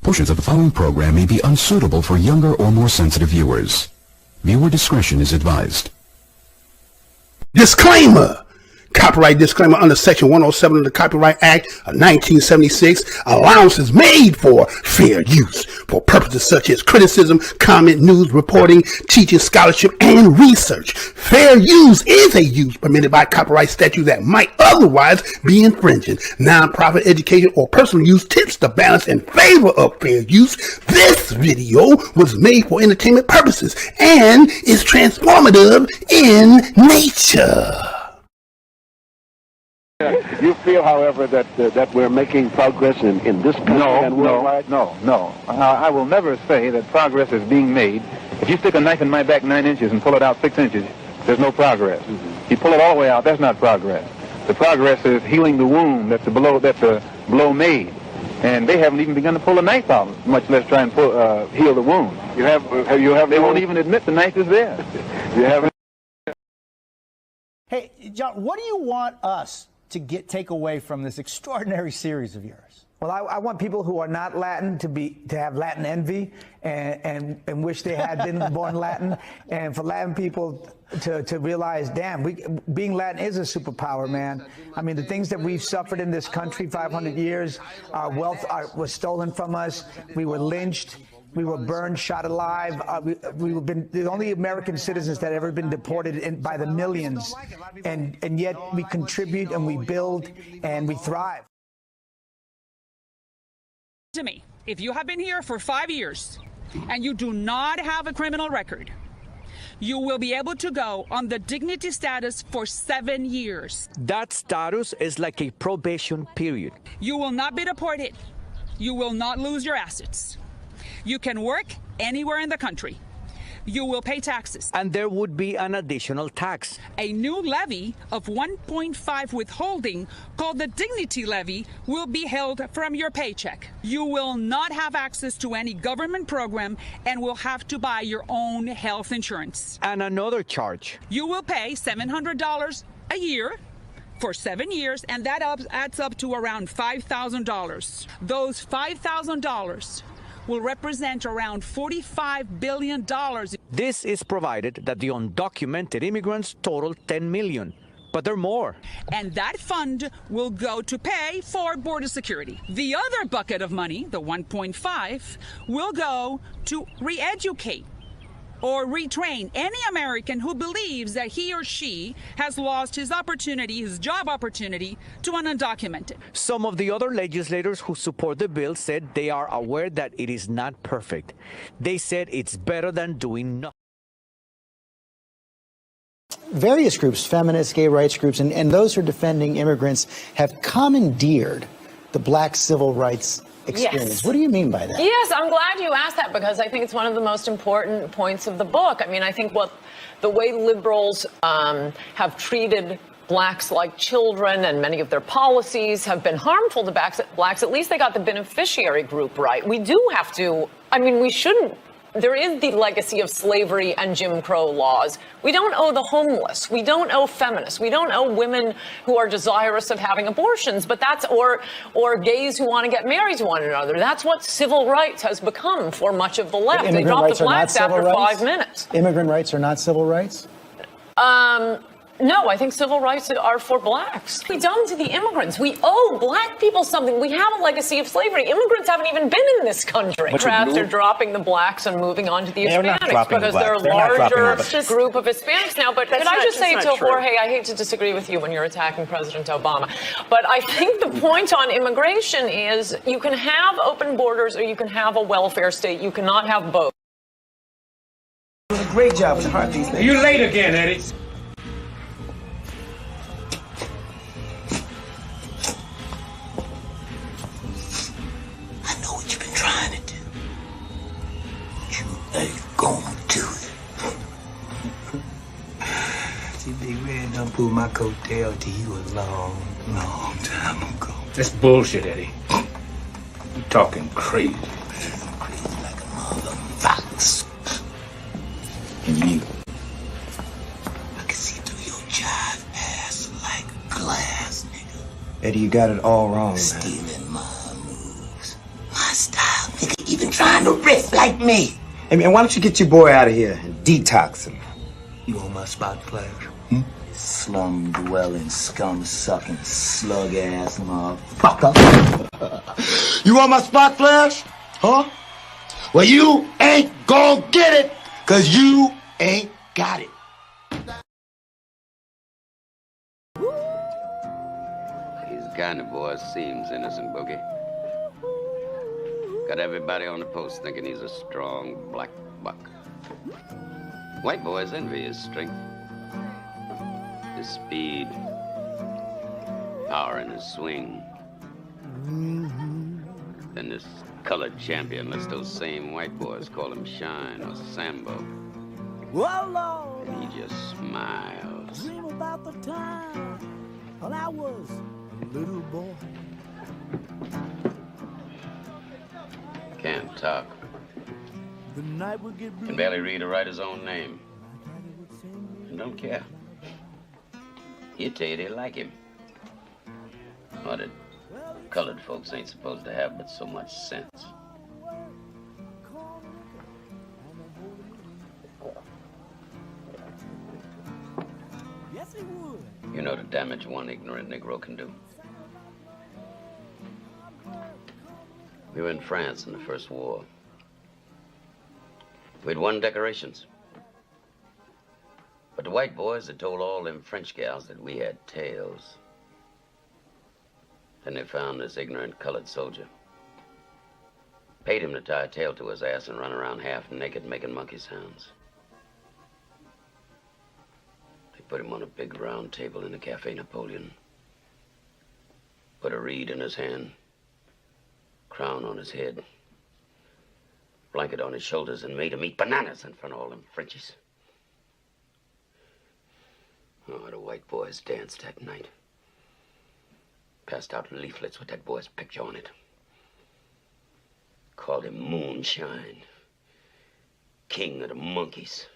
Portions of the following program may be unsuitable for younger or more sensitive viewers. Viewer discretion is advised. Disclaimer. Copyright disclaimer under Section 107 of the Copyright Act of 1976. Allowances made for fair use for purposes such as criticism, comment, news, reporting, teaching, scholarship, and research. Fair use is a use permitted by copyright statute that might otherwise be infringing. Non-profit education or personal use tips the balance in favor of fair use. This video was made for entertainment purposes and is transformative in nature. You feel, however, that we're making progress in this country and worldwide? No. I will never say that progress is being made. If you stick a knife in my back 9 inches and pull it out 6 inches, there's no progress. You pull it all the way out, that's not progress. The progress is healing the wound that the blow made. And they haven't even begun to pull the knife out, much less try and heal the wound. They won't even admit the knife is there. You haven't. Hey, John, what do you want us to take away from this extraordinary series of yours? Well, I want people who are not Latin to have Latin envy and wish they had been born Latin, and for Latin people to realize, damn, being Latin is a superpower, man. I mean, the things that we've suffered in this country, 500 years, our wealth was stolen from us. We were lynched. We were burned, shot alive. We've been the only American citizens that have ever been deported by the millions. And yet we contribute and we build and we thrive. To me, if you have been here for 5 years and you do not have a criminal record, you will be able to go on the dignity status for 7 years. That status is like a probation period. You will not be deported. You will not lose your assets. You can work anywhere in the country. You will pay taxes. And there would be an additional tax. A new levy of 1.5 withholding called the dignity levy will be held from your paycheck. You will not have access to any government program and will have to buy your own health insurance. And another charge. You will pay $700 a year for 7 years, and that adds up to around $5,000. Those $5,000 will represent around $45 billion. This is provided that the undocumented immigrants total 10 million, but there are more. And that fund will go to pay for border security. The other bucket of money, the 1.5, will go to re-educate or retrain any American who believes that he or she has lost his opportunity, his job opportunity, to an undocumented. Some of the other legislators who support the bill said they are aware that it is not perfect. They said it's better than doing nothing. Various groups, feminist, gay rights groups, and those who are defending immigrants have commandeered the black civil rights experience. Yes. What do you mean by that? Yes, I'm glad you asked that because I think it's one of the most important points of the book. I mean, I think the way liberals have treated blacks like children and many of their policies have been harmful to blacks. At least they got the beneficiary group right. We do have to, I mean, we shouldn't. There is the legacy of slavery and Jim Crow laws. We don't owe the homeless. We don't owe feminists. We don't owe women who are desirous of having abortions, but that's, or gays who want to get married to one another. That's what civil rights has become for much of the left. They dropped the blacks after 5 minutes. Immigrant rights are not civil rights? No, I think civil rights are for blacks. We done to the immigrants. We owe black people something. We have a legacy of slavery. Immigrants haven't even been in this country. Democrats are dropping the blacks and moving on to the Hispanics because they're a larger group of Hispanics now. But could I just say to Jorge, I hate to disagree with you when you're attacking President Obama, but I think the point on immigration is you can have open borders or you can have a welfare state. You cannot have both. Doing a great job with the heart these days. You're late again, Eddie. Trying to do. You ain't gonna do it. See, Big Red done pulled my coattail to you a long, long time ago. That's bullshit, Eddie. You're talking crazy. Crazy like a mother fox. And you, I can see through your jive ass like glass, nigga. Eddie, you got it all wrong, man. Stealing my moves. My style, nigga. trying to rip like me. Hey man, why don't you get your boy out of here and detox him? You on my spot, Flash? Slum dwelling, scum sucking, slug ass motherfucker. You on my spot, Flash? Huh? Well, you ain't gonna get it, cause you ain't got it. These kind of boys seems innocent, Boogie. Got everybody on the post thinking he's a strong black buck. White boys envy his strength, his speed, power in his swing. Then this colored champion lets those same white boys call him Shine or Sambo. Whoa, Lord. And he just smiles. Dream about the time when I was a little boy. Can't talk. The night would get blue. Can barely read or write his own name. And don't care. He'll tell you they like him. Or that colored folks ain't supposed to have but so much sense. Yes, he would. You know the damage one ignorant Negro can do. We were in France in the First War. We'd won decorations. But the white boys had told all them French gals that we had tails. Then they found this ignorant colored soldier. Paid him to tie a tail to his ass and run around half naked making monkey sounds. They put him on a big round table in the Cafe Napoleon. Put a reed in his hand, crown on his head, blanket on his shoulders, and made him eat bananas in front of all them Frenchies. Oh, the white boys danced that night. Passed out leaflets with that boy's picture on it. Called him Moonshine, King of the Monkeys.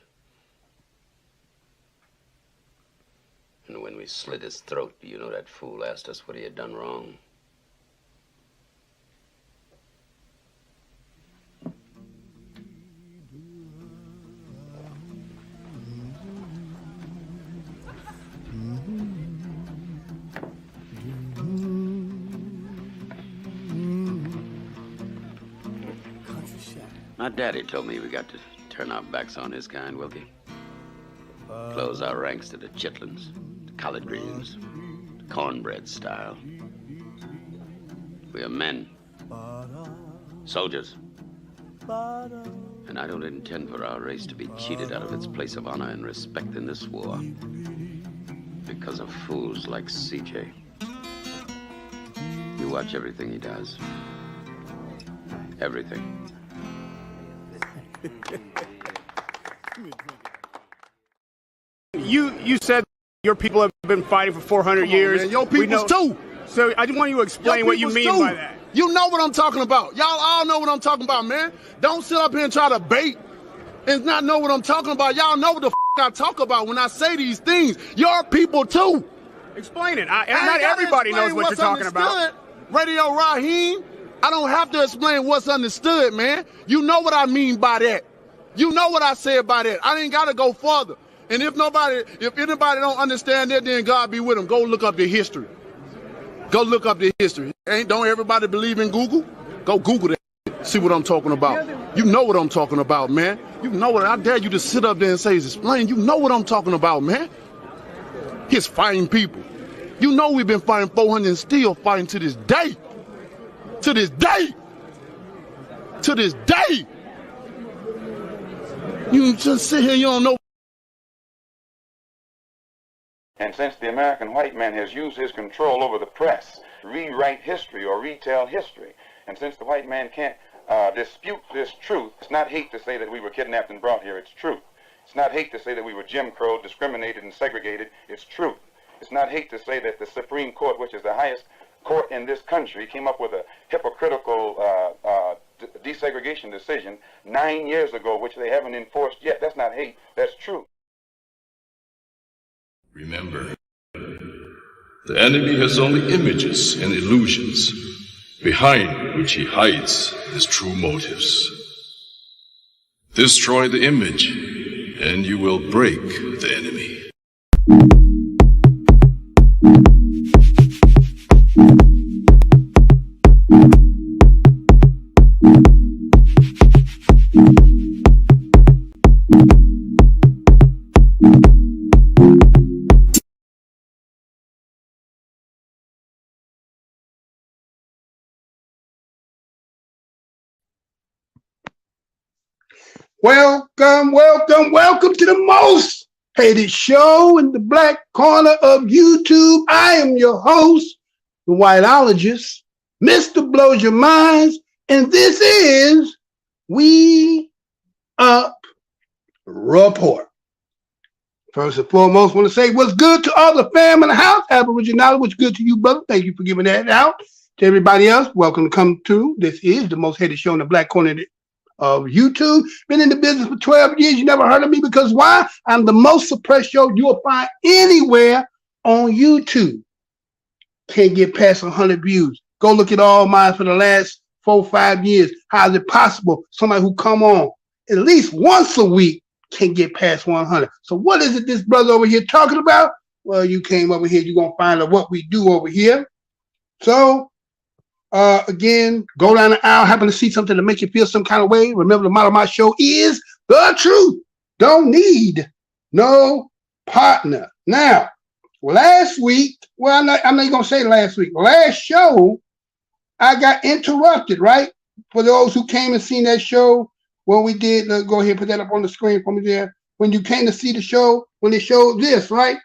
And when we slit his throat, you know that fool asked us what he had done wrong. My daddy told me we got to turn our backs on his kind, Wilkie. Close our ranks to the chitlins, the collard greens, the cornbread style. We are men, soldiers. And I don't intend for our race to be cheated out of its place of honor and respect in this war because of fools like CJ. You watch everything he does. Everything. You said your people have been fighting for 400 years. Man, your peoples too. So I just want you to explain what you mean by that. You know what I'm talking about. Y'all all know what I'm talking about, man. Don't sit up here and try to bait and not know what I'm talking about. Y'all know what the I talk about when I say these things. Your people too. Explain it. Not everybody knows what you're talking about. Radio Raheem, I don't have to explain what's understood, man. You know what I mean by that. You know what I said by that. I ain't got to go further. And if anybody don't understand that, then God be with them. Go look up the history. Go look up the history. Don't everybody believe in Google? Go Google that. See what I'm talking about. You know what I'm talking about, man. You know what. I dare you to sit up there and say, explain. You know what I'm talking about, man. His fighting people. You know we've been fighting 400 and still fighting to this day. To this day. To this day. You just sit here, you don't know. And since the American white man has used his control over the press to rewrite history or retell history, and since the white man can't dispute this truth, it's not hate to say that we were kidnapped and brought here, it's truth. It's not hate to say that we were Jim Crow, discriminated and segregated, it's truth. It's not hate to say that the Supreme Court, which is the highest court in this country, came up with a hypocritical desegregation decision 9 years ago, which they haven't enforced yet. That's not hate, that's truth. Remember, the enemy has only images and illusions. behind which he hides his true motives. Destroy the image, and you will break the enemy. Welcome, welcome, welcome to the most hated show in the black corner of YouTube. I am your host, the whiteologist, Mr. Blows Your Minds, and this is WeUpReport. First and foremost, I want to say what's good to all the fam in the house. Aboriginals, what's good to you, brother? Thank you for giving that out. To everybody else, welcome to come to. This is the most hated show in the black corner of YouTube. Been in the business for 12 years. You never heard of me because why? I'm the most suppressed show you'll find anywhere on YouTube. Can't get past 100 views. Go look at all mine for the last 4-5 years. How is it possible somebody who come on at least once a week can't get past 100? So what is it this brother over here talking about? Well, you came over here, you're going to find out what we do over here. So again, go down the aisle, happen to see something to make you feel some kind of way. Remember, the motto of my show is the truth. Don't need no partner. Now, last week, well, I'm not going to say last week. Last show, I got interrupted, right? For those who came and seen that show, when we did, go ahead and put that up on the screen for me there. When you came to see the show, when they showed this, right?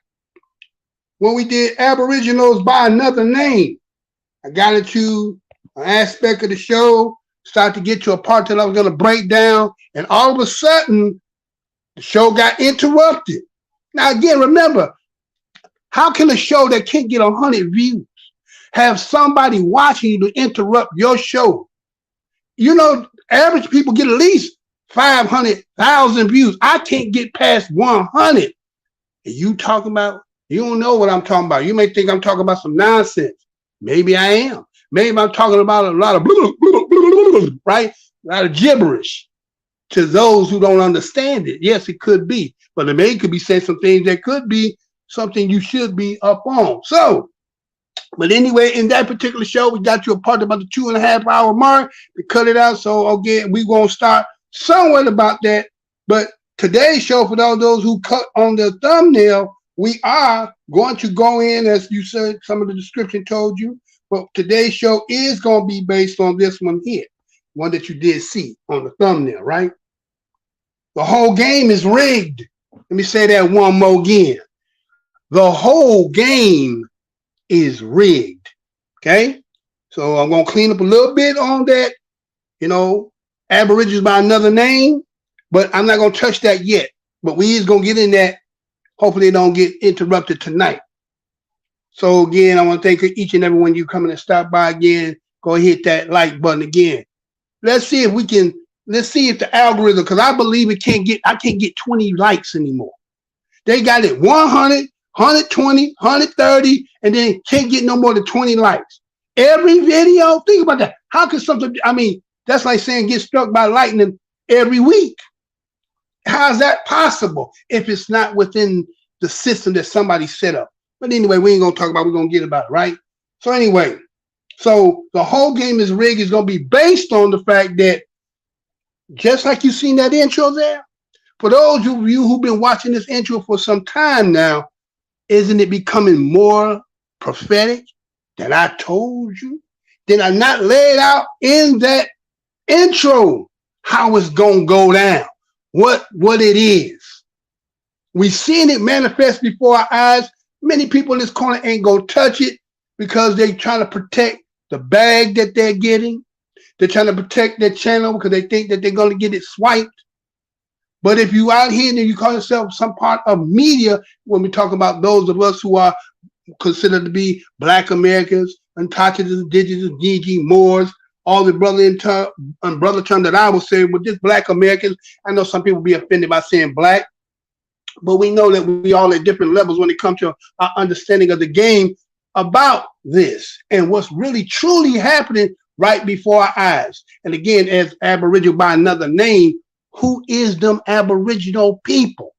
When we did Aboriginals By Another Name. I got into an aspect of the show, started to get to a part that I was going to break down, and all of a sudden, the show got interrupted. Now, again, remember, how can a show that can't get 100 views have somebody watching you to interrupt your show? You know, average people get at least 500,000 views. I can't get past 100. And you talking about, you don't know what I'm talking about. You may think I'm talking about some nonsense. Maybe I am. Maybe I'm talking about a lot of right? A lot of gibberish to those who don't understand it. Yes, it could be. But the man could be saying some things that could be something you should be up on. So, but anyway, in that particular show, we got to a part about the 2.5 hour mark. We cut it out. So again, we're going to start somewhat about that. But today's show, for all those who cut on the thumbnail, we are going to go in, as you said, some of the description told you, but today's show is going to be based on this one here, one that you did see on the thumbnail, right? The whole game is rigged. Let me say that one more again. The whole game is rigged, okay? So I'm going to clean up a little bit on that, you know, Aboriginals By Another Name, but I'm not going to touch that yet. But we is going to get in that. Hopefully they don't get interrupted tonight. So again, I want to thank each and every one of you coming and stop by again. Go hit that like button again. Let's see if we can, let's see if the algorithm, because I believe I can't get 20 likes anymore. They got it 100, 120, 130, and then can't get no more than 20 likes. Every video, think about that. How could something, I mean, that's like saying get struck by lightning every week. How is that possible if it's not within the system that somebody set up? But anyway, we ain't going to talk about it. We're going to get about it, right? So anyway, so the whole game is rigged is going to be based on the fact that just like you seen that intro there, for those of you who've been watching this intro for some time now, isn't it becoming more prophetic than I told you? Did I not lay it out in that intro how it's going to go down? What it is. We've seen it manifest before our eyes. Many people in this corner ain't gonna touch it because they're trying to protect the bag that they're getting. They're trying to protect their channel because they think that they're gonna get it swiped. But if you out here and you call yourself some part of media, when we talk about those of us who are considered to be Black Americans, untouchables, indigenous, GG, Moors, all the brother term that I will say with this Black Americans. I know some people be offended by saying black, but we know that we all at different levels when it comes to our understanding of the game about this and what's really truly happening right before our eyes. And again, as Aboriginal by another name, who is them Aboriginal people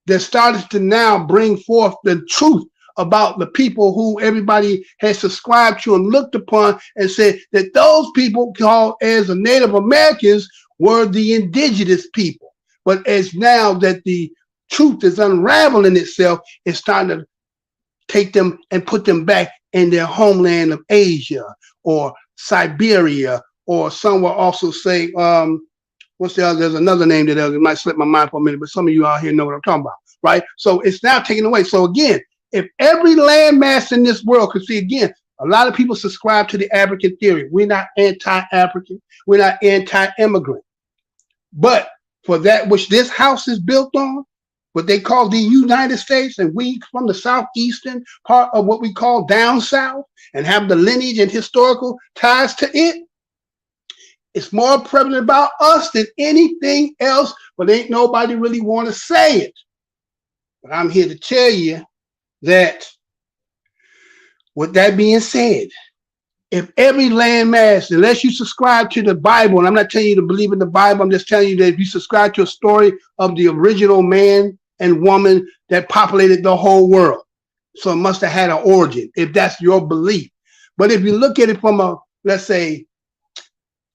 that started to now bring forth the truth about the people who everybody has subscribed to and looked upon and said that those people called as the Native Americans were the indigenous people. But as now that the truth is unraveling itself, it's starting to take them and put them back in their homeland of Asia or Siberia, or some will also say, what's the other? There's another name that it might slip my mind for a minute, but some of you out here know what I'm talking about, right? So it's now taken away. So again, if every landmass in this world, because see, again, a lot of people subscribe to the African theory. We're not anti-African. We're not anti-immigrant. But for that which this house is built on, what they call the United States, and we from the southeastern part of what we call down south and have the lineage and historical ties to it, it's more prevalent about us than anything else, but ain't nobody really want to say it. But I'm here to tell you that with that being said, if every landmass, unless you subscribe to the Bible, and I'm not telling you to believe in the Bible, I'm just telling you that if you subscribe to a story of the original man and woman that populated the whole world, so it must have had an origin, if that's your belief. But if you look at it from a, let's say,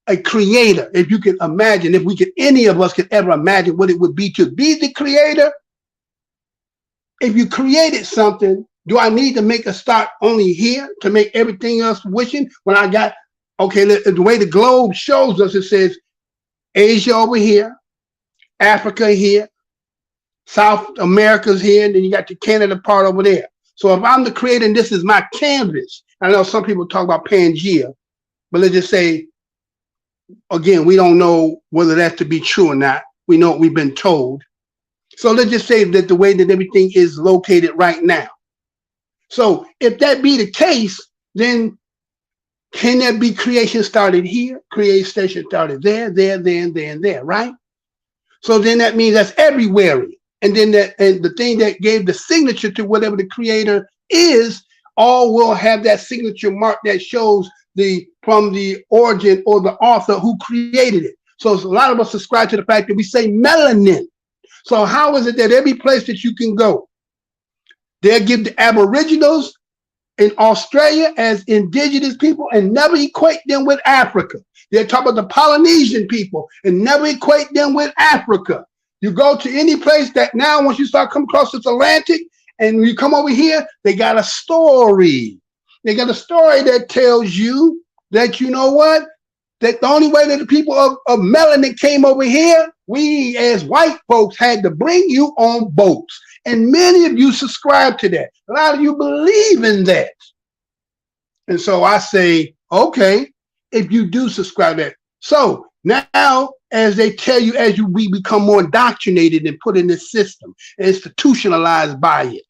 a creator, if you can imagine, if we could, any of us could ever imagine what it would be to be the creator. If you created something, do I need to make a start only here to make everything else wishing? When I got, okay, the way the globe shows us, it says Asia over here, Africa here, South America's here, and then you got the Canada part over there. So if I'm the creator and this is my canvas, I know some people talk about Pangea, but let's just say, again, we don't know whether that's to be true or not. We know what we've been told. So let's just say that the way that everything is located right now. So if that be the case, then can there be creation started here, creation started there, and there, right? So then that means that's everywhere. And then and the thing that gave the signature to whatever the creator is, all will have that signature mark that shows from the origin or the author who created it. So a lot of us subscribe to the fact that we say melanin. So how is it that every place that you can go, they'll give the Aboriginals in Australia as indigenous people and never equate them with Africa? They'll talk about the Polynesian people and never equate them with Africa. You go to any place that now, once you start coming across this Atlantic and you come over here, they got a story. They got a story that tells you that, you know what, that the only way that the people of melanin came over here, we as white folks had to bring you on boats. And many of you subscribe to that. A lot of you believe in that. And so I say, okay, if you do subscribe to that. So now, as they tell you, we become more indoctrinated and put in this system, institutionalized by it.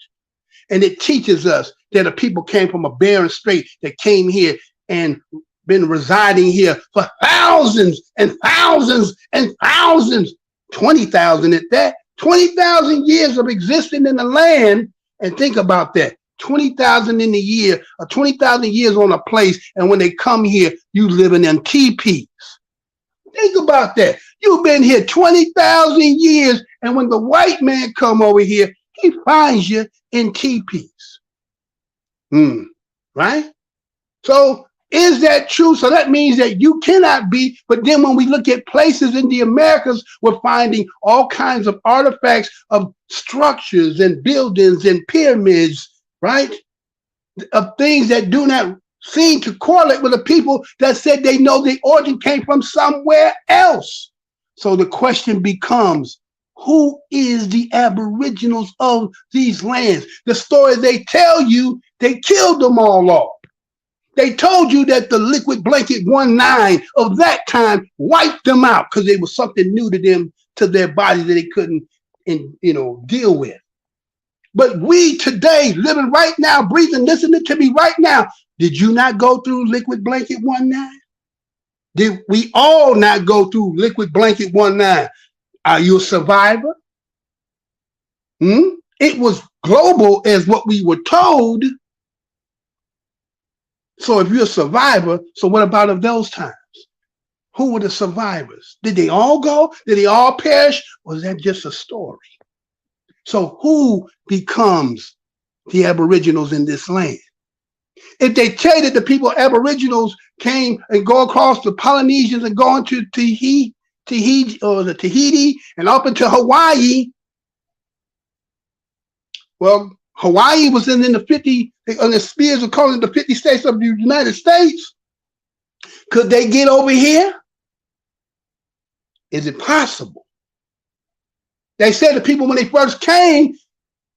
And it teaches us that a people came from a barren strait that came here and been residing here for thousands and thousands and thousands, 20,000 at that, 20,000 years of existing in the land. And think about that, 20,000 in a year, or 20,000 years on a place. And when they come here, you living in teepees. Think about that. You've been here 20,000 years. And when the white man come over here, he finds you in teepees. Right? So is that true? So that means that you cannot be, but then when we look at places in the Americas, we're finding all kinds of artifacts of structures and buildings and pyramids, right? Of things that do not seem to correlate with the people that said they know the origin came from somewhere else. So the question becomes, who is the Aboriginals of these lands? The story they tell you, they killed them all off. They told you that the liquid blanket 19 of that time wiped them out because it was something new to them, to their bodies that they couldn't, deal with. But we today, living right now, breathing, listening to me right now, did you not go through liquid blanket 19? Did we all not go through liquid blanket 19? Are you a survivor? It was global as what we were told. So if you're a survivor, so what about of those times? Who were the survivors? Did they all go? Did they all perish? Or is that just a story? So who becomes the Aboriginals in this land? If they tell that the people, Aboriginals, came and go across the Polynesians and go into Tahiti and up into Hawaii, well, Hawaii was in the 50, on the Spears are calling the 50 states of the United States. Could they get over here? Is it possible? They said the people when they first came,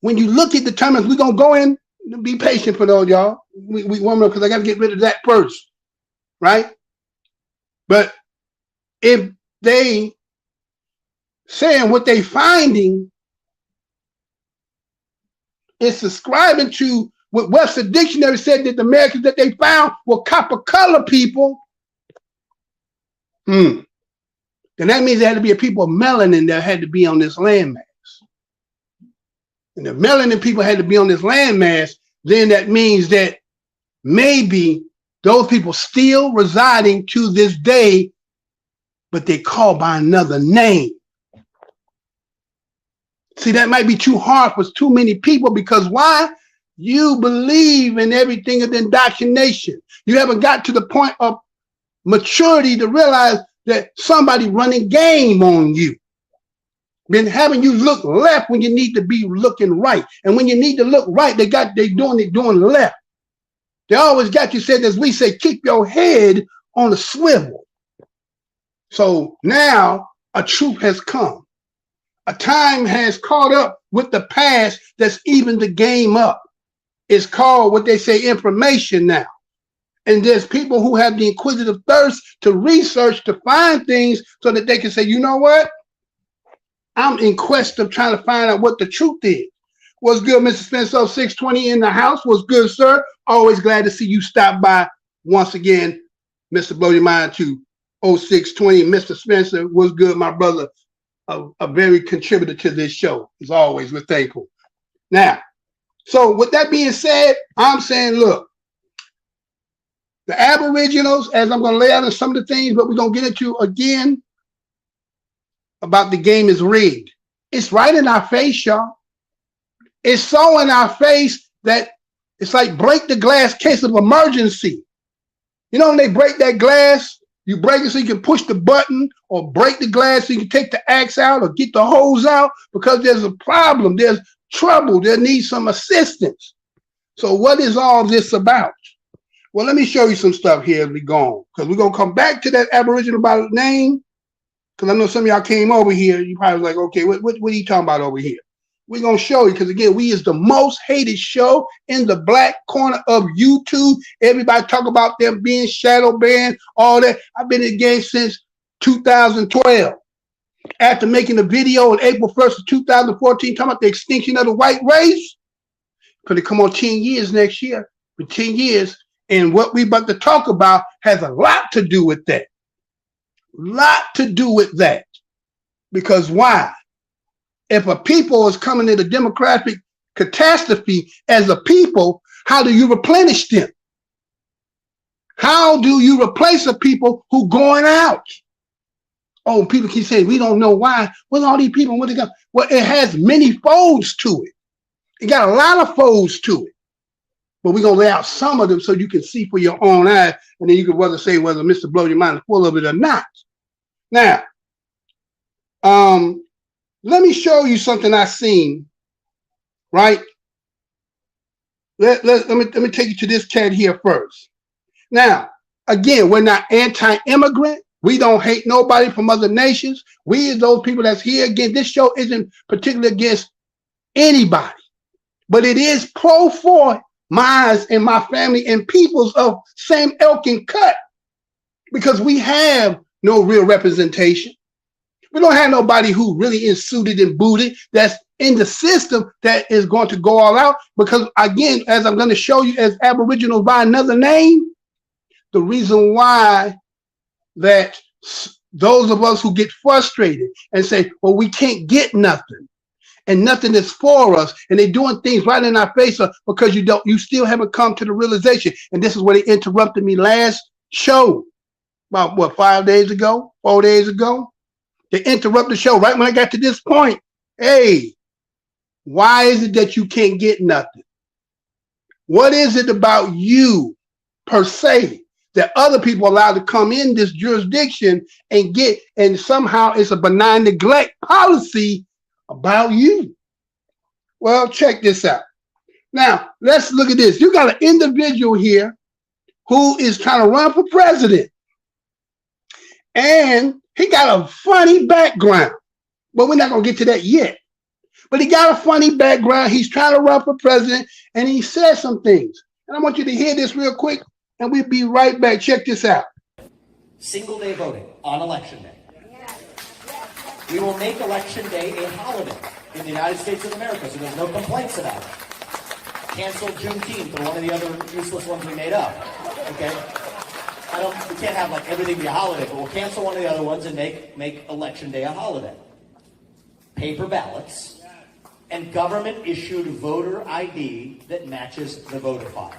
when you look at the terms, we're going to go in, be patient for those, y'all. We want to, because I got to get rid of that first, right? But if they saying what they finding is subscribing to what Webster Dictionary said that the Americans that they found were copper color people, then that means there had to be a people of melanin that had to be on this landmass. And if melanin people had to be on this landmass, then that means that maybe those people still residing to this day, but they call by another name. See, that might be too hard for too many people because why? You believe in everything of indoctrination. You haven't got to the point of maturity to realize that somebody running game on you. Been having you look left when you need to be looking right. And when you need to look right, they doing left. They always got you said, as we say, keep your head on a swivel. So now a truth has come. A time has caught up with the past that's evened the game up. It's called what they say information now. And there's people who have the inquisitive thirst to research, to find things so that they can say, you know what? I'm in quest of trying to find out what the truth is. What's good, Mr. Spencer? 620 in the house. What's good, sir? Always glad to see you stop by once again. Mr. Blow Your Mind to 0620. Mr. Spencer, what's good, my brother? A very contributor to this show. As always, we're thankful. Now, so with that being said, I'm saying, look, the Aboriginals, as I'm going to lay out in some of the things, but we're going to get into again about the game is rigged. It's right in our face, y'all. It's so in our face that it's like break the glass case of emergency. You know, when they break that glass, you break it so you can push the button or break the glass so you can take the axe out or get the hose out because there's a problem, there's trouble, there needs some assistance. So what is all this about? Well, let me show you some stuff here as we go on, because we're going to come back to that Aboriginal by name, because I know some of y'all came over here. You probably was like, okay, what are you talking about over here? We're going to show you, because again, we is the most hated show in the black corner of YouTube. Everybody talk about them being shadow banned, all that. I've been in the game since 2012. After making a video on April 1st of 2014, talking about the extinction of the white race, because it come on 10 years next year, for 10 years. And what we about to talk about has a lot to do with that. Lot to do with that. Because why? If a people is coming in a demographic catastrophe as a people, how do you replenish them? How do you replace a people who going out? Oh, people keep saying, we don't know why. What's all these people? What they got? Well, it has many folds to it. It got a lot of folds to it. But we're going to lay out some of them so you can see for your own eyes, and then you can whether say whether Mr. Blow Your Mind is full of it or not. Now, let me show you something I seen, right? Let me take you to this chat here first. Now, again, we're not anti-immigrant. We don't hate nobody from other nations. We are those people that's here. Again, this show isn't particularly against anybody, but it is pro for mine and my family and peoples of same ilk and cut, because we have no real representation. We don't have nobody who really is suited and booted that's in the system that is going to go all out. Because again, as I'm going to show you as Aboriginals by Another Name, the reason why that those of us who get frustrated and say, well, we can't get nothing, and nothing is for us, and they're doing things right in our face because you still haven't come to the realization. And this is where they interrupted me last show, about what, 4 days ago. They interrupted the show right when I got to this point. Hey, why is it that you can't get nothing? What is it about you per se that other people are allowed to come in this jurisdiction and get, and somehow it's a benign neglect policy about you? Well, check this out. Now, let's look at this. You got an individual here who is trying to run for president. And he got a funny background. But we're not going to get to that yet. But he got a funny background. He's trying to run for president, and he said some things. And I want you to hear this real quick, and we'll be right back. Check this out. Single day voting on election day. We will make election day a holiday in the United States of America, so there's no complaints about it. Cancel Juneteenth or one of the other useless ones we made up. Okay? We can't have like everything be a holiday, but we'll cancel one of the other ones and make election day a holiday. Paper ballots and government-issued voter ID that matches the voter file.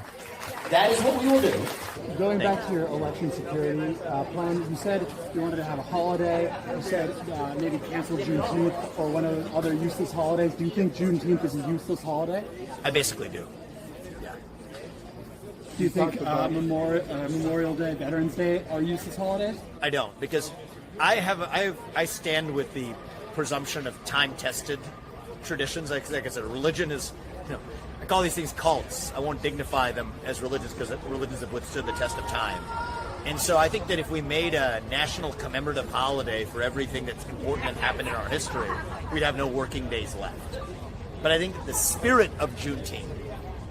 That is what we will do. Going back to your election security plan, you said you wanted to have a holiday. You said maybe cancel Juneteenth or one of the other useless holidays. Do you think Juneteenth is a useless holiday? I basically do. Yeah. Do you think Memorial Day, Veterans Day are useless holidays? I don't, because I stand with the presumption of time-tested traditions. Like I said, religion is, I call these things cults. I won't dignify them as religions because religions have withstood the test of time. And so I think that if we made a national commemorative holiday for everything that's important that happened in our history, we'd have no working days left. But I think that the spirit of Juneteenth,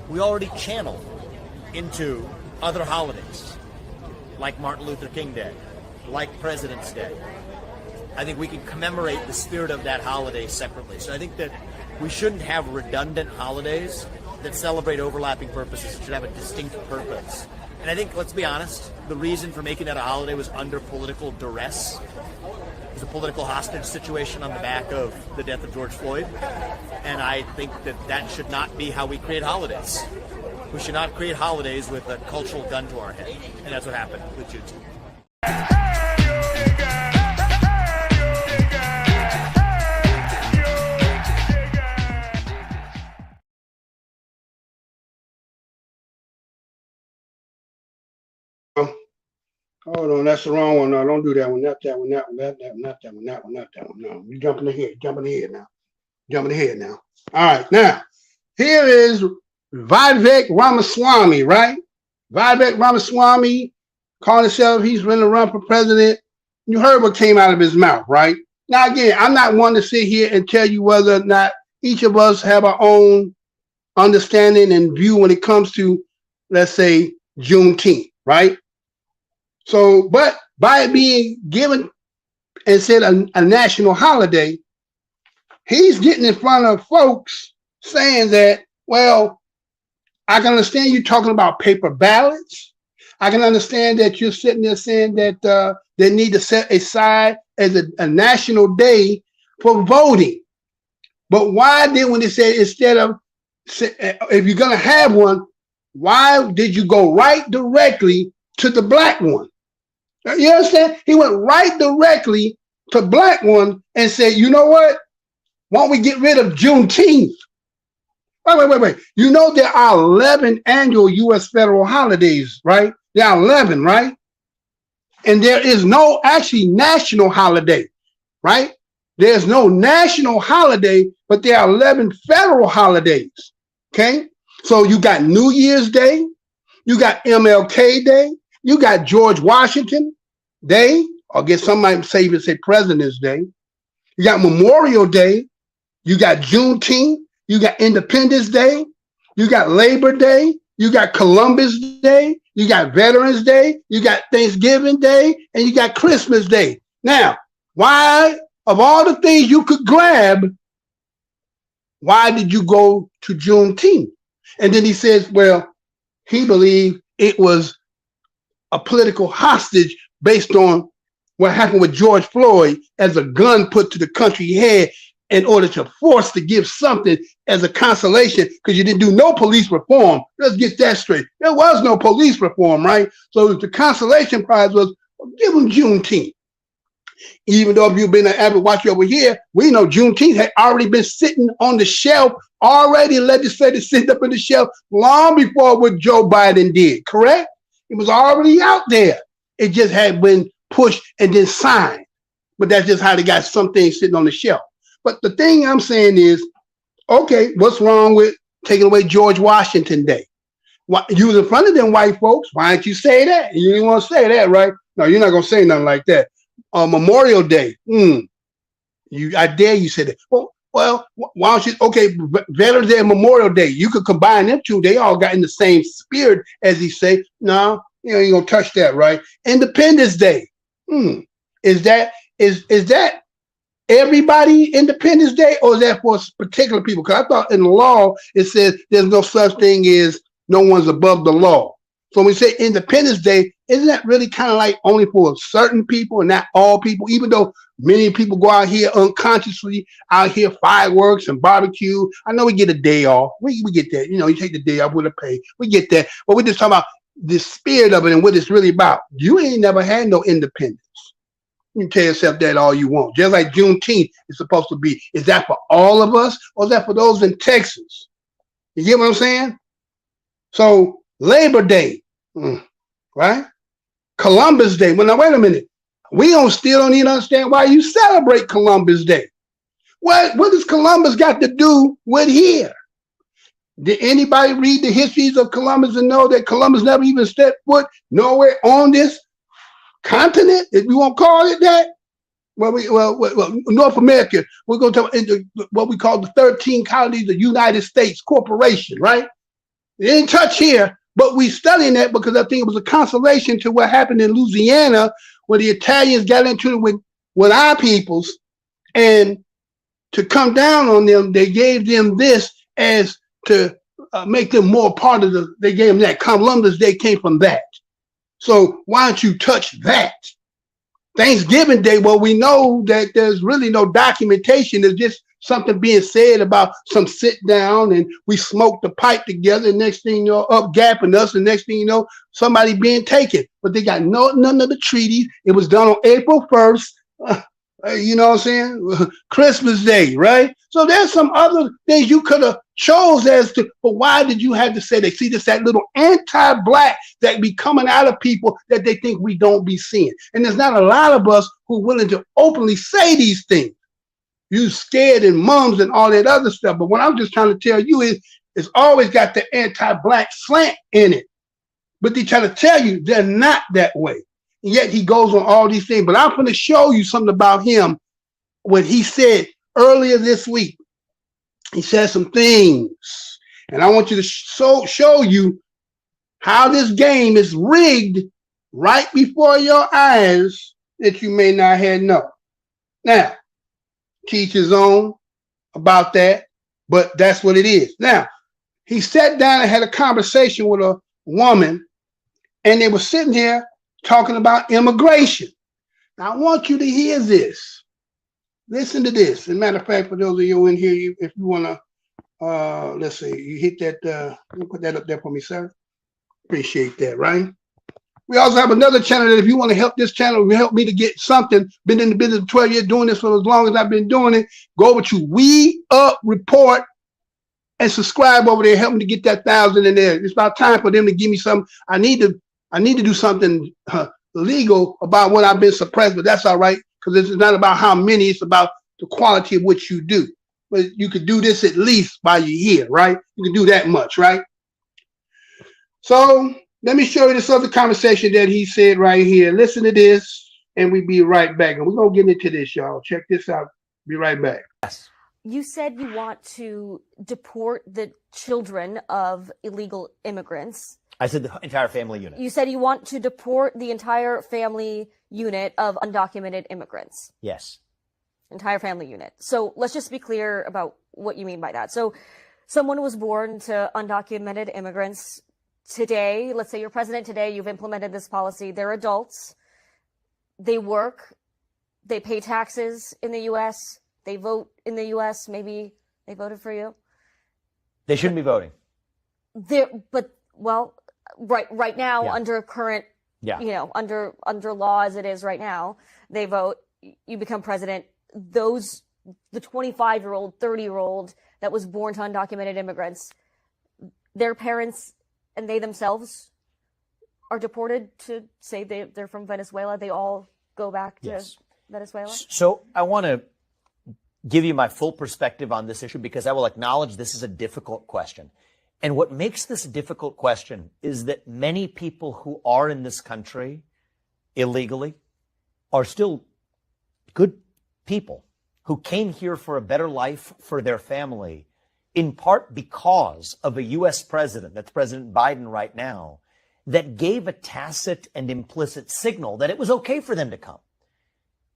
we already channel into other holidays, like Martin Luther King Day, like President's Day. I think we can commemorate the spirit of that holiday separately. So I think that we shouldn't have redundant holidays that celebrate overlapping purposes. It should have a distinct purpose. And I think, let's be honest, the reason for making that a holiday was under political duress. It was a political hostage situation on the back of the death of George Floyd. And I think that should not be how we create holidays. We should not create holidays with a cultural gun to our head. And that's what happened with Juneteenth. Hold on, that's the wrong one. No, don't do that one. Not that one. Not that one. No, you jumping ahead now. All right, now here is Vivek Ramaswamy, right? Vivek Ramaswamy calling himself he's going to run for president. You heard what came out of his mouth, right? Now again, I'm not one to sit here and tell you whether or not each of us have our own understanding and view when it comes to, let's say, Juneteenth, right? So, but by it being given and said a national holiday, he's getting in front of folks saying that, well, I can understand you talking about paper ballots. I can understand that you're sitting there saying that they need to set aside as a national day for voting. But why then, when they said instead of, if you're going to have one, why did you go right directly to the black one? You understand? He went right directly to black one and said, you know what? Why don't we get rid of Juneteenth? Wait. You know there are 11 annual U.S. federal holidays, right? There are 11, right? And there is no actually national holiday, right? There's no national holiday, but there are 11 federal holidays, okay? So you got New Year's Day, you got MLK Day, you got George Washington Day, or I guess some might say even say President's Day. You got Memorial Day, you got Juneteenth, you got Independence Day, you got Labor Day, you got Columbus Day, you got Veterans Day, you got Thanksgiving Day, and you got Christmas Day. Now, why, of all the things you could grab, why did you go to Juneteenth? And then he says, well, he believed it was a political hostage based on what happened with George Floyd as a gun put to the country head in order to force to give something as a consolation because you didn't do no police reform. Let's get that straight. There was no police reform, right? So the consolation prize was give them Juneteenth. Even though if you've been an avid watcher over here, we know Juneteenth had already been sitting on the shelf, already legislated sitting up in the shelf long before what Joe Biden did, correct? It was already out there. It just had been pushed and then signed. But that's just how they got some things sitting on the shelf. But the thing I'm saying is, okay, what's wrong with taking away George Washington Day? You was in front of them white folks. Why didn't you say that? You didn't want to say that, right? No, you're not going to say nothing like that. Memorial Day. I dare you say that. Well, why don't you? Okay, Veterans Day and Memorial Day. You could combine them two. They all got in the same spirit, as he say. No, you ain't gonna touch that, right? Independence Day. Is that everybody Independence Day, or is that for particular people? Because I thought in the law it says there's no such thing as no one's above the law. So when we say Independence Day, isn't that really kind of like only for certain people and not all people? Even though many people go out here unconsciously, out here fireworks and barbecue. I know we get a day off. We get that. You know, you take the day off with a pay. We get that. But we're just talking about the spirit of it and what it's really about. You ain't never had no independence. You can tell yourself that all you want. Just like Juneteenth is supposed to be. Is that for all of us or is that for those in Texas? You get what I'm saying? So Labor Day, right? Columbus Day. Well, now wait a minute. We still don't even understand why you celebrate Columbus Day. What does Columbus got to do with here? Did anybody read the histories of Columbus and know that Columbus never even stepped foot nowhere on this continent, if you want to call it that? Well, North America, we're going to talk into what we call the 13 colonies of the United States Corporation, right? It didn't touch here, but we studying that because I think it was a consolation to what happened in Louisiana where the Italians got into it with our peoples, and to come down on them, they gave them this as to make them more part of they gave them that. Columbus Day came from that. So why don't you touch that? Thanksgiving Day, well, we know that there's really no documentation. There's just something being said about some sit down and we smoked the pipe together. And next thing you know, up gapping us. And next thing you know, somebody being taken. But they got none of the treaties. It was done on April 1st. You know what I'm saying? Christmas Day, right? So there's some other things you could have chose as to, but why did you have to say that? See, just that little anti-black that be coming out of people that they think we don't be seeing. And there's not a lot of us who are willing to openly say these things. You scared and mums and all that other stuff. But what I'm just trying to tell you is it's always got the anti-black slant in it. But they try to tell you they're not that way. And yet he goes on all these things. But I'm going to show you something about him. What he said earlier this week. He said some things. And I want you to show you how this game is rigged right before your eyes that you may not have known. Now, teach his own about that, but that's what it is. Now, he sat down and had a conversation with a woman, and they were sitting here talking about immigration. Now, I want you to hear this. Listen to this. As a matter of fact, for those of you in here, if you want to, let's see, you hit that, put that up there for me, sir. Appreciate that, right? We also have another channel that if you want to help this channel, help me to get something, been in the business 12 years doing this for as long as I've been doing it, go over to WeUpReport and subscribe over there. Help me to get that 1,000 in there. It's about time for them to give me some. I need to do something legal about what I've been suppressed, but that's all right, because it's not about how many, it's about the quality of what you do. But you could do this at least while you're here, right? You can do that much, right? So let me show you this other conversation that he said right here. Listen to this, and we'll be right back. And we're going to get into this, y'all. Check this out. Be right back. Yes. You said you want to deport the children of illegal immigrants. I said the entire family unit. You said you want to deport the entire family unit of undocumented immigrants. Yes. Entire family unit. So let's just be clear about what you mean by that. So someone was born to undocumented immigrants today. Let's say you're president today. You've implemented this policy. They're adults. They work. They pay taxes in the U.S. they vote in the U.S., maybe they voted for you. They shouldn't be voting. Right now, Yeah. under current, under law as it is right now, they vote, you become president. The 25-year-old, 30-year-old that was born to undocumented immigrants, their parents and they themselves are deported to say they're from Venezuela. They all go back to Venezuela. So I want to give you my full perspective on this issue because I will acknowledge this is a difficult question. And what makes this a difficult question is that many people who are in this country illegally are still good people who came here for a better life for their family, in part because of a U.S. president, that's President Biden right now, that gave a tacit and implicit signal that it was okay for them to come.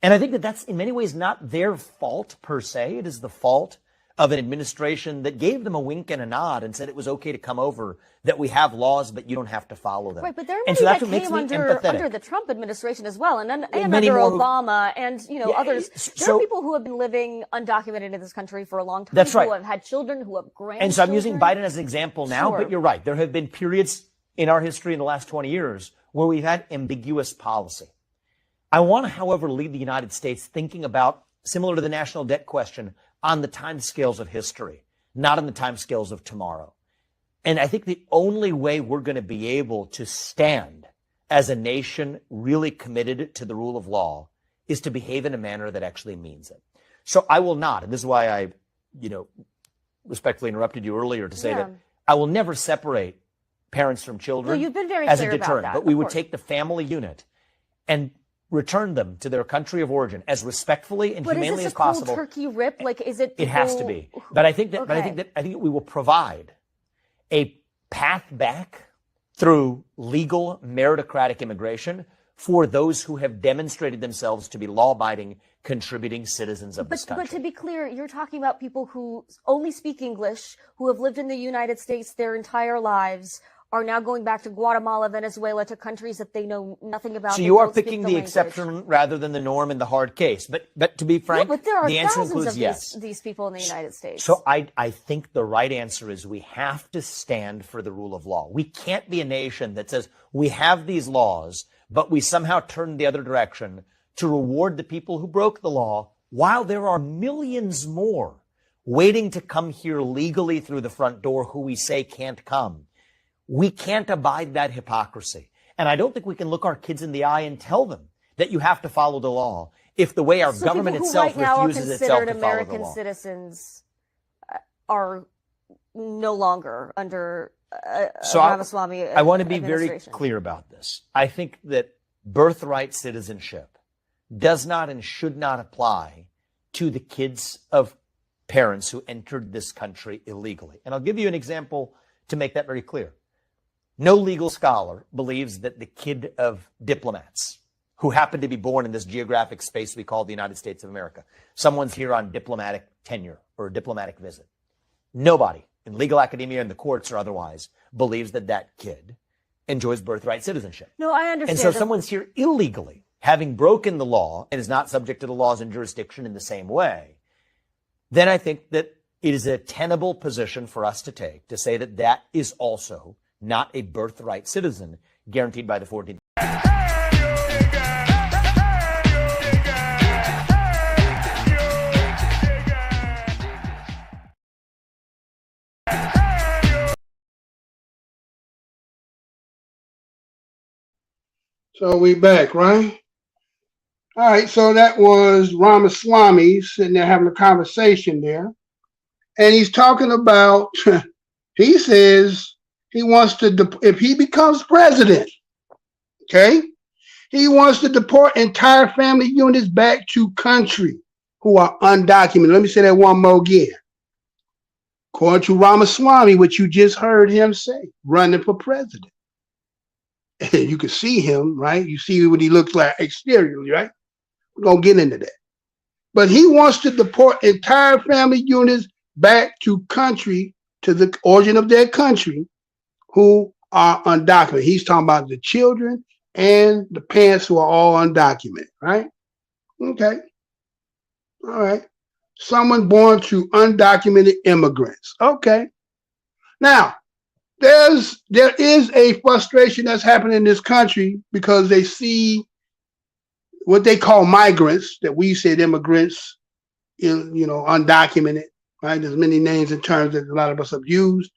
And I think that that's in many ways not their fault per se. It is the fault of an administration that gave them a wink and a nod and said it was okay to come over, that we have laws, but you don't have to follow them. Right, but there are and many so that's that what makes came me empathetic. under the Trump administration as well, and Many under more Obama and others. There are people who have been living undocumented in this country for a long time. That's right. Who have had children, who have grandchildren. And so I'm using Biden as an example now, Sure. but you're right. There have been periods in our history in the last 20 years where we've had ambiguous policy. I want to, however, leave the United States thinking about, similar to the national debt question, on the timescales of history, not on the timescales of tomorrow. And I think the only way we're going to be able to stand as a nation really committed to the rule of law is to behave in a manner that actually means it. So I will not, and this is why I, respectfully interrupted you earlier to say that I will never separate parents from children you've been very as a clear about deterrent. that, But we of would course. take the family unit and return them to their country of origin as respectfully and But is humanely this as a cold possible. turkey rip? Like, is it? It has to be. But I think that I think we will provide a path back through legal meritocratic immigration for those who have demonstrated themselves to be law-abiding, contributing citizens of this country. But to be clear, you're talking about people who only speak English, who have lived in the United States their entire lives, are now going back to Guatemala, Venezuela, to countries that they know nothing about. So They you are don't speak picking the the language. exception rather than the norm in the hard case. But to be frank, No, but there are the answer thousands includes of yes. these people in the United States. So I think the right answer is we have to stand for the rule of law. We can't be a nation that says we have these laws, but we somehow turn the other direction to reward the people who broke the law while there are millions more waiting to come here legally through the front door who we say can't come. We can't abide that hypocrisy. And I don't think we can look our kids in the eye and tell them that you have to follow the law if the way our government people who itself right now refuses are itself to considered follow the American law. citizens are no longer under So Ramaswamy I want to be very administration. clear about this. I think that birthright citizenship does not and should not apply to the kids of parents who entered this country illegally. And I'll give you an example to make that very clear. No legal scholar believes that the kid of diplomats who happen to be born in this geographic space we call the United States of America, someone's here on diplomatic tenure or a diplomatic visit. Nobody in legal academia, in the courts or otherwise, believes that that kid enjoys birthright citizenship. No, I understand. And so if someone's here illegally, having broken the law and is not subject to the laws and jurisdiction in the same way, then I think that it is a tenable position for us to take to say that that is also not a birthright citizen guaranteed by the 14th. So we back, right? All right, so that was Ramaswamy sitting there having a conversation there. And he's talking about, he says he wants to, if he becomes president, okay, he wants to deport entire family units back to country who are undocumented. Let me say that one more again. According to Ramaswamy, what you just heard him say, running for president. And you can see him, right? You see what he looks like exteriorly, right? We're going to get into that. But he wants to deport entire family units back to country, to the origin of their country, who are undocumented. He's talking about the children and the parents who are all undocumented, right? Okay. All right. someone born to undocumented immigrants. Okay. Now, there is a frustration that's happening in this country because they see what they call migrants, that we said immigrants, undocumented, right? There's many names and terms that a lot of us have used.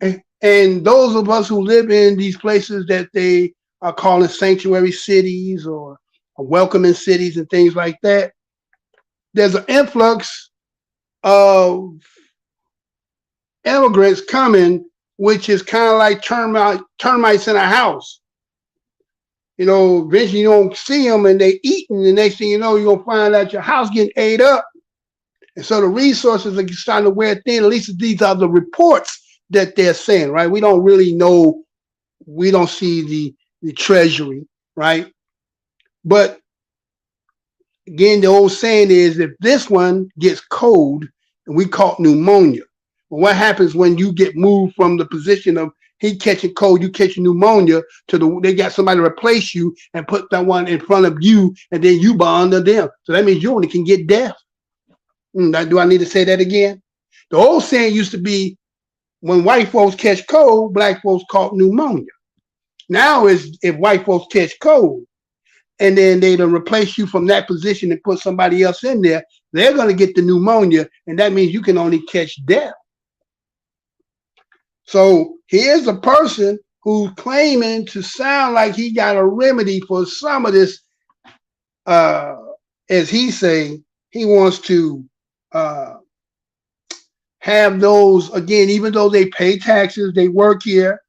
And those of us who live in these places that they are calling sanctuary cities or welcoming cities and things like that, there's an influx of immigrants coming, which is kind of like termites in a house. Eventually you don't see them and they eating, and the next thing you know, you're gonna find out your house getting ate up. And so the resources are starting to wear thin. At least these are the reports that they're saying, right? We don't really know. We don't see the treasury, right? But again, the old saying is, if this one gets cold, and we caught pneumonia. Well, what happens when you get moved from the position of he catching cold, you catching pneumonia, to they got somebody to replace you and put that one in front of you, and then you bond to them. So that means you only can get death. Do I need to say that again? The old saying used to be, when white folks catch cold, black folks caught pneumonia. Now is if white folks catch cold and then they don't replace you from that position and put somebody else in there, they're going to get the pneumonia, and that means you can only catch death. So here's a person who's claiming to sound like he got a remedy for some of this. As he say, he wants to have those, again, even though they pay taxes, they work here,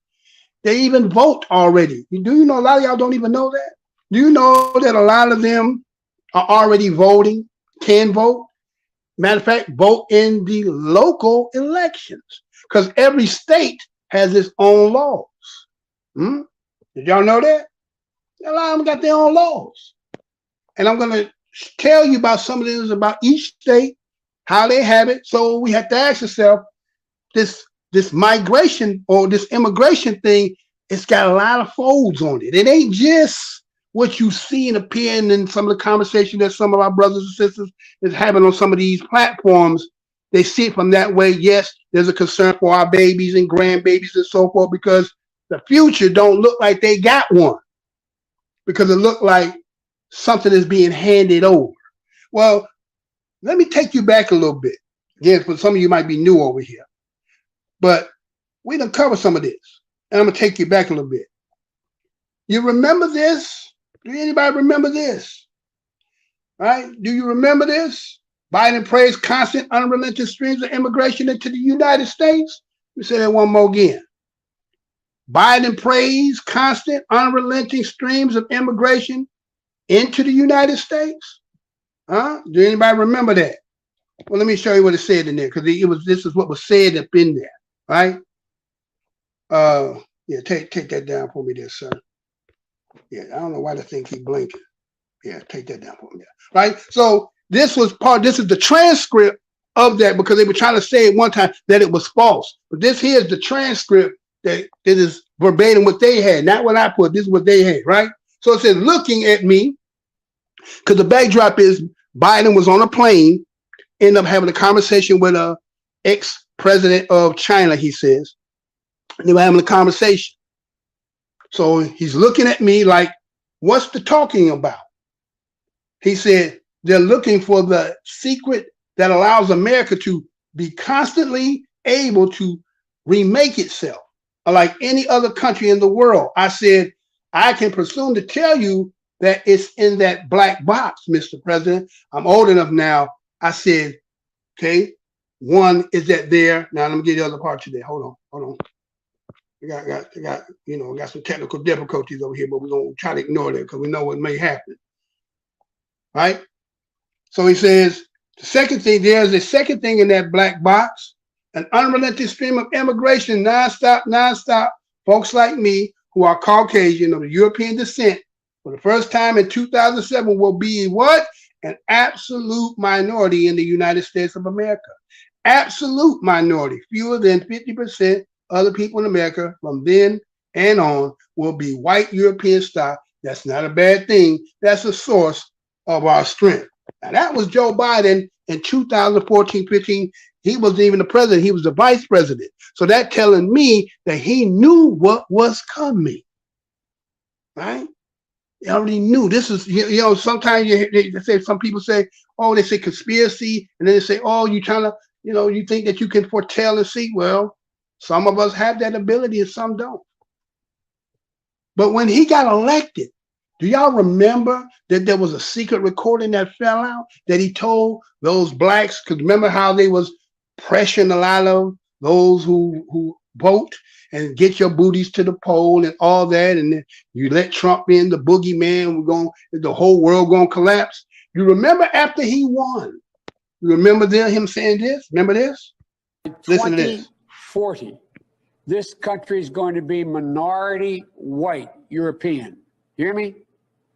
they even vote already. Do you know a lot of y'all don't even know that? Do you know that a lot of them are already voting, can vote? Matter of fact, vote in the local elections, because every state has its own laws. Did y'all know that? A lot of them got their own laws. And I'm going to tell you about some of this, about each state, how they have it. So we have to ask ourselves, this migration or this immigration thing, it's got a lot of folds on it. It ain't just what you see and appearing in some of the conversation that some of our brothers and sisters is having on some of these platforms. They see it from that way. Yes, there's a concern for our babies and grandbabies and so forth, because the future don't look like they got one, because it looked like something is being handed over. Well, let me take you back a little bit. Again, for some of you might be new over here, but we done covered some of this, and I'm gonna take you back a little bit. You remember this? Do anybody remember this? Right? Do you remember this? Biden praised constant, unrelenting streams of immigration into the United States. Let me say that one more again. Biden praised constant, unrelenting streams of immigration into the United States. Do anybody remember that? Well, let me show you what it said in there, because this is what was said up in there, right? Yeah, take that down for me there, sir. Yeah, I don't know why the thing keep blinking. Yeah, take that down for me there, right? So this is the transcript of that, because they were trying to say at one time that it was false. But this here is the transcript that is verbatim what they had, not what I put. This is what they had, right? So it says, looking at me, because the backdrop is Biden was on a plane, ended up having a conversation with a ex-president of China, he says. And they were having a conversation. So he's looking at me like, what's the talking about? He said, they're looking for the secret that allows America to be constantly able to remake itself like any other country in the world. I said, I can presume to tell you that it's in that black box, Mr. President. I'm old enough now. I said, okay, one is that there. Now let me get the other part today. Hold on. We got some technical difficulties over here, but we're gonna try to ignore that because we know what may happen. Right? So he says, the second thing, there's a second thing in that black box, an unrelenting stream of immigration, nonstop. Folks like me who are Caucasian of European descent, for the first time in 2007, will be what? An absolute minority in the United States of America. Absolute minority. Fewer than 50% of the people in America from then and on will be white European stock. That's not a bad thing. That's a source of our strength. Now that was Joe Biden in 2014-15. He wasn't even the president. He was the vice president. So that telling me that he knew what was coming, right? He already knew. This is, sometimes they say, some people say, oh, they say conspiracy. And then they say, oh, you trying to, you think that you can foretell and see. Well, some of us have that ability and some don't. But when he got elected, do y'all remember that there was a secret recording that fell out that he told those blacks? Because remember how they was pressuring a lot of those who vote and get your booties to the poll and all that, and then you let Trump in, the boogeyman, the whole world gonna collapse. You remember after he won? You remember him saying this? Remember this? Listen to this. 2040, this country is going to be minority white European. Hear me?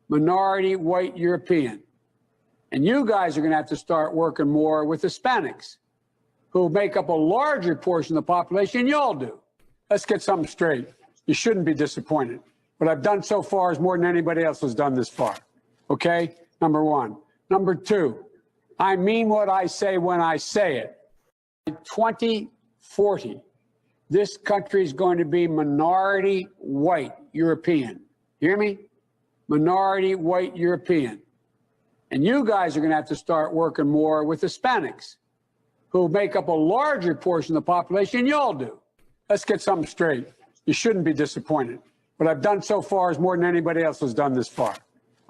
Minority white European. And you guys are going to have to start working more with Hispanics, who make up a larger portion of the population than y'all do. Let's get something straight. You shouldn't be disappointed. What I've done so far is more than anybody else has done this far. Okay? Number one. Number two, I mean what I say when I say it. In 2040, this country is going to be minority white European. Hear me? Minority white European. And you guys are going to have to start working more with Hispanics, who make up a larger portion of the population than y'all do. Let's get something straight. You shouldn't be disappointed. What I've done so far is more than anybody else has done this far.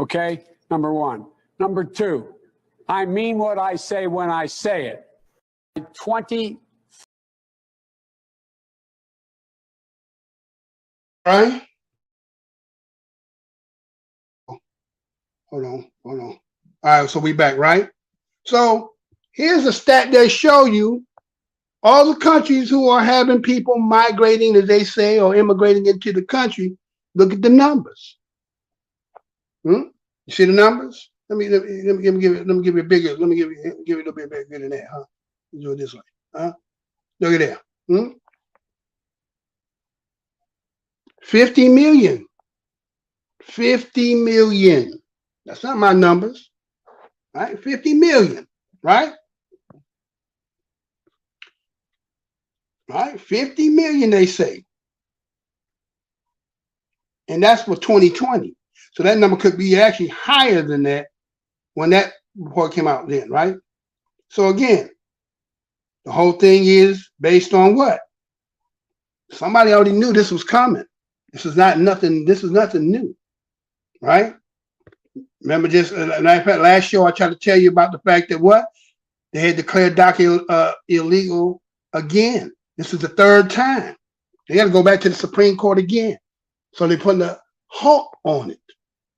Okay? Number one. Number two, I mean what I say when I say it. In 20. All right? Hold on. All right, so we back, right? So here's a stat that show you all the countries who are having people migrating, as they say, or immigrating into the country. Look at the numbers. You see the numbers? Let me give you a bigger. Let me give you a little bit bigger than that, huh? Let's do it this way, huh? Look at that. 50 million. 50 million. That's not my numbers, right? 50 million, right? Right? 50 million, they say. And that's for 2020. So that number could be actually higher than that when that report came out then, right? So again, the whole thing is based on what? Somebody already knew this was coming. This is nothing new, right? Remember just last show I tried to tell you about the fact that what? They had declared DACA illegal again. This is the third time. They got to go back to the Supreme Court again. So they're putting a halt on it,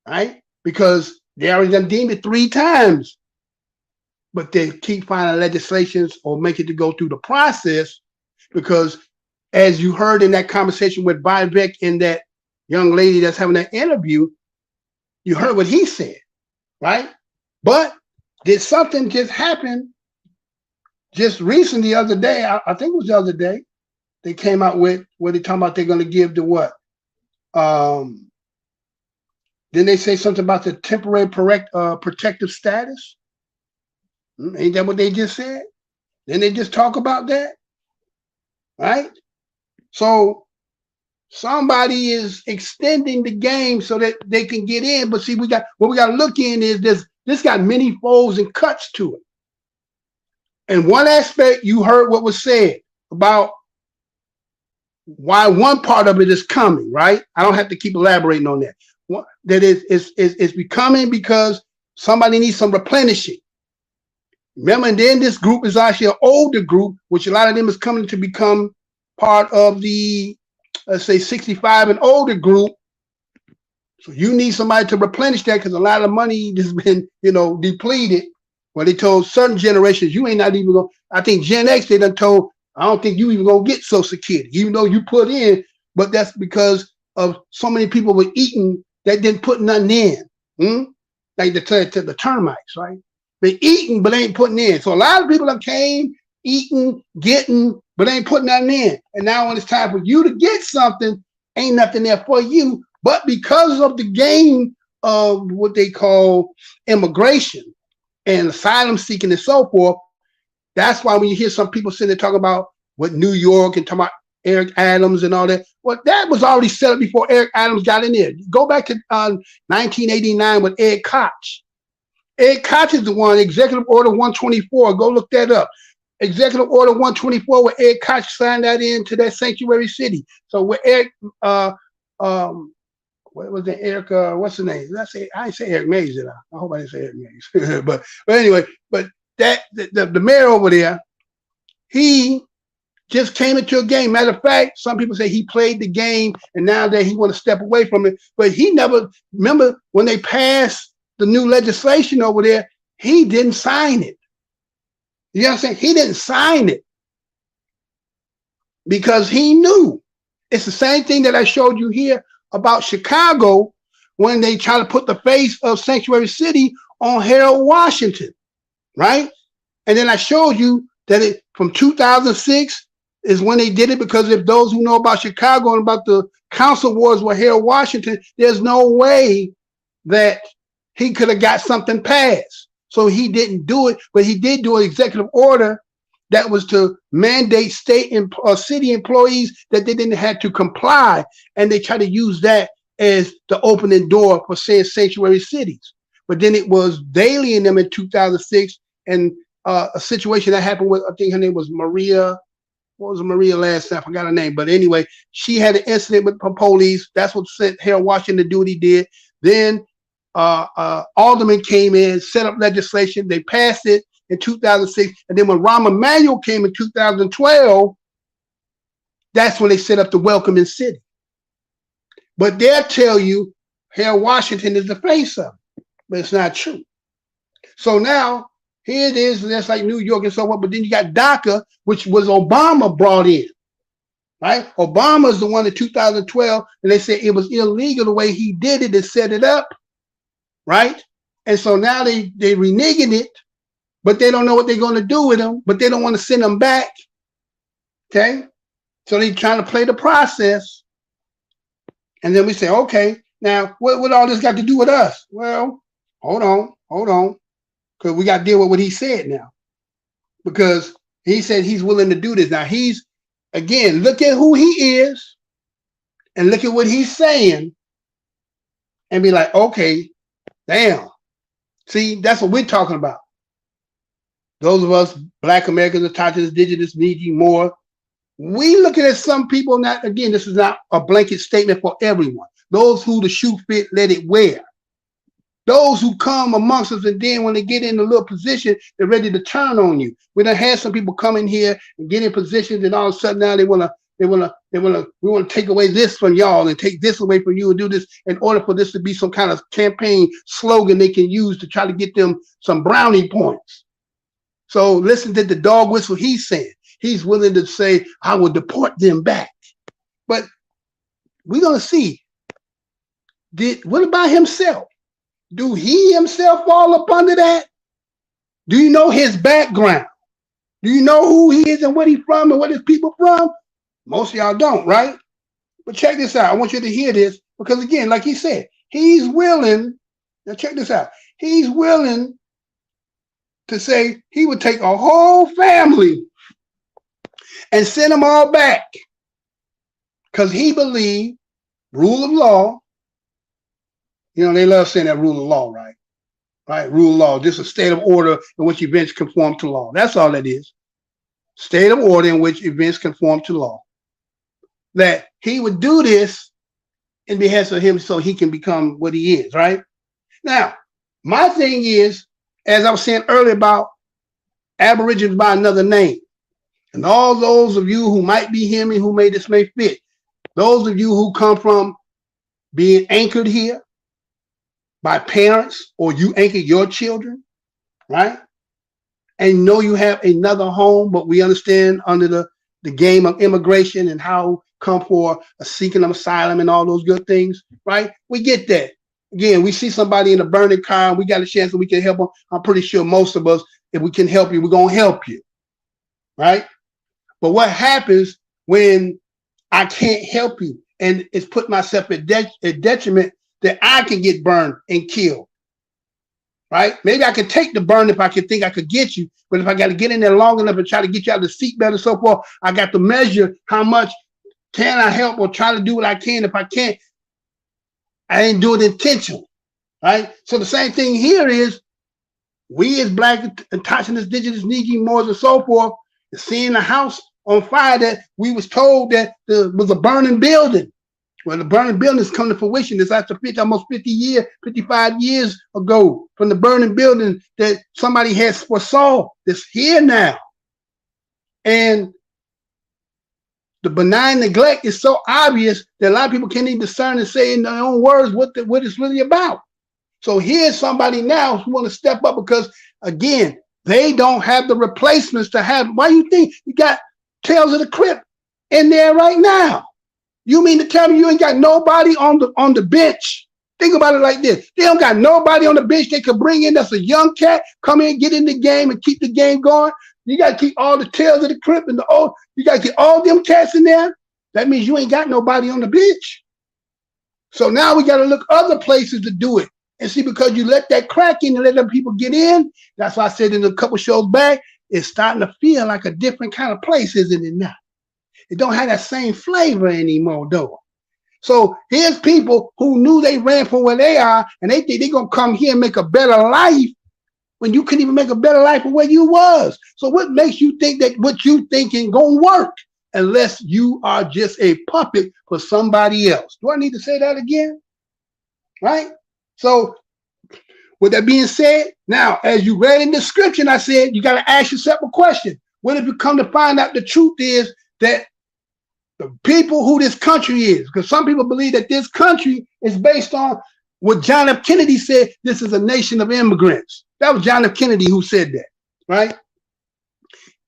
right? Because they already done deemed it 3 times. But they keep finding legislations or make it to go through the process because as you heard in that conversation with Vivek and that young lady that's having that interview, you heard what he said, right? But did something just happen just recently the other day? I think it was the other day. They came out with where they talking about they're going to give the what? Didn't they say something about the temporary protective status? Ain't that what they just said? Didn't they just talk about that? Right? So somebody is extending the game so that they can get in. But see, what we got to look in is this got many folds and cuts to it. And one aspect, you heard what was said about why one part of it is coming, right? I don't have to keep elaborating on that. That is becoming because somebody needs some replenishing. Remember, and then this group is actually an older group, which a lot of them is coming to become part of the, let's say, 65 and older group. So you need somebody to replenish that because a lot of money has been, depleted. Well, they told certain generations, you ain't not even going, I think Gen X, they done told, I don't think you even going to get Social Security, even though you put in, but that's because of so many people were eating that didn't put nothing in. Like the termites, right? They eating, but they ain't putting in. So a lot of people that came, eating, getting, but they ain't putting nothing in. And now when it's time for you to get something, ain't nothing there for you. But because of the game of what they call immigration and asylum seeking and so forth. That's why when you hear some people sitting there talking about what New York and talking about Eric Adams and all that, well, that was already set up before Eric Adams got in there. Go back to 1989 with Ed Koch. Ed Koch is the one, Executive Order 124. Go look that up. Executive Order 124, where Ed Koch signed that into that sanctuary city. So where Eric, what was it? Eric, what's the name? I didn't say Eric Mays, did I? I hope I didn't say Eric Mays. but anyway, but that the mayor over there, he just came into a game. Matter of fact, some people say he played the game and now that he want to step away from it. But he never, remember when they passed the new legislation over there, he didn't sign it. You know what I'm saying? He didn't sign it because he knew. It's the same thing that I showed you here about Chicago when they try to put the face of Sanctuary City on Harold Washington, right? And then I showed you that it from 2006 is when they did it, because if those who know about Chicago and about the council wars with Harold Washington, there's no way that he could have got something passed. So he didn't do it, but he did do an executive order that was to mandate state and city employees that they didn't have to comply. And they try to use that as the opening door for saying sanctuary cities. But then it was Daley and them in 2006, and a situation that happened with, I think her name was Maria. What was Maria last time? I forgot her name. But anyway, she had an incident with the police. That's what sent Harold Washington to do what he did. Then Alderman came in, set up legislation. They passed it in 2006. And then when Rahm Emanuel came in 2012, that's when they set up the welcoming city. But they'll tell you Harold Washington is the face of it, but it's not true. So now here it is, and that's like New York and so on. But then you got DACA, which was Obama brought in, right? Obama's the one in 2012, and they said it was illegal the way he did it and set it up, right? And so now they reneging it, but they don't know what they're going to do with them, but they don't want to send them back, okay? So they're trying to play the process. And then we say, okay, now what all this got to do with us? Well, hold on. Because we got to deal with what he said now. Because he said he's willing to do this. Now again, look at who he is and look at what he's saying and be like, okay, damn. See, that's what we're talking about. Those of us, Black Americans, Italians, Indigenous, needy more. We looking at some people, not, again, this is not a blanket statement for everyone. Those who the shoe fit, let it wear. Those who come amongst us, and then when they get in a little position, they're ready to turn on you. We done had some people come in here and get in positions, and all of a sudden now we want to take away this from y'all and take this away from you and do this in order for this to be some kind of campaign slogan they can use to try to get them some brownie points. So listen to the dog whistle he's saying. He's willing to say, I will deport them back. But we're going to see. What about himself? Do he himself fall up under that? Do you know his background? Do you know who he is and what he's from and what his people from? Most of y'all don't, right? But check this out. I want you to hear this because, again, like he said, he's willing. Now check this out. He's willing to say he would take a whole family and send them all back because he believed rule of law. You know, they love saying that rule of law, right? Right? Rule of law, just a state of order in which events conform to law. That's all it is. State of order in which events conform to law. That he would do this in behest of him so he can become what he is, right? Now, my thing is, as I was saying earlier about Aboriginals by Another Name, and all those of you who might be hearing me, who may fit, those of you who come from being anchored here by parents, or you anchor your children, right? And know you have another home, but we understand under the game of immigration and how come for a seeking of asylum and all those good things, right? We get that. Again, we see somebody in a burning car and we got a chance that we can help them. I'm pretty sure most of us, if we can help you, we're going to help you, right? But what happens when I can't help you and it's put myself at detriment that I can get burned and killed? right? Maybe I could take the burn if I could think I could get you, but if I got to get in there long enough and try to get you out of the seatbelt and so forth, I got to measure how much can I help or try to do what I can. If I can't, I ain't do it intentionally, right? So the same thing here is we as Black, Indigenous, Negro, Moors, and so forth, seeing the house on fire that we was told that there was a burning building. Well, the burning building has come to fruition. It's after almost 55 years ago from the burning building that somebody has foresaw. It's here now. And the benign neglect is so obvious that a lot of people can't even discern and say in their own words what it's really about. So here's somebody now who want to step up because, again, they don't have the replacements to have. Why you think you got Tales of the Crypt in there right now? You mean to tell me you ain't got nobody on the bench? Think about it like this. They don't got nobody on the bench they could bring in that's a young cat, come in, get in the game, and keep the game going. You got to keep all the Tales of the Crypt and the old. You got to get all them cats in there. That means you ain't got nobody on the bench. So now we got to look other places to do it. And see, because you let that crack in and let other people get in, that's why I said in a couple shows back, it's starting to feel like a different kind of place, isn't it now? It don't have that same flavor anymore, though. So here's people who knew they ran from where they are, and they think they're going to come here and make a better life when you couldn't even make a better life from where you was. So what makes you think that what you think ain't going to work unless you are just a puppet for somebody else? Do I need to say that again? Right? So with that being said, now, as you read in the description, I said, you got to ask yourself a question. What if you come to find out the truth is that the people who this country is, because some people believe that this country is based on what John F. Kennedy said, this is a nation of immigrants. That was John F. Kennedy who said that, right?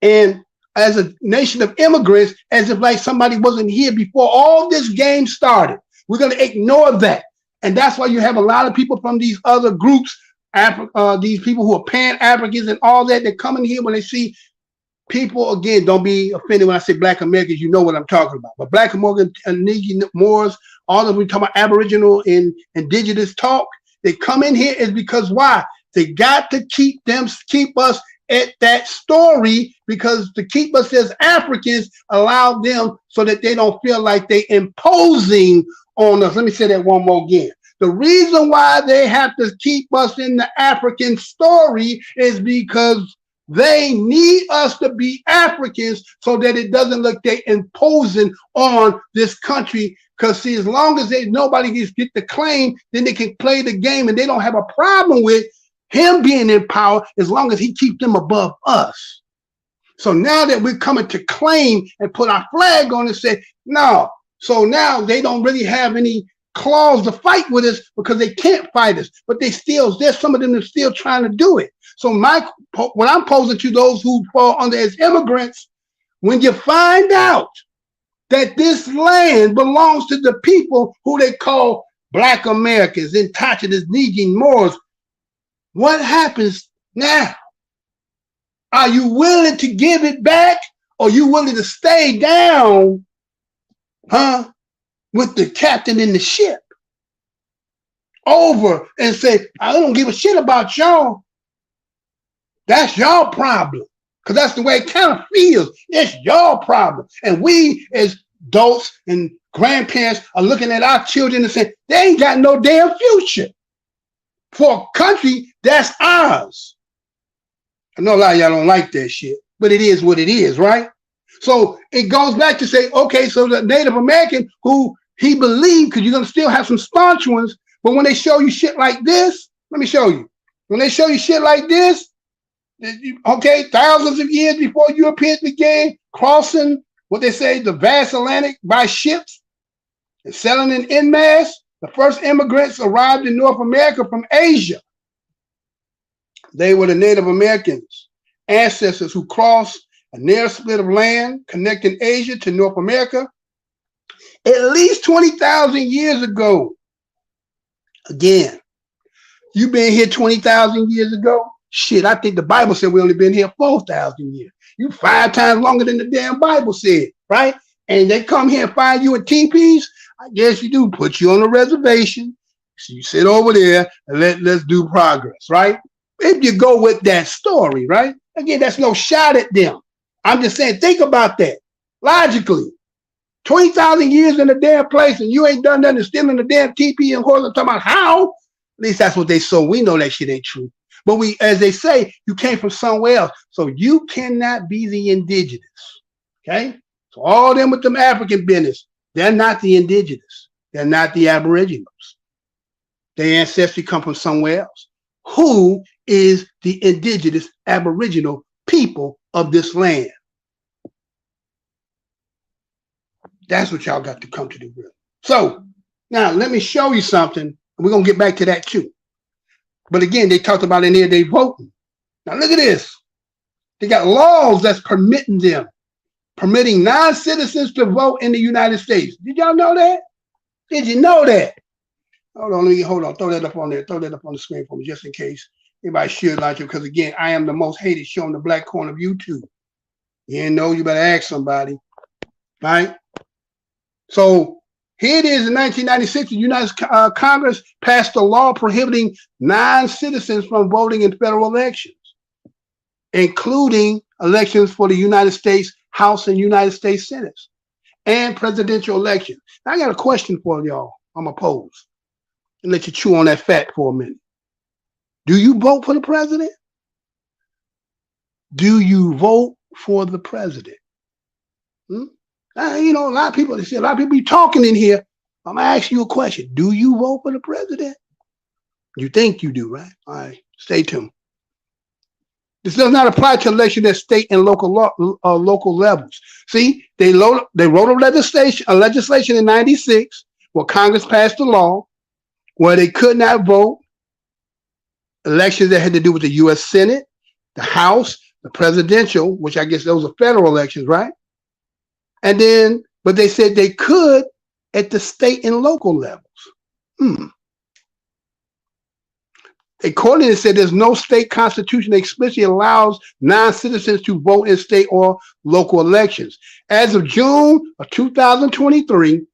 And as a nation of immigrants, as if like somebody wasn't here before all this game started. We're going to ignore that. And that's why you have a lot of people from these other groups, these people who are Pan-Africans and all that, that come in here when they see people, again, don't be offended when I say Black Americans, you know what I'm talking about. But Black Americans, Negro, Moors, all of them talking about Aboriginal and Indigenous talk, they come in here is because why? They got to keep us at that story, because to keep us as Africans, allow them so that they don't feel like they imposing on us. Let me say that one more again. The reason why they have to keep us in the African story is because they need us to be Africans so that it doesn't look they're imposing on this country. Because see, as long as nobody get the claim, then they can play the game, and they don't have a problem with him being in power as long as he keeps them above us. So now that we're coming to claim and put our flag on and say, no. So now they don't really have any claws to fight with us because they can't fight us, but there's some of them that are still trying to do it. So what I'm posing to those who fall under as immigrants, when you find out that this land belongs to the people who they call Black Americans, Indigenous, Negro, Moors, what happens now? Are you willing to give it back, or you willing to stay down, with the captain in the ship over and say, I don't give a shit about y'all. That's y'all problem. Because that's the way it kind of feels. It's y'all problem. And we as adults and grandparents are looking at our children and saying, they ain't got no damn future for a country that's ours. I know a lot of y'all don't like that shit, but it is what it is, right? So it goes back to say, okay, so the Native American who he believed, because you're going to still have some staunch ones, but when they show you shit like this, let me show you. When they show you shit like this, okay, thousands of years before Europeans began crossing what they say the vast Atlantic by ships and settling in mass, the first immigrants arrived in North America from Asia. They were the Native Americans, ancestors who crossed a narrow split of land connecting Asia to North America at least 20,000 years ago. Again, you been here 20,000 years ago? Shit, I think the Bible said we only been here 4,000 years. You 5 times longer than the damn Bible said, right? And they come here and find you in teepees? I guess you do. Put you on a reservation. So you sit over there and let's do progress, right? If you go with that story, right? Again, that's no shot at them. I'm just saying, think about that logically. 20,000 years in a damn place and you ain't done nothing, still in the damn TP and horse. I'm talking about how. At least that's what they so we know that shit ain't true. But we, as they say, you came from somewhere else. So you cannot be the indigenous. Okay? So all them with them African business, they're not the indigenous. They're not the Aboriginals. Their ancestry come from somewhere else. Who is the indigenous Aboriginal people of this land? That's what y'all got to come to the real. So now let me show you something. We're going to get back to that too. But again, they talked about in there, they voting. Now look at this. They got laws that's permitting non-citizens to vote in the United States. Did y'all know that? Did you know that? Hold on. Throw that up on there. Throw that up on the screen for me just in case anybody should like it. Because again, I am the most hated show in the black corner of YouTube. You didn't know, you better ask somebody. Right? So here it is in 1996, the United Congress passed a law prohibiting non-citizens from voting in federal elections, including elections for the United States House and United States Senate and presidential elections. Now, I got a question for y'all. I'm going to pose and let you chew on that fact for a minute. Do you vote for the president? Do you vote for the president? You know, a lot of people be talking in here. I'm gonna ask you a question. Do you vote for the president? You think you do, right? All right, stay tuned. This does not apply to elections at state and local levels. See, they wrote a legislation in '96 where Congress passed a law where they could not vote elections that had to do with the U.S. Senate, the House, the presidential, which I guess those are federal elections, right? And then, but they said they could at the state and local levels. According to it, said there's no state constitution that explicitly allows non-citizens to vote in state or local elections. As of June of 2023,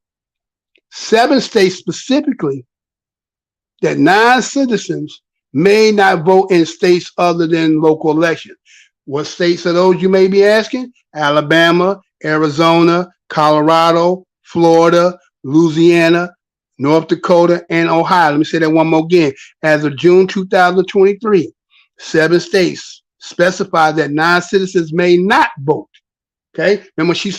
7 states specifically that non-citizens may not vote in states other than local elections. What states are those, you may be asking? Alabama, Arizona, Colorado, Florida, Louisiana, North Dakota, and Ohio. Let me say that one more again. As of June 2023, 7 states specify that non-citizens may not vote. Okay? Remember, she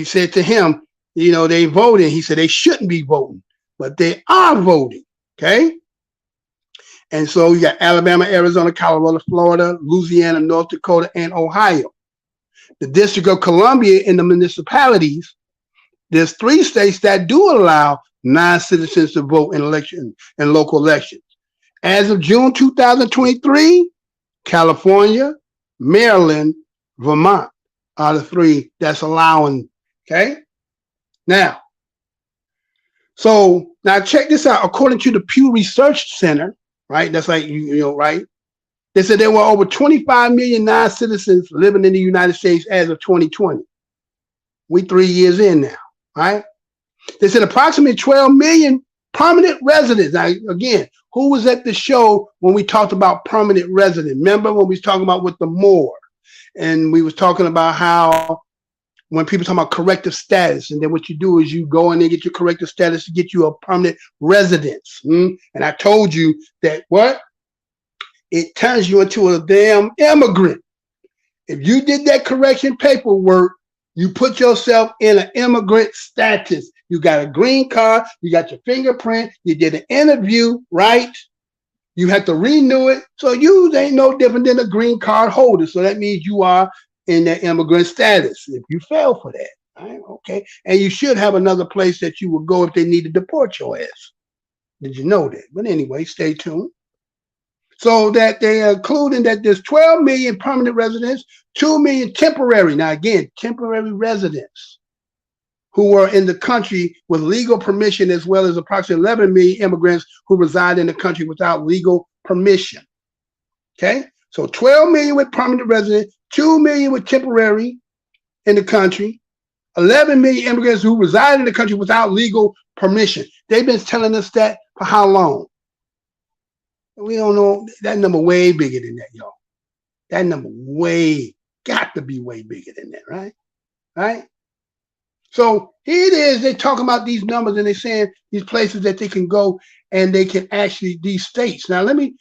said to him, you know, they voting. He said they shouldn't be voting, but they are voting. Okay? And so you got Alabama, Arizona, Colorado, Florida, Louisiana, North Dakota, and Ohio. The District of Columbia in the municipalities, there's 3 states that do allow non-citizens to vote in local elections. As of June 2023, California, Maryland, Vermont are the 3 that's allowing. Okay. Now check this out. According to the Pew Research Center, right? That's like, you know, right? They said there were over 25 million non-citizens living in the United States as of 2020. We 3 years in now, right? They said approximately 12 million permanent residents. Now, again, who was at the show when we talked about permanent resident? Remember when we was talking about with the Moore? And we was talking about how when people talk about corrective status, and then what you do is you go in and get your corrective status to get you a permanent residence. And I told you that what? It turns you into a damn immigrant. If you did that correction paperwork, you put yourself in an immigrant status. You got a green card, you got your fingerprint, you did an interview, right? You have to renew it. So you ain't no different than a green card holder. So that means you are in that immigrant status if you fail for that. Right? Okay. And you should have another place that you would go if they need to deport your ass. Did you know that? But anyway, stay tuned. So that they are including that there's 12 million permanent residents, 2 million temporary. Now, again, temporary residents who were in the country with legal permission, as well as approximately 11 million immigrants who reside in the country without legal permission. Okay, so 12 million with permanent residents, 2 million with temporary in the country, 11 million immigrants who reside in the country without legal permission. They've been telling us that for how long? We don't know. That number way bigger than that, y'all. That number got to be way bigger than that, right? Right? So here it is. They're talking about these numbers and they're saying these places that they can go and they can actually, these states. Now let me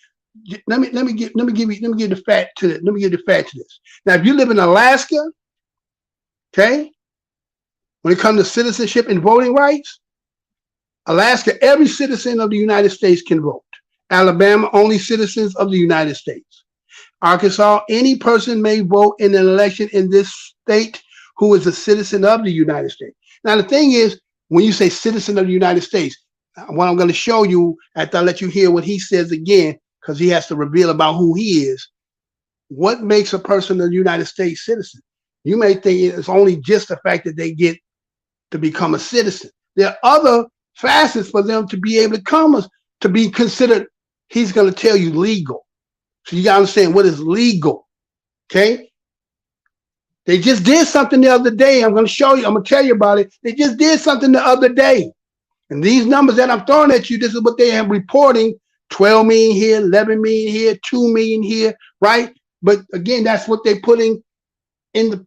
give the fact to it. Let me give the fact to this. Now, if you live in Alaska, okay, when it comes to citizenship and voting rights, Alaska, every citizen of the United States can vote. Alabama, only citizens of the United States. Arkansas, any person may vote in an election in this state who is a citizen of the United States. Now, the thing is, when you say citizen of the United States, what I'm going to show you after I let you hear what he says again, because he has to reveal about who he is, what makes a person a United States citizen? You may think it's only just the fact that they get to become a citizen. There are other facets for them to be able to come to be considered. He's going to tell you legal. So you got to understand what is legal. Okay. They just did something the other day. I'm going to show you. I'm going to tell you about it. They just did something the other day. And these numbers that I'm throwing at you, this is what they are reporting. 12 million here, 11 million here, 2 million here, right? But again, that's what they're putting in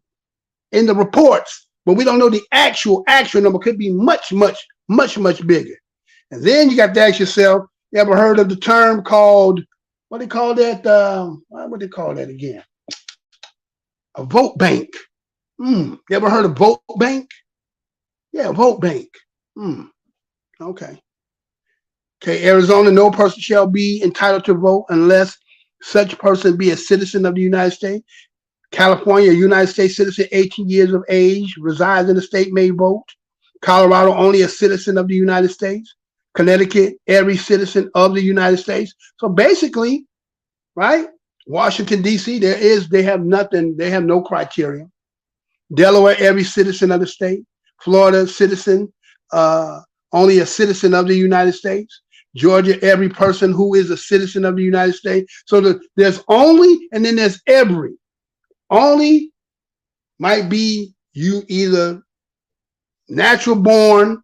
the reports. But we don't know the actual number. Could be much bigger. And then you got to ask yourself, you ever heard of the term called, what do they call that? What do they call that again? A vote bank. You ever heard of vote bank? Yeah, vote bank. Okay. Okay, Arizona, no person shall be entitled to vote unless such person be a citizen of the United States. California, a United States citizen, 18 years of age, resides in the state, may vote. Colorado, only a citizen of the United States. Connecticut, every citizen of the United States. So basically, right? Washington, D.C., they have nothing, they have no criteria. Delaware, every citizen of the state. Florida, citizen, only a citizen of the United States. Georgia, every person who is a citizen of the United States. So there's only, and then there's every. Only might be you either natural born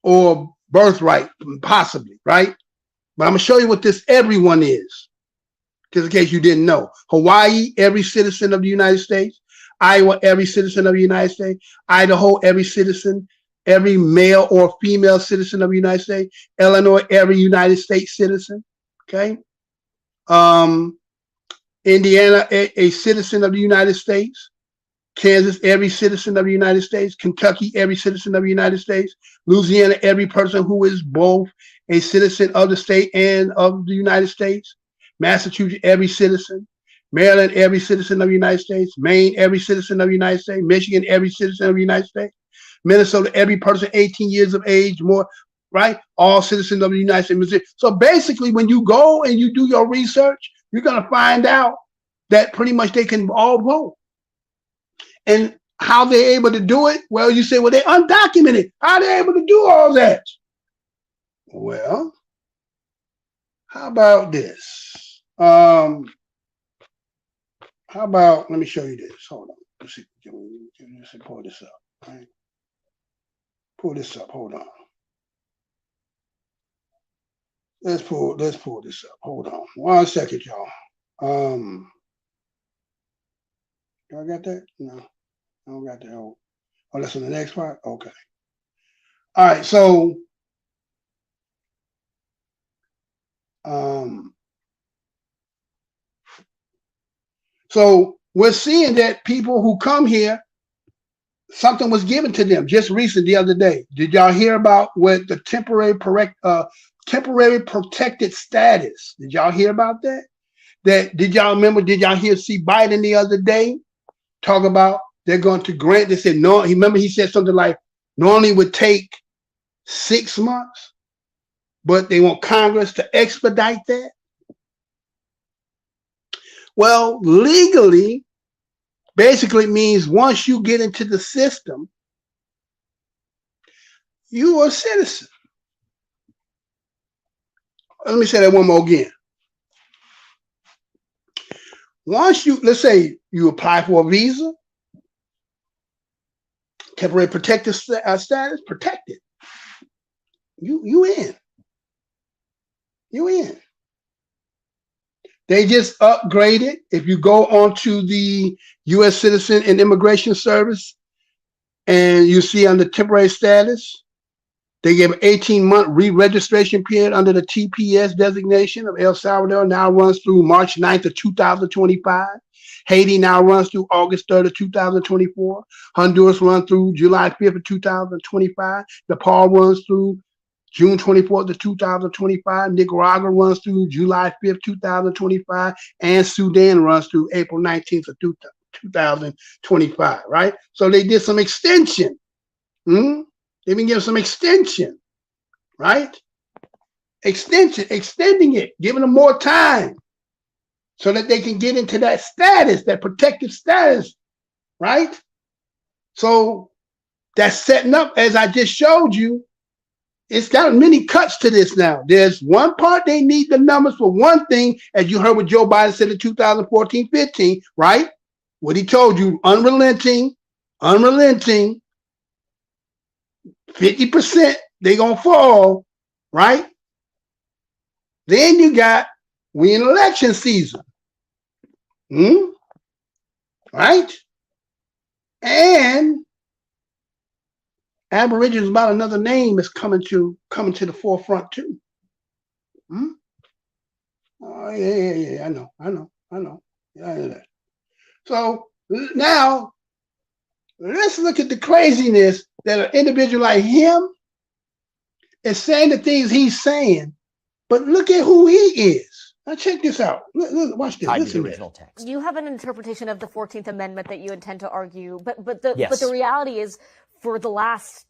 or birthright, possibly, right? But I'm going to show you what this everyone is, just in case you didn't know. Hawaii, every citizen of the United States. Iowa, every citizen of the United States. Idaho, every citizen, every male or female citizen of the United States. Illinois, every United States citizen, okay? Indiana, a citizen of the United States. Kansas, every citizen of the United States. Kentucky, every citizen of the United States. Louisiana, every person who is both a citizen of the state and of the United States. Massachusetts, every citizen. Maryland, every citizen of the United States. Maine, every citizen of the United States. Michigan, every citizen of the United States. Minnesota, every person 18 years of age, more, right? All citizens of the United States. So basically, when you go and you do your research, you're going to find out that pretty much they can all vote. And how they're able to do it? Well, you say, well, they're undocumented. How are they able to do all that? Well, how about this? How about, let me show you this. Hold on. Let's see. Let's pull this up. Right? Pull this up. Hold on. Let's pull this up. Hold on. 1 second, y'all. Do I got that? No. I don't got that. Oh, that's on the next part? Okay. All right, so we're seeing that people who come here, something was given to them just recently the other day. Did y'all hear about what the temporary protected status? Did y'all hear about that? Did y'all hear see Biden the other day talk about they're going to grant? They said no. Remember he said something like normally it would take 6 months, but they want Congress to expedite that. Well, legally, basically means once you get into the system, you are a citizen. Let me say that one more again. Once you, let's say you apply for a visa, temporary protected status, protected. You in. You in. They just upgraded. If you go onto the U.S. Citizen and Immigration Service and you see under temporary status, they gave an 18-month re-registration period under the TPS designation of El Salvador, now runs through March 9th of 2025. Haiti now runs through August 3rd of 2024. Honduras runs through July 5th of 2025. Nepal runs through June 24th of 2025. Nicaragua runs through July 5th, 2025. And Sudan runs through April 19th of 2025, right? So they did some extension. They've been giving some extension, right? Extending it, giving them more time so that they can get into that status, that protected status, right? So that's setting up, as I just showed you, it's got many cuts to this now. There's one part they need the numbers for one thing, as you heard what Joe Biden said in 2014-15, right? What he told you, unrelenting, 50%, they gonna fall, right? Then you got, we in election season, right? And Aboriginals By Another Name is coming to the forefront too. Oh yeah. I know. Yeah, I know that. So now let's look at the craziness that an individual like him is saying the things he's saying, but look at who he is. Now check this out. Look, watch this. Listen to original text. You have an interpretation of the 14th Amendment that you intend to argue, but the reality is, for the last,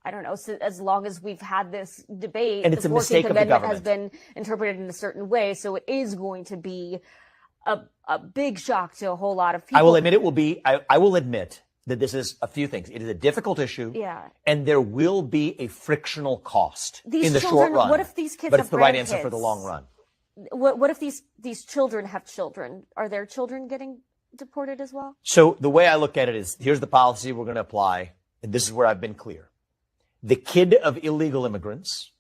I don't know, as long as we've had this debate, and it's the 14th Amendment has been interpreted in a certain way, so it is going to be a big shock to a whole lot of people. I will admit it will be. I will admit that this is a few things. It is a difficult issue, and there will be a frictional cost in the short run. What if these kids but have it's the right grandkids? answer for the long run. What if these children have children? Are their children getting deported as well? So the way I look at it is, here's the policy we're going to apply, and this is where I've been clear. The kid of illegal immigrants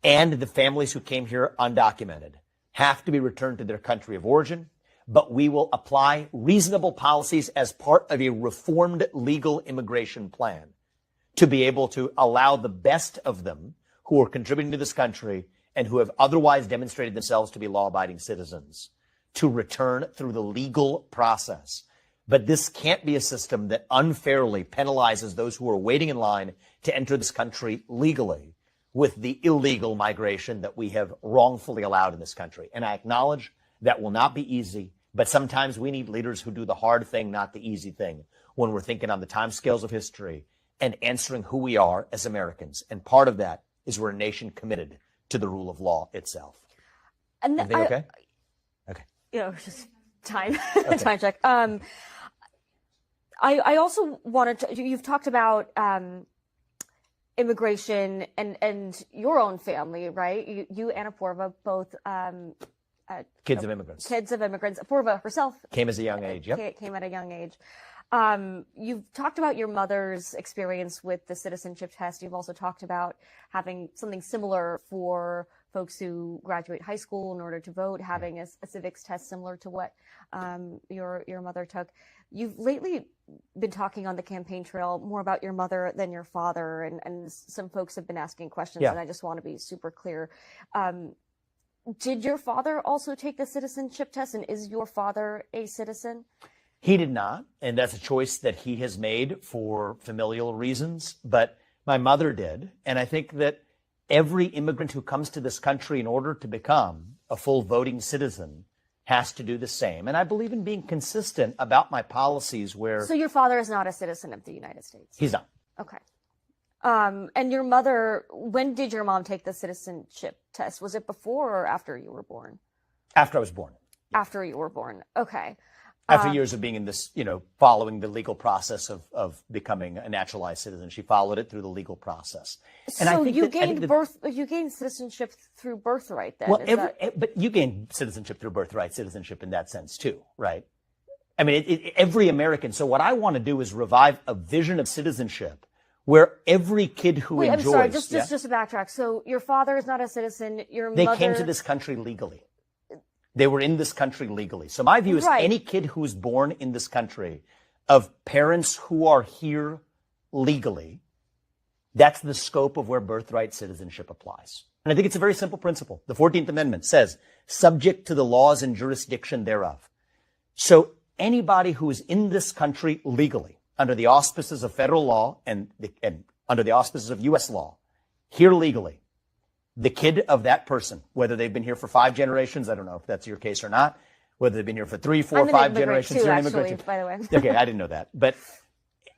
and the families who came here undocumented have to be returned to their country of origin, but we will apply reasonable policies as part of a reformed legal immigration plan to be able to allow the best of them who are contributing to this country and who have otherwise demonstrated themselves to be law-abiding citizens to return through the legal process. But this can't be a system that unfairly penalizes those who are waiting in line to enter this country legally with the illegal migration that we have wrongfully allowed in this country. And I acknowledge that will not be easy, but sometimes we need leaders who do the hard thing, not the easy thing, when we're thinking on the timescales of history and answering who we are as Americans. And part of that is we're a nation committed to the rule of law itself. And okay? Okay. You know, just time time check. I also wanted to, you've talked about immigration and your own family, right? You and Apurva both kids of immigrants. Kids of immigrants. Apurva herself came as a young age. Yep. Came at a young age. You've talked about your mother's experience with the citizenship test. You've also talked about having something similar for folks who graduate high school in order to vote, having a civics test similar to what your mother took. You've lately been talking on the campaign trail more about your mother than your father, and some folks have been asking questions, and I just want to be super clear. Did your father also take the citizenship test, and is your father a citizen? He did not, and that's a choice that he has made for familial reasons, but my mother did. And I think that every immigrant who comes to this country in order to become a full voting citizen has to do the same. And I believe in being consistent about my policies where... So your father is not a citizen of the United States? He's not. Okay. And your mother, when did your mom take the citizenship test? Was it before or after you were born? After I was born. After you were born. Okay. After years of being in this, following the legal process of becoming a naturalized citizen, she followed it through the legal process. And so I think you gained citizenship through birthright then? Well, but you gain citizenship through birthright citizenship in that sense too, right? I mean, every American. So what I want to do is revive a vision of citizenship where every kid who enjoys... I'm sorry, just to backtrack. So your father is not a citizen, your mother... They came to this country legally. They were in this country legally. So my view is any kid who is born in this country of parents who are here legally, that's the scope of where birthright citizenship applies. And I think it's a very simple principle. The 14th Amendment says, subject to the laws and jurisdiction thereof. So anybody who is in this country legally, under the auspices of federal law and under the auspices of U.S. law, here legally, the kid of that person, whether they've been here for 5 generations, I don't know if that's your case or not, whether they've been here for 3, 4, 5 generations. Too, actually, by the way. Okay, I didn't know that. But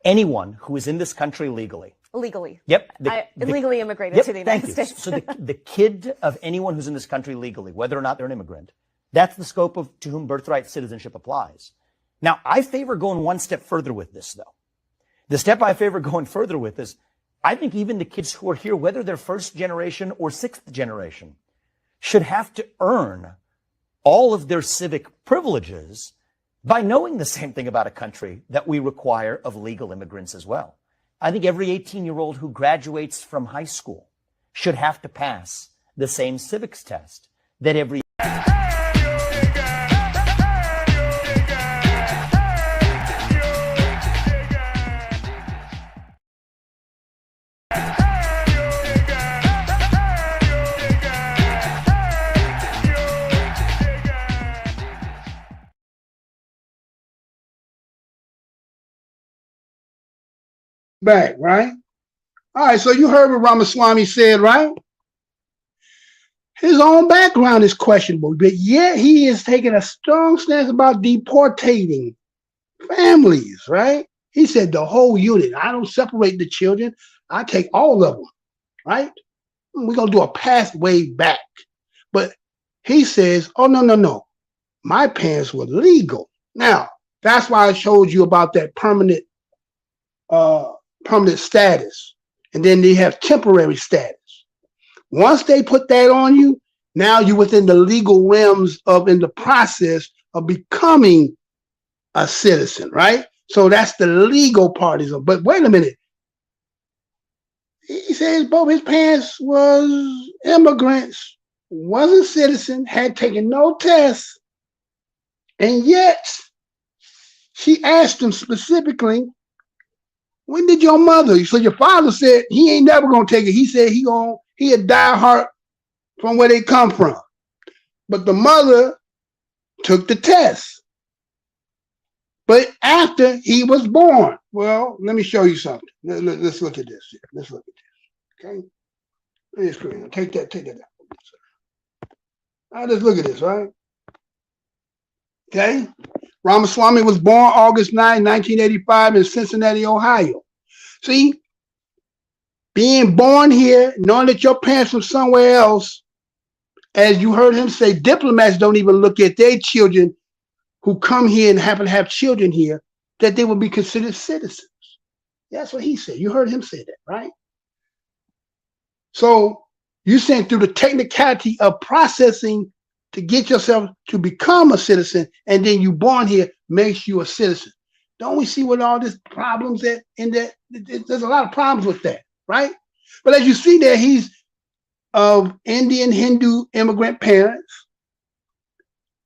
anyone who is in this country legally. Legally. Yep. Legally immigrated to the United States. So the kid of anyone who's in this country legally, whether or not they're an immigrant, that's the scope of to whom birthright citizenship applies. Now, I favor going one step further with this, though. The step I favor going further with is, I think even the kids who are here, whether they're first generation or 6th generation, should have to earn all of their civic privileges by knowing the same thing about a country that we require of legal immigrants as well. I think every 18-year-old who graduates from high school should have to pass the same civics test that every back, right? All right, so you heard what Ramaswamy said, right? His own background is questionable, but yet he is taking a strong stance about deportating families, right? He said the whole unit. I don't separate the children. I take all of them, right? We're going to do a pathway back. But he says, oh, no. My parents were legal. Now, that's why I showed you about that permanent status, and then they have temporary status. Once they put that on you, now you're within the legal realms of in the process of becoming a citizen, right? So that's the legal part. But wait a minute. He says both his parents was immigrants, wasn't citizen, had taken no tests, and yet she asked him specifically, when did your mother? So your father said he ain't never gonna take it. He said he a die hard from where they come from. But the mother took the test. But after he was born, well, let me show you something. Let's look at this. Let's look at this. Okay. Take that out. All right, let's look at this, right? Okay. Ramaswamy was born August 9, 1985 in Cincinnati, Ohio. See, being born here, knowing that your parents from somewhere else, as you heard him say, diplomats don't even look at their children who come here and happen to have children here, that they will be considered citizens. That's what he said. You heard him say that, right? So you're saying through the technicality of processing to get yourself to become a citizen, and then you born here makes you a citizen. Don't we see what all these problems that in that? There's a lot of problems with that, right? But as you see there, he's of Indian Hindu immigrant parents,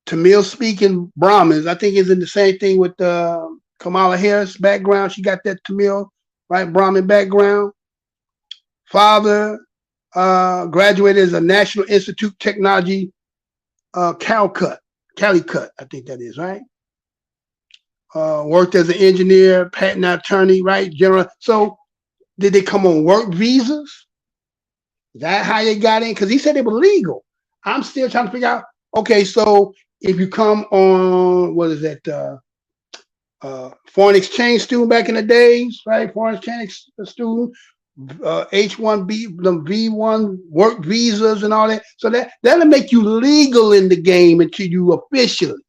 Tamil speaking Brahmins. I think it's in the same thing with Kamala Harris background. She got that Tamil, right, Brahmin background. Father graduated as a National Institute of Technology, Calicut, I think that is, right? Worked as an engineer, patent attorney, right? General. So did they come on work visas? Is that how they got in? Because he said they were legal. I'm still trying to figure out, okay, so if you come on, what is that, foreign exchange student back in the days, right? Foreign exchange student, H-1B, the V1 work visas and all that. So that'll make you legal in the game until you officially,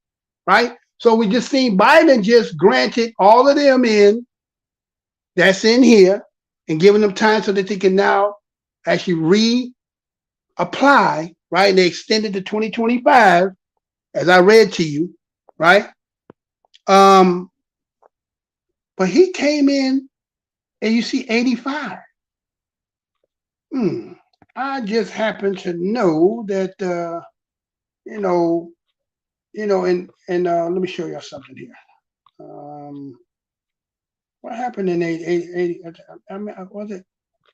right? So we just seen Biden just granted all of them in, that's in here, and giving them time so that they can now actually reapply, right? And they extended to 2025, as I read to you, right? But he came in and you see 85. I just happen to know that, you know, and let me show y'all something here. What happened in 80? I mean, was it?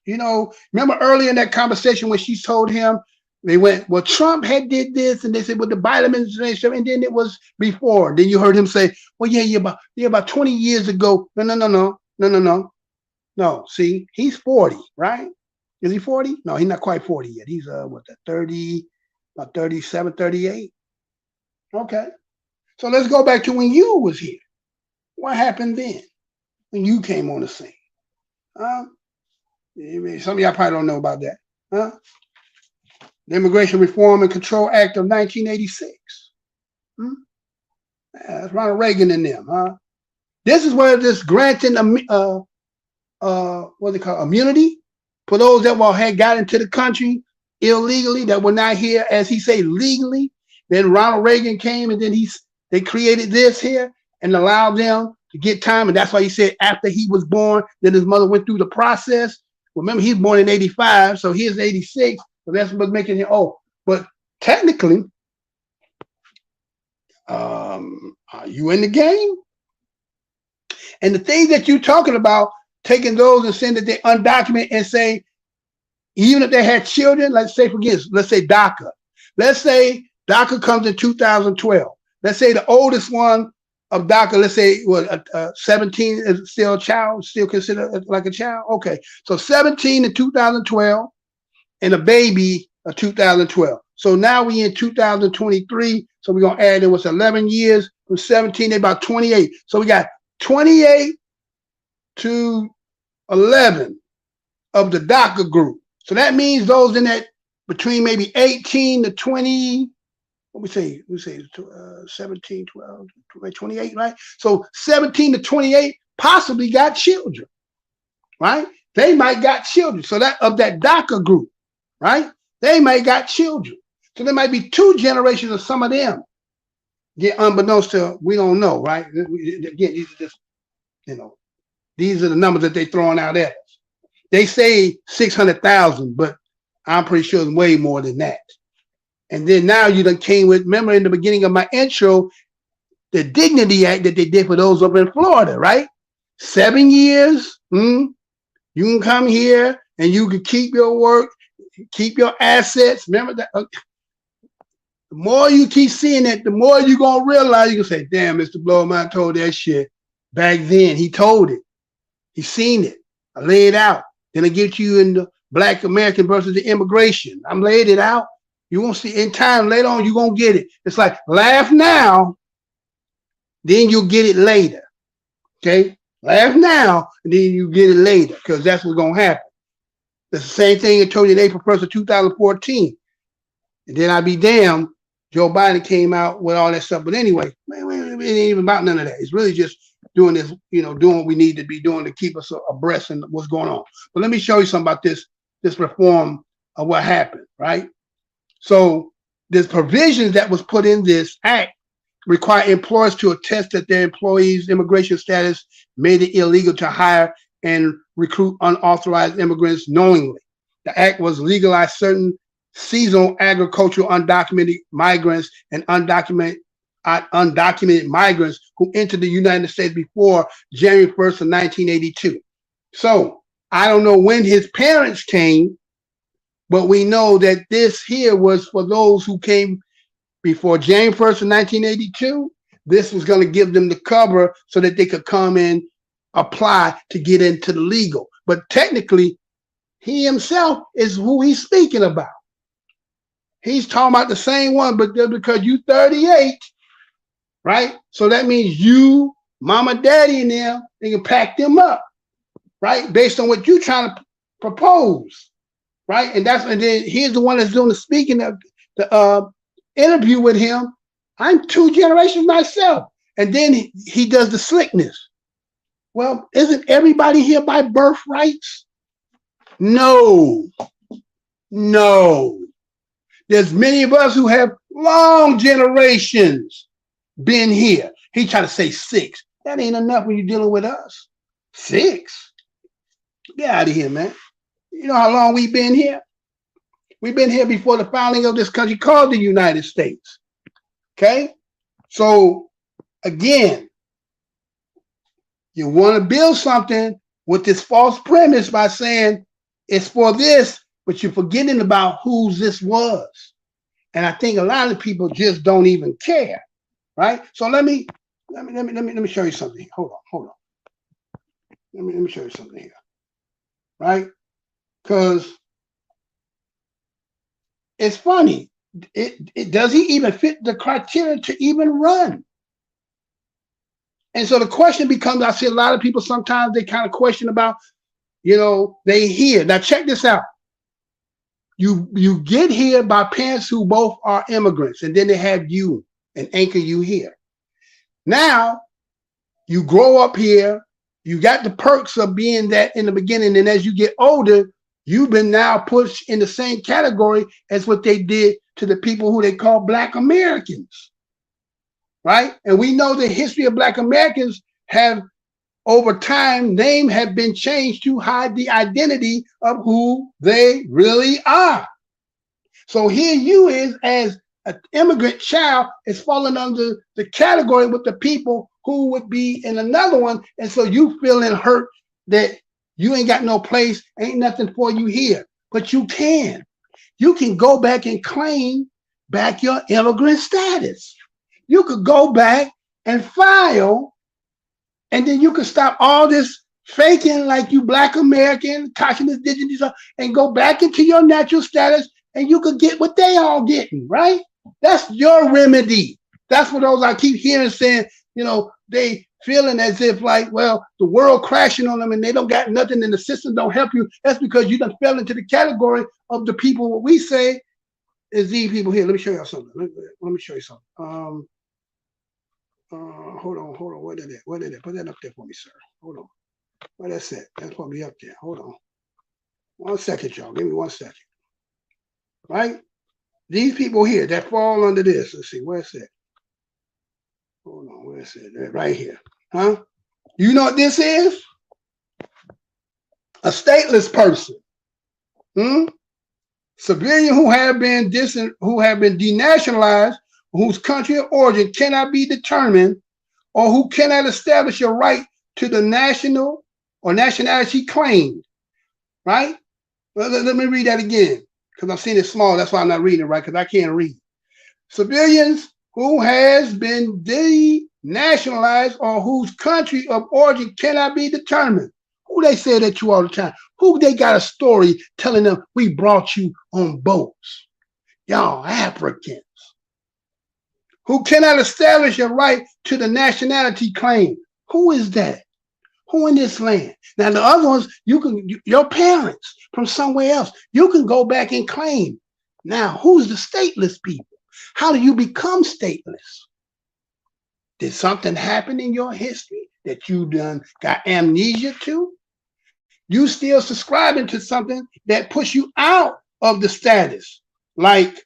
You know, remember earlier in that conversation when she told him, they went, well, Trump had did this, and they said, well, the Biden administration, and then it was before. Then you heard him say, well, yeah, about 20 years ago. No. See, he's 40, right? Is he 40? No, he's not quite 40 yet. He's about 37, 38. Okay. So let's go back to when you was here. What happened then when you came on the scene? Some of y'all probably don't know about that. The Immigration Reform and Control Act of 1986. That's Ronald Reagan and them. This is where this granting what they call immunity for those that had got into the country illegally, that were not here, as he say, legally. Then Ronald Reagan came, and then they created this here and allowed them to get time. And that's why he said after he was born, then his mother went through the process. Remember, he's born in 85, so he's 86. So that's what's making him old. But technically, are you in the game? And the things that you're talking about, taking those and saying that they're undocumented and say, even if they had children, let's say DACA. Let's say DACA comes in 2012. Let's say the oldest one of DACA, let's say 17 is still a child, still considered like a child. Okay, so 17 in 2012 and a baby of 2012. So now we in 2023. So we're gonna add in what's 11 years from 17, they're about 28. So we got 28 to 11 of the DACA group. So that means those in that between maybe 18 to 20. What we say 17, 12, 28, right? So 17 to 28 possibly got children, right? They might got children. So that of that DACA group, right? They might got children. So there might be 2 generations of some of them. Get unbeknownst to, we don't know, right? Again, these are just, these are the numbers that they throwing out at us. They say 600,000, but I'm pretty sure it's way more than that. And then now you done came with, remember in the beginning of my intro, the Dignity Act that they did for those up in Florida, right? 7 years, you can come here and you can keep your work, keep your assets. Remember that? The more you keep seeing it, the more you're going to realize, you can say, damn, Mr. Blowman told that shit back then. He told it. He seen it. I laid it out. Then I get you in the Black American versus the immigration. I'm laid it out. You won't see in time later on, you're going to get it. It's like laugh now, then you'll get it later. Okay? Laugh now, and then you get it later, because that's what's going to happen. It's the same thing I told you in April 1st of 2014. And then I'd be damned, Joe Biden came out with all that stuff. But anyway, it ain't even about none of that. It's really just doing this, doing what we need to be doing to keep us abreast in what's going on. But let me show you something about this reform of what happened, right? So there's provisions that was put in this act require employers to attest that their employees' immigration status made it illegal to hire and recruit unauthorized immigrants knowingly. The act was legalized certain seasonal agricultural undocumented migrants and undocumented migrants who entered the United States before January 1st of 1982. So I don't know when his parents came, but we know that this here was for those who came before January 1st of 1982. This was going to give them the cover so that they could come and apply to get into the legal. But technically, he himself is who he's speaking about. He's talking about the same one, but just because you 38, right? So that means you, mama, daddy, and them, they can pack them up, right? Based on what you're trying to propose, right? And then he's the one that's doing the speaking of the interview with him. I'm 2 generations myself. And then he does the slickness. Well, isn't everybody here by birthrights? No. There's many of us who have long generations been here. He tried to say 6. That ain't enough when you're dealing with us. 6? Get out of here, man. You know how long we've been here? We've been here before the founding of this country called the United States. Okay? So again, you want to build something with this false premise by saying it's for this, but you're forgetting about whose this was. And I think a lot of people just don't even care, right? So let me show you something. Hold on. Let me show you something here, right? Because it's funny. It does he even fit the criteria to even run? And so the question becomes, I see a lot of people sometimes they kind of question about, they hear. Now check this out. You get here by parents who both are immigrants, and then they have you and anchor you here. Now you grow up here, you got the perks of being that in the beginning, and as you get older, you've been now pushed in the same category as what they did to the people who they call Black Americans, right? And we know the history of Black Americans have, over time, name have been changed to hide the identity of who they really are. So here you is, as an immigrant child, is falling under the category with the people who would be in another one. And so you feeling hurt that you ain't got no place, ain't nothing for you here. But you can. You can go back and claim back your immigrant status. You could go back and file, and then you could stop all this faking like you Black American, caution indigenous, and go back into your natural status, and you could get what they all getting, right? That's your remedy. That's what those I keep hearing saying, they feeling as if like, well, the world crashing on them and they don't got nothing and the system don't help you. That's because you done fell into the category of the people, what we say is these people here. Let me show you something. Let me show you something. Hold on. Where did it? Put that up there for me, sir. Hold on. Where that's at? That's probably up there. Hold on. 1 second, y'all. Give me 1 second. Right? These people here that fall under this. Let's see. Where's it? Hold on. Where's it? Right here. Huh? You know what this is? A stateless person. Civilian who have been denationalized, whose country of origin cannot be determined, or who cannot establish a right to the national or nationality claimed, right? Let me read that again, because I'm seeing it small. That's why I'm not reading it right, because I can't read. Civilians who has been denationalized or whose country of origin cannot be determined. Who they say that to all the time? Who they got a story telling them we brought you on boats? Y'all Africans. Who cannot establish a right to the nationality claim. Who is that? Who in this land? Now the other ones, your parents from somewhere else, you can go back and claim. Now, who's the stateless people? How do you become stateless? Did something happen in your history that you done got amnesia to? You still subscribing to something that puts you out of the status. Like,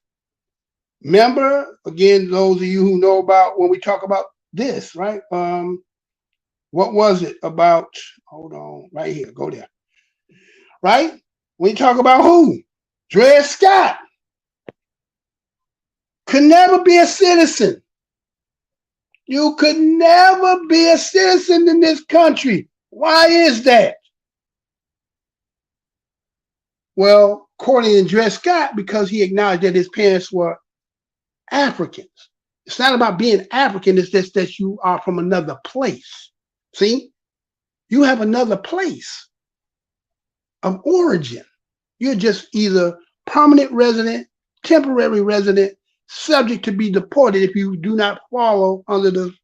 remember, again, those of you who know about when we talk about this, right? What was it about? Hold on, right here, go there. Right? We talk about who? Dred Scott. Could never be a citizen. You could never be a citizen in this country. Why is that? Well, according to Dred Scott, because he acknowledged that his parents were Africans. It's not about being African, it's just that you are from another place. See? You have another place of origin. You're just either permanent resident, temporary resident, subject to be deported if you do not follow under the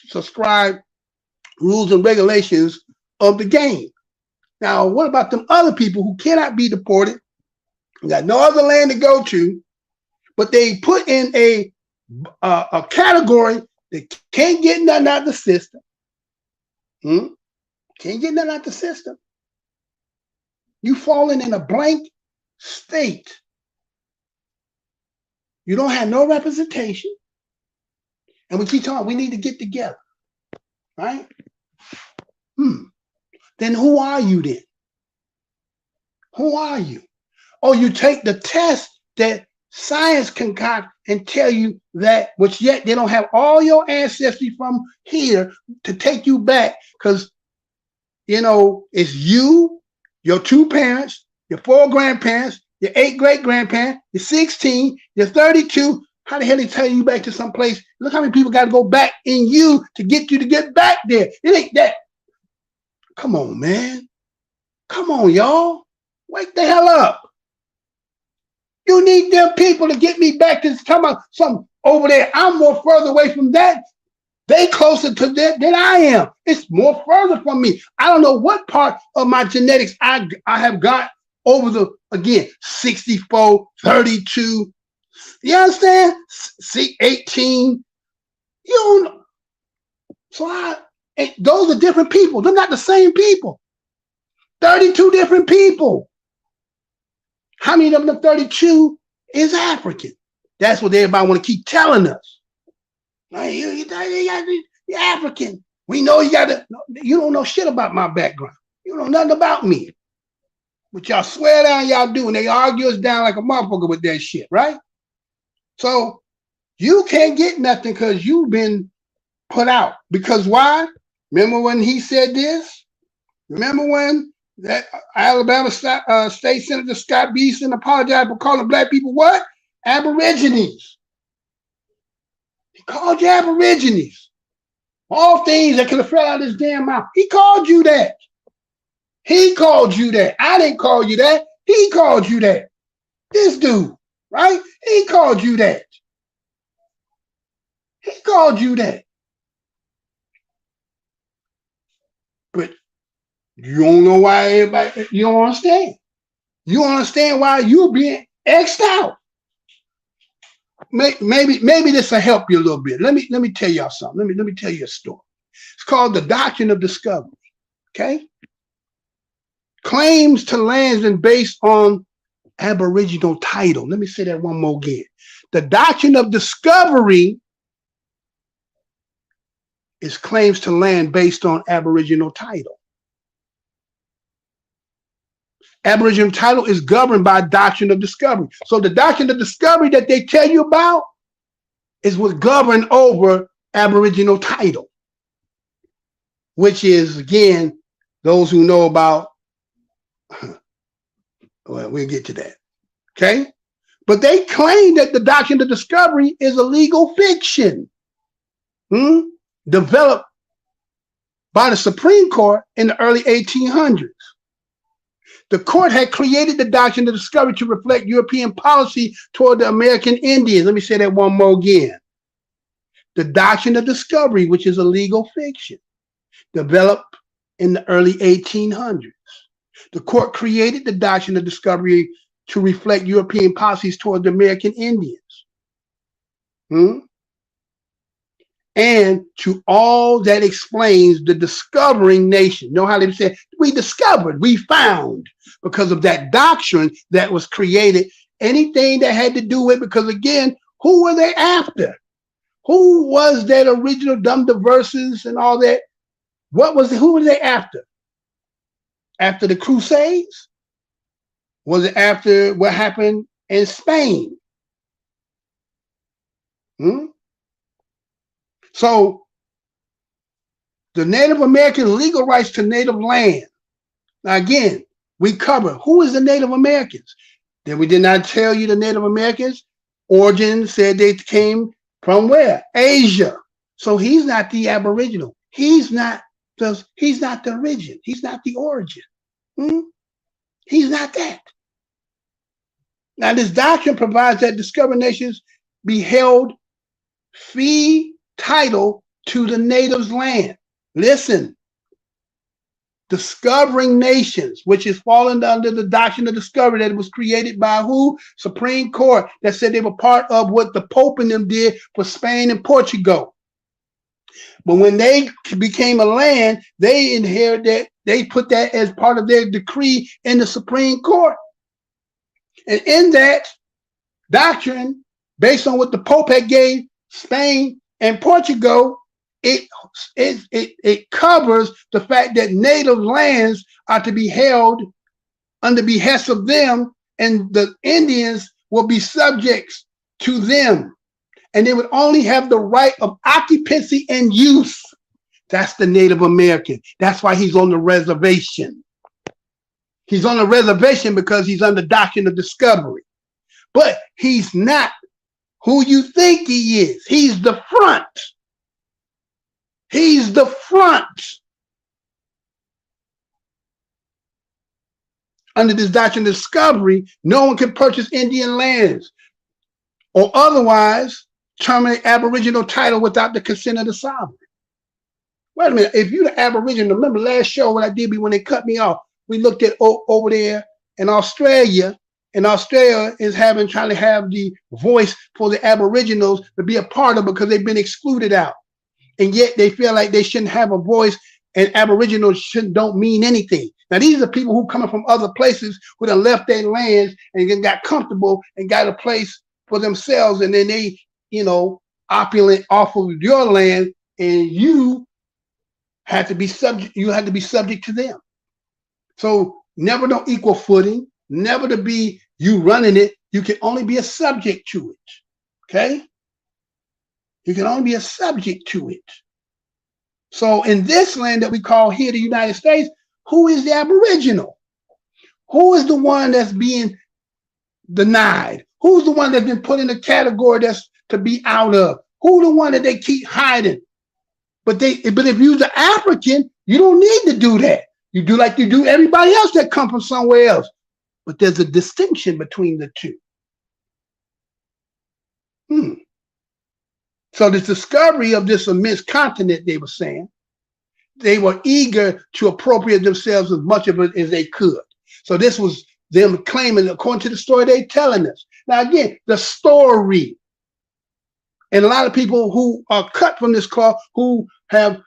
prescribed rules and regulations of the game. Now, what about them other people who cannot be deported, got no other land to go to, but they put in a category that can't get nothing out of the system? Can't get nothing out of the system. You falling in a blank state. You don't have no representation. And we keep talking, we need to get together. Right? Then who are you then? Who are you? Oh, you take the test that science concoct and tell you that, which yet they don't have all your ancestry from here to take you back, because, you know, it's you, your 2 parents, your 4 grandparents, your 8 great-grandparents, your 16, your 32. How the hell they tell you back to some place? Look how many people got to go back in you to get back there. It ain't that. Come on, man. Come on, y'all. Wake the hell up. You need them people to get me back to talking about something over there. I'm more further away from that. They closer to that than I am. It's more further from me. I don't know what part of my genetics I have got over the, again, 64, 32. You understand? 18. You don't know. So those are different people. They're not the same people. 32 different people. How many of them, the 32, is African? That's what everybody want to keep telling us. Like, you're African. We know you don't know shit about my background. You know nothing about me. But y'all swear down y'all do, and they argue us down like a motherfucker with that shit, right? So you can't get nothing because you've been put out. Because why? Remember when he said this? Remember when that Alabama State Senator Scott Beeson apologized for calling black people what? Aborigines. He called you Aborigines. All things that could have fell out of his damn mouth. He called you that. He called you that. I didn't call you that. He called you that. This dude, right? He called you that. He called you that. But you don't know why everybody, you don't understand. You don't understand why you're being X'd out. Maybe this will help you a little bit. Let me tell y'all something. Let me tell you a story. It's called the Doctrine of Discovery. Okay? Claims to lands and based on Aboriginal title. Let me say that one more again. The Doctrine of Discovery is claims to land based on Aboriginal title. Aboriginal title is governed by Doctrine of Discovery. So the Doctrine of Discovery that they tell you about is what govern over Aboriginal title, which is, again, those who know about, well, we'll get to that, okay? But they claim that the Doctrine of Discovery is a legal fiction developed by the Supreme Court in the early 1800s. The court had created the Doctrine of Discovery to reflect European policy toward the American Indians. Let me say that one more again. The Doctrine of Discovery, which is a legal fiction, developed in the early 1800s. The court created the Doctrine of Discovery to reflect European policies toward the American Indians. And to all that explains the discovering nation. Know how they say, we discovered, we found, because of that doctrine that was created. Anything that had to do with, because again, who were they after? Who was that original dumb diverses and all that? Who were they after? After the Crusades? Was it after what happened in Spain? So the Native American legal rights to native land. Now again, we cover who is the Native Americans. Then we did not tell you the Native Americans. Origin said they came from where? Asia. So he's not the Aboriginal. He's not the origin. He's not the origin. He's not that. Now this doctrine provides that discovered nations be held fee title to the natives' land. Listen, discovering nations, which is falling under the Doctrine of Discovery that was created by who? Supreme Court, that said they were part of what the Pope and them did for Spain and Portugal. But when they became a land, they inherited that, they put that as part of their decree in the Supreme Court. And in that doctrine, based on what the Pope had gave Spain and Portugal, it covers the fact that native lands are to be held under behest of them, and the Indians will be subjects to them, and they would only have the right of occupancy and use. That's the Native American. That's why he's on the reservation. He's on the reservation because he's under doctrine of discovery. But he's not who you think he is. He's the front. He's the front. Under this doctrine of discovery, no one can purchase Indian lands or otherwise terminate Aboriginal title without the consent of the sovereign. Wait a minute, if you're the Aboriginal, remember last show what I did when they cut me off, we looked at over there in Australia, and Australia is trying to have the voice for the Aboriginals to be a part of because they've been excluded out. And yet they feel like they shouldn't have a voice, and Aboriginals don't mean anything. Now, these are people who coming from other places who have left their lands and then got comfortable and got a place for themselves, and then they, opulent off of your land, and you had to be subject. You had to be subject to them. So never no equal footing, never to be you running it. You can only be a subject to it. Okay? You can only be a subject to it. So in this land that we call here the United States, who is the Aboriginal? Who is the one that's being denied? Who's the one that's been put in a category that's to be out of? Who the one that they keep hiding? But if you're the African, you don't need to do that. You do like you do everybody else that come from somewhere else. But there's a distinction between the two. So the discovery of this immense continent, they were saying, they were eager to appropriate themselves as much of it as they could. So this was them claiming, according to the story they're telling us. Now again, the story. And a lot of people who are cut from this cloth, who have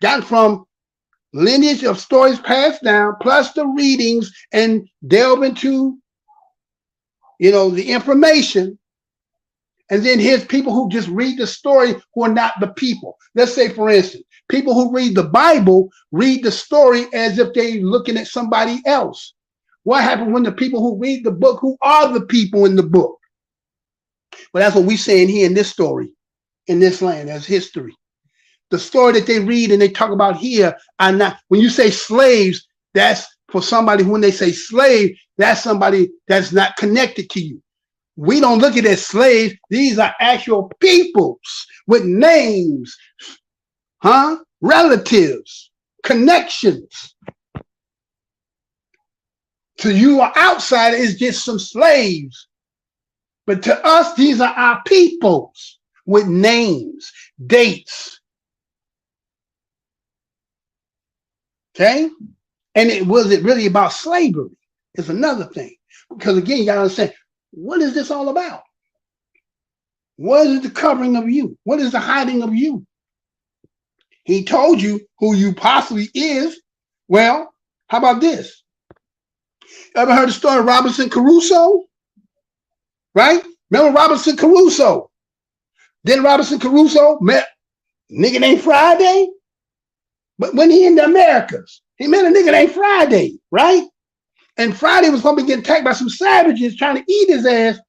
gotten from lineage of stories passed down, plus the readings, and delve into, the information. And then here's people who just read the story who are not the people. Let's say, for instance, people who read the Bible read the story as if they're looking at somebody else. What happens when the people who read the book, who are the people in the book? Well, that's what we're saying here in this story, in this land, as history. The story that they read and they talk about here are not, when you say slaves, that's for somebody who, when they say slave, that's somebody that's not connected to you. We don't look at it as slaves. These are actual peoples with names, relatives, connections. To you, an outsider is just some slaves. But to us, these are our peoples with names, dates. Okay? And was it really about slavery? It's another thing. Because again, you gotta understand, what is this all about? What is the covering of you? What is the hiding of you? He told you who you possibly is. Well, how about this? Ever heard the story of Robinson Crusoe? Right? Remember Robinson Crusoe? Then Robinson Crusoe met a nigga named Friday. But when he in the Americas, he met a nigga named Friday, right? And Friday was probably getting attacked by some savages trying to eat his ass.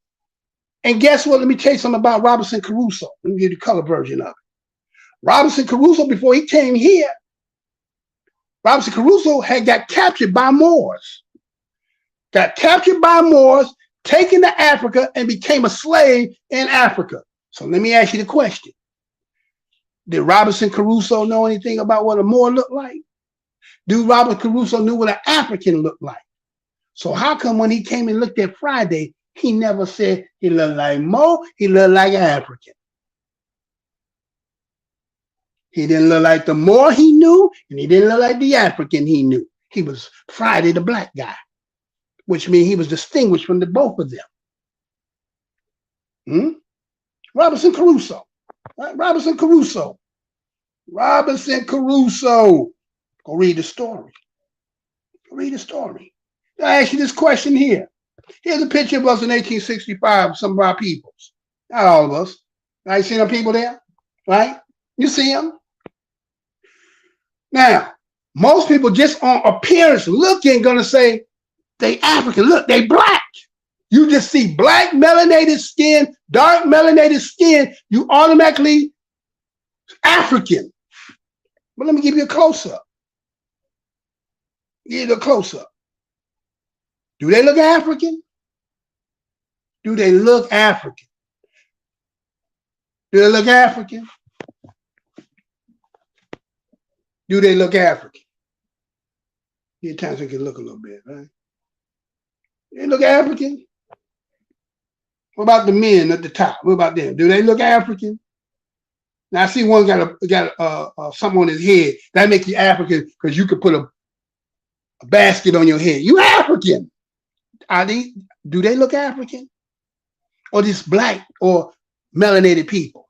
And guess what? Let me tell you something about Robinson Crusoe. Let me give you the color version of it. Robinson Crusoe, before he came here, Robinson Crusoe had got captured by Moors. Got captured by Moors, taken to Africa, and became a slave in Africa. So let me ask you the question. Did Robinson Crusoe know anything about what a Moor looked like? Do Robinson Crusoe knew what an African looked like? So how come when he came and looked at Friday, he never said he looked like Mo, he looked like an African? He didn't look like the Moor he knew, and he didn't look like the African he knew. He was Friday the black guy, which means he was distinguished from the both of them. Robinson Crusoe. Right? Robinson Crusoe. Robinson Crusoe. Go read the story. Go read the story. I ask you this question here. Here's a picture of us in 1865, some of our peoples. Not all of us. Right? See them people there? Right? You see them? Now, most people just on appearance looking gonna say they African. Look, they black. You just see black melanated skin, dark melanated skin, you automatically African. But let me give you a close-up. Give you a close-up. Do they look African? Do they look African? Do they look African? Do they look African? Here times they can look a little bit, right? They look African? What about the men at the top? What about them? Do they look African? Now I see one got something on his head. That makes you African because you could put a basket on your head. You African. Do they look African? Or just black or melanated people?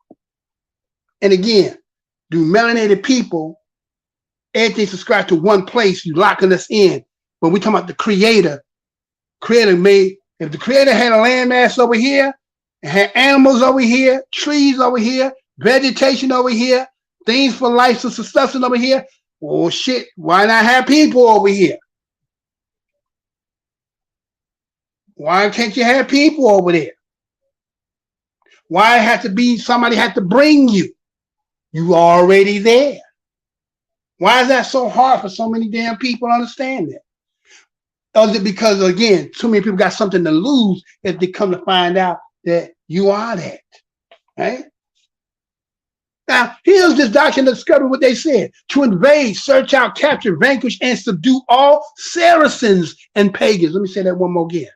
And again, do melanated people, everything subscribe to one place, you locking us in. But we talking about the creator. Creator made, if the creator had a landmass over here, and had animals over here, trees over here, vegetation over here, things for life and sustenance over here, oh shit, why not have people over here? Why can't you have people over there? Why it has to be somebody had to bring you? You already there. Why is that so hard for so many damn people to understand that? Or is it because, again, too many people got something to lose if they come to find out that you are that, right? Now, here's this doctrine of discovery, what they said: to invade, search out, capture, vanquish, and subdue all Saracens and pagans. Let me say that one more again.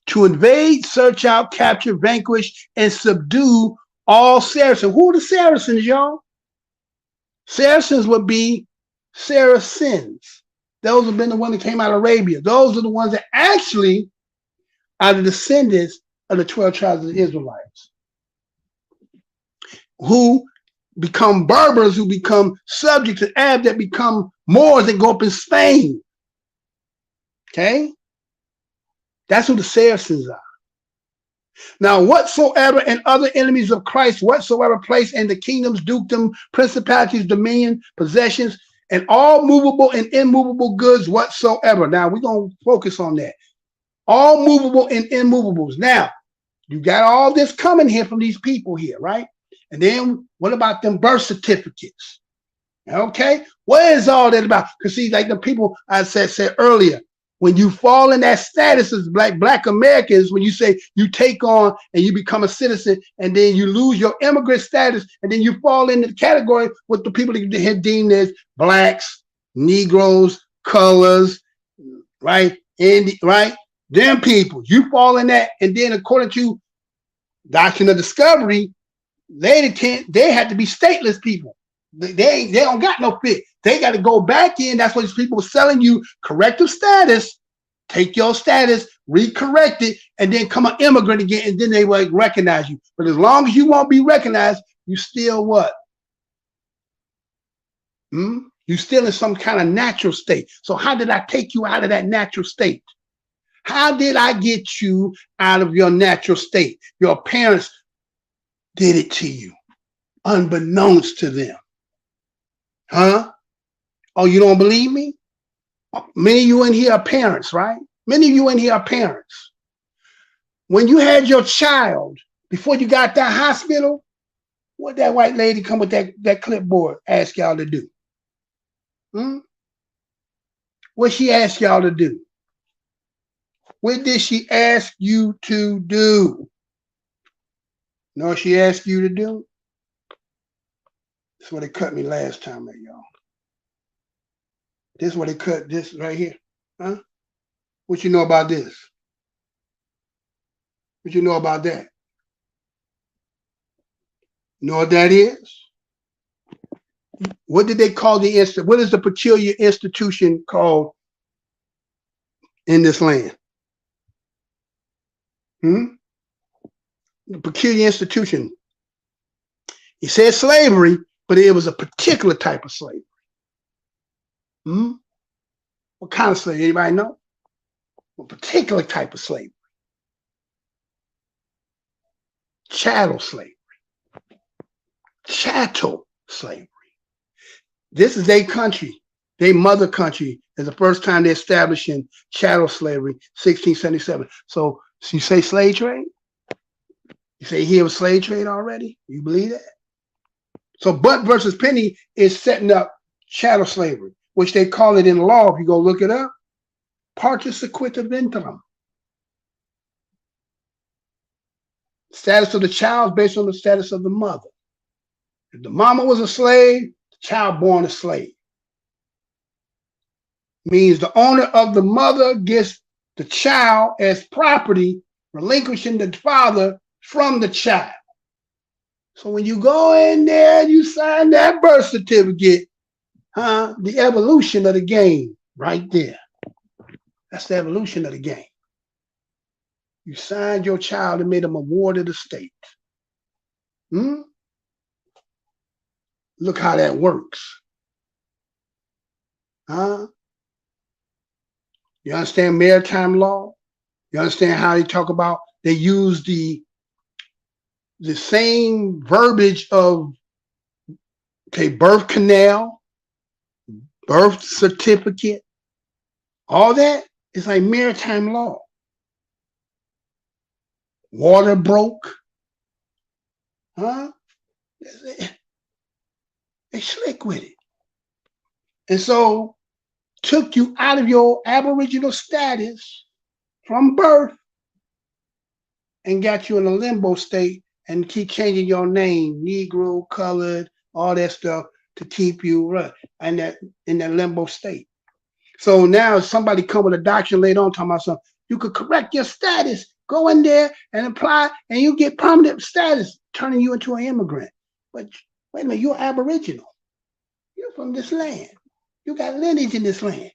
To invade, search out, capture, vanquish, and subdue all Saracens. Who are the Saracens, y'all? Saracens would be Saracens. Those have been the ones that came out of Arabia. Those are the ones that actually are the descendants of the 12 tribes of the Israelites, who become Berbers, who become subjects to Arabs, that become Moors that go up in Spain. Okay? That's who the Saracens are. Now, whatsoever and other enemies of Christ, whatsoever place in the kingdoms, dukedom, principalities, dominion, possessions, and all movable and immovable goods whatsoever. Now, we're going to focus on that. All movable and immovables. Now, you got all this coming here from these people here, right? And then what about them birth certificates? Okay? What is all that about? Because see, like the people I said earlier, when you fall in that status as black Americans, when you say you take on and you become a citizen and then you lose your immigrant status and then you fall into the category with the people that have deemed as blacks, Negroes, colors, right? And right? Them people, you fall in that, and then according to doctrine of discovery, they have to be stateless people. They don't got no fit. They got to go back in. That's what these people were selling you corrective status. Take your status, recorrect it, and then come an immigrant again, and then they will recognize you. But as long as you won't be recognized, you still what? You still in some kind of natural state. So how did I take you out of that natural state? How did I get you out of your natural state? Your parents did it to you, unbeknownst to them. Huh? Oh, you don't believe me? Many of you in here are parents, right? Many of you in here are parents. When you had your child, before you got that hospital, what that white lady come with that clipboard ask y'all to do? What she asked y'all to do? What did she ask you to do? You know what she asked you to do? That's what they cut me last time, y'all. This is what they cut this right here. Huh? What you know about this? What you know about that? You know what that is? What did they call the institution? What is the peculiar institution called in this land? The peculiar institution. He said slavery, but it was a particular type of slavery. What kind of slavery? Anybody know? A particular type of slavery. Chattel slavery. Chattel slavery. This is their country. Their mother country is the first time they're establishing chattel slavery, 1677. So So you say slave trade? You say here was slave trade already? You believe that? So Butt versus Penny is setting up chattel slavery, which they call it in law, if you go look it up, partus equivalentium. Status of the child is based on the status of the mother. If the mama was a slave, the child born a slave. Means the owner of the mother gets the child as property, relinquishing the father from the child. So when you go in there, you sign that birth certificate, the evolution of the game right there. That's the evolution of the game. You signed your child and made them a ward of the state. Look how that works. You understand maritime law? You understand how they talk about, they use the same verbiage of, birth canal, birth certificate, all that is like maritime law. Water broke. They slick with it. And so took you out of your Aboriginal status from birth and got you in a limbo state and keep changing your name, Negro, colored, all that stuff to keep you in that limbo state. So now if somebody come with a doctrine later on talking about something, you could correct your status, go in there and apply, and you get permanent status, turning you into an immigrant. But wait a minute, you're Aboriginal. You're from this land. You got lineage in this land.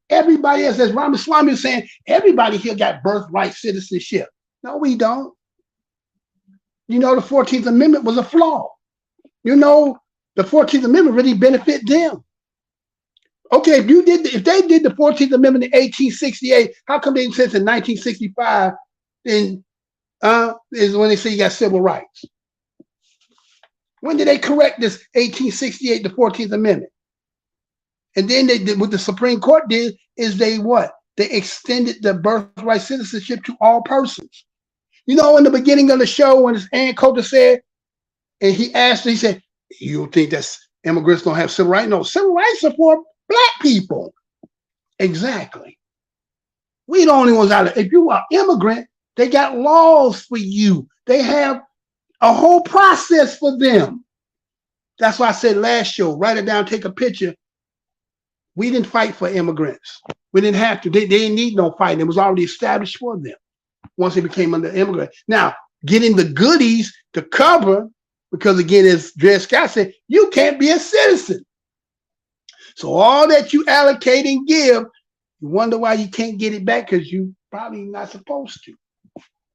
Everybody else, as Ramaswamy is saying, everybody here got birthright citizenship. No, we don't. You know, the 14th Amendment was a flaw. You know, the 14th Amendment really benefit them. Okay, if they did the 14th Amendment in 1868, how come they said in 1965 then is when they say you got civil rights? When did they correct this 1868, the 14th Amendment? And then they did, what the Supreme Court did is they extended the birthright citizenship to all persons. You know, in the beginning of the show, when Ann Coulter said, and he said, you don't think that immigrants don't have civil rights? No, civil rights are for Black people. Exactly. We the only ones out there. If you are immigrant, they got laws for you. They have a whole process for them. That's why I said last show, write it down, take a picture. We didn't fight for immigrants. We didn't have to. They didn't need no fighting. It was already established for them once they became under immigrant. Now, getting the goodies to cover, because again, as Dred Scott said, you can't be a citizen. So all that you allocate and give, you wonder why you can't get it back because you probably not supposed to.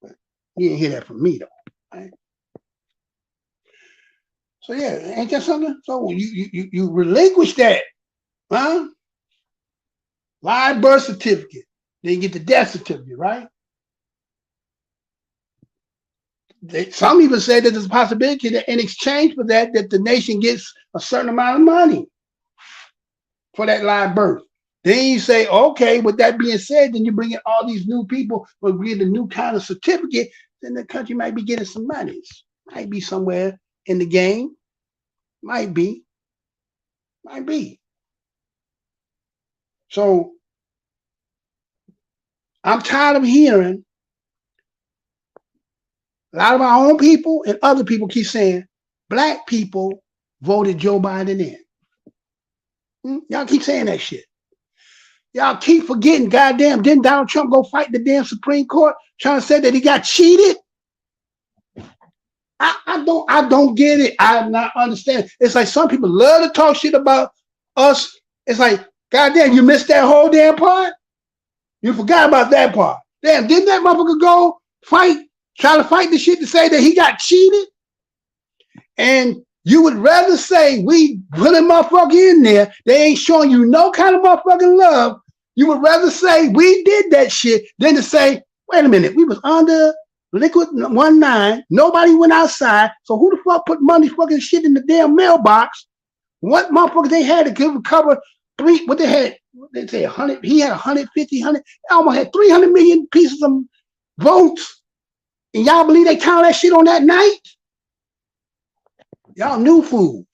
But you didn't hear that from me though. Right? So yeah, ain't that something? So you relinquish that, huh? Live birth certificate. Then you get the death certificate, right? Some even say that there's a possibility that in exchange for that the nation gets a certain amount of money for that live birth. Then you say, okay, with that being said, then you bring in all these new people, but we get a new kind of certificate, then the country might be getting some monies. Might be somewhere in the game. Might be. Might be. So I'm tired of hearing a lot of our own people and other people keep saying Black people voted Joe Biden in. Y'all keep saying that shit. Y'all keep forgetting, goddamn, didn't Donald Trump go fight the damn Supreme Court trying to say that he got cheated? I don't get it. I'm not understanding. It's like some people love to talk shit about us. It's like, goddamn, you missed that whole damn part? You forgot about that part. Damn, didn't that motherfucker go try to fight the shit to say that he got cheated? And you would rather say we put a motherfucker in there, they ain't showing you no kind of motherfucking love. You would rather say we did that shit than to say, wait a minute, we was under Liquid 19, nobody went outside, so who the fuck put money fucking shit in the damn mailbox? What motherfuckers they had to cover what they had, they say 100, he had 150, 100, almost had 300 million pieces of votes, and y'all believe they count that shit on that night? Y'all new fools.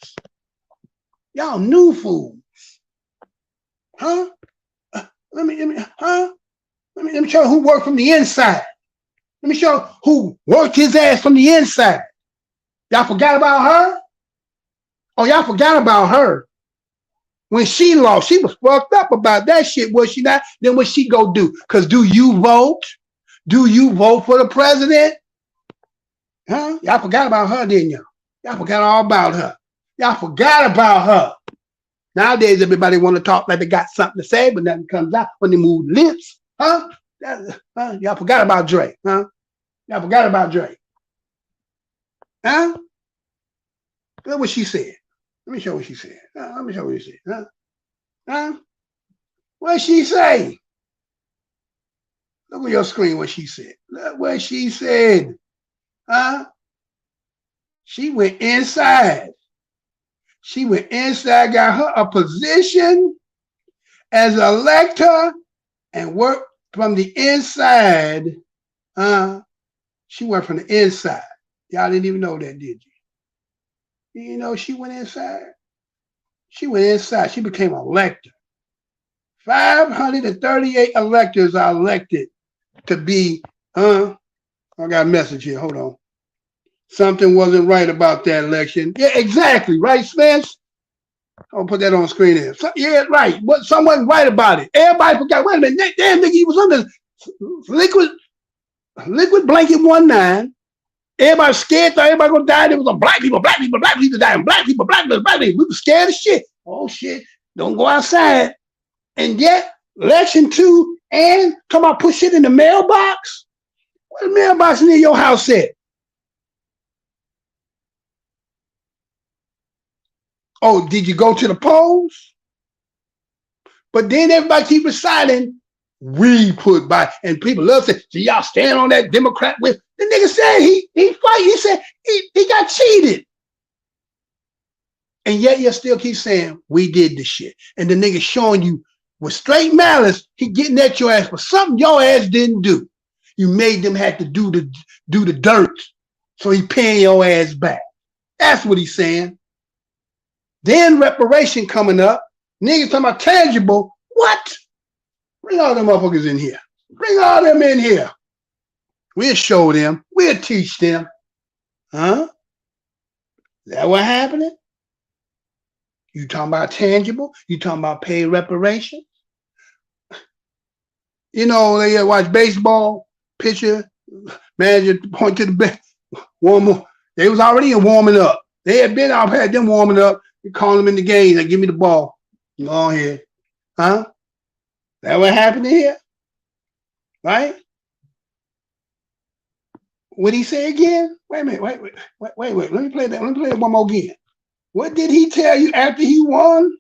Y'all new fools. Huh? Let me show you who worked from the inside. Let me show you who worked his ass from the inside. Y'all forgot about her? Oh, y'all forgot about her. When she lost, she was fucked up about that shit, was she not? Then what she go do? Because do you vote? Do you vote for the president? Huh? Y'all forgot about her, didn't y'all? Y'all forgot all about her. Y'all forgot about her. Nowadays, everybody want to talk like they got something to say, but nothing comes out when they move lips. Huh? Y'all forgot about Drake, huh? Y'all forgot about Drake. Huh? Look what she said. Let me show what she said. Let me show what she said. Huh? What she say? Look on your screen what she said. Look what she said. Huh? She went inside. She went inside, got her a position as an elector and worked from the inside. She worked from the inside. Y'all didn't even know that, did you? You know she went inside? She went inside. She became an elector. 538 electors are elected to be, I got a message here. Hold on. Something wasn't right about that election. Yeah, exactly. Right, Spence? I'll put that on the screen there. Yeah, right. But something wasn't right about it. Everybody forgot. Wait a minute. Damn nigga, he was under liquid blanket 19. Everybody scared, thought everybody gonna die. There was some black people dying, black people. We were scared of shit. Oh shit, don't go outside. And yet, election 2 and come on, put shit in the mailbox. Where's the mailbox near your house at? Oh, did you go to the polls? But then everybody keep reciting, we put by, and people love to say, so y'all stand on that Democrat with. The nigga said he fight. He said he got cheated. And yet you still keep saying, we did this shit. And the nigga showing you with straight malice, he getting at your ass for something your ass didn't do. You made them have to do the dirt. So he paying your ass back. That's what he's saying. Then reparation coming up. Niggas talking about tangible. What? Bring all them motherfuckers in here. Bring all them in here. We'll show them. We'll teach them. Huh? Is that what happening? You talking about tangible? You talking about pay reparations? You know, they watch baseball, pitcher, manager point to the bench, warm up. They was already warming up. They had been out, had them warming up. You call them in the game. They give me the ball. Go on here. Huh? That what happened here? Right? What did he say again? Wait a minute. Wait. Let me play that. Let me play it one more again. What did he tell you after he won?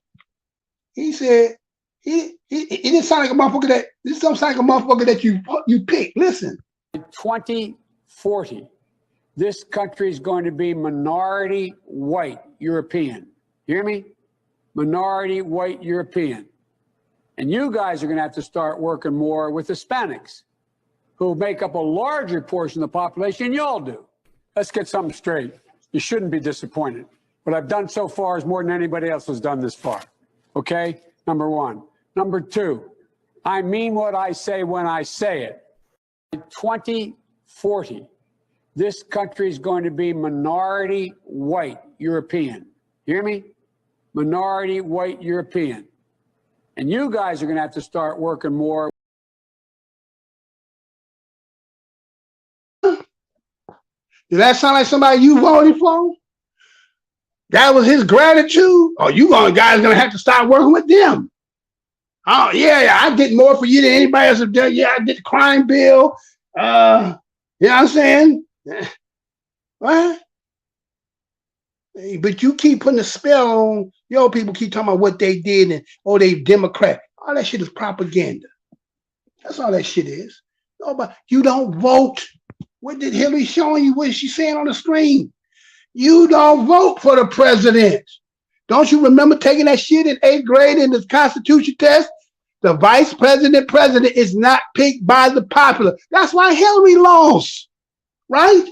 He said he didn't sound like a motherfucker that this don't sound like a motherfucker that you picked. Listen. In 2040, this country is going to be minority white European. Hear me? Minority white European. And you guys are going to have to start working more with Hispanics, who make up a larger portion of the population than y'all do. Let's get something straight. You shouldn't be disappointed. What I've done so far is more than anybody else has done this far. Okay? Number one. Number two, I mean what I say when I say it. In 2040, this country is going to be minority white European. Hear me? Minority white European. And you guys are going to have to start working more. Did that sound like somebody you voted for? That was his gratitude? Or you guys going to have to start working with them? Oh, yeah, I did more for you than anybody else have done. Yeah, I did the crime bill. You know what I'm saying? What? But you keep putting a spell on your people, keep talking about what they did and, oh, they Democrat. All that shit is propaganda. That's all that shit is. Nobody, you don't vote. What did Hillary showing you? What is she saying on the screen? You don't vote for the president. Don't you remember taking that shit in 8th grade in the Constitution test? the vice president is not picked by the popular. That's why Hillary lost, right?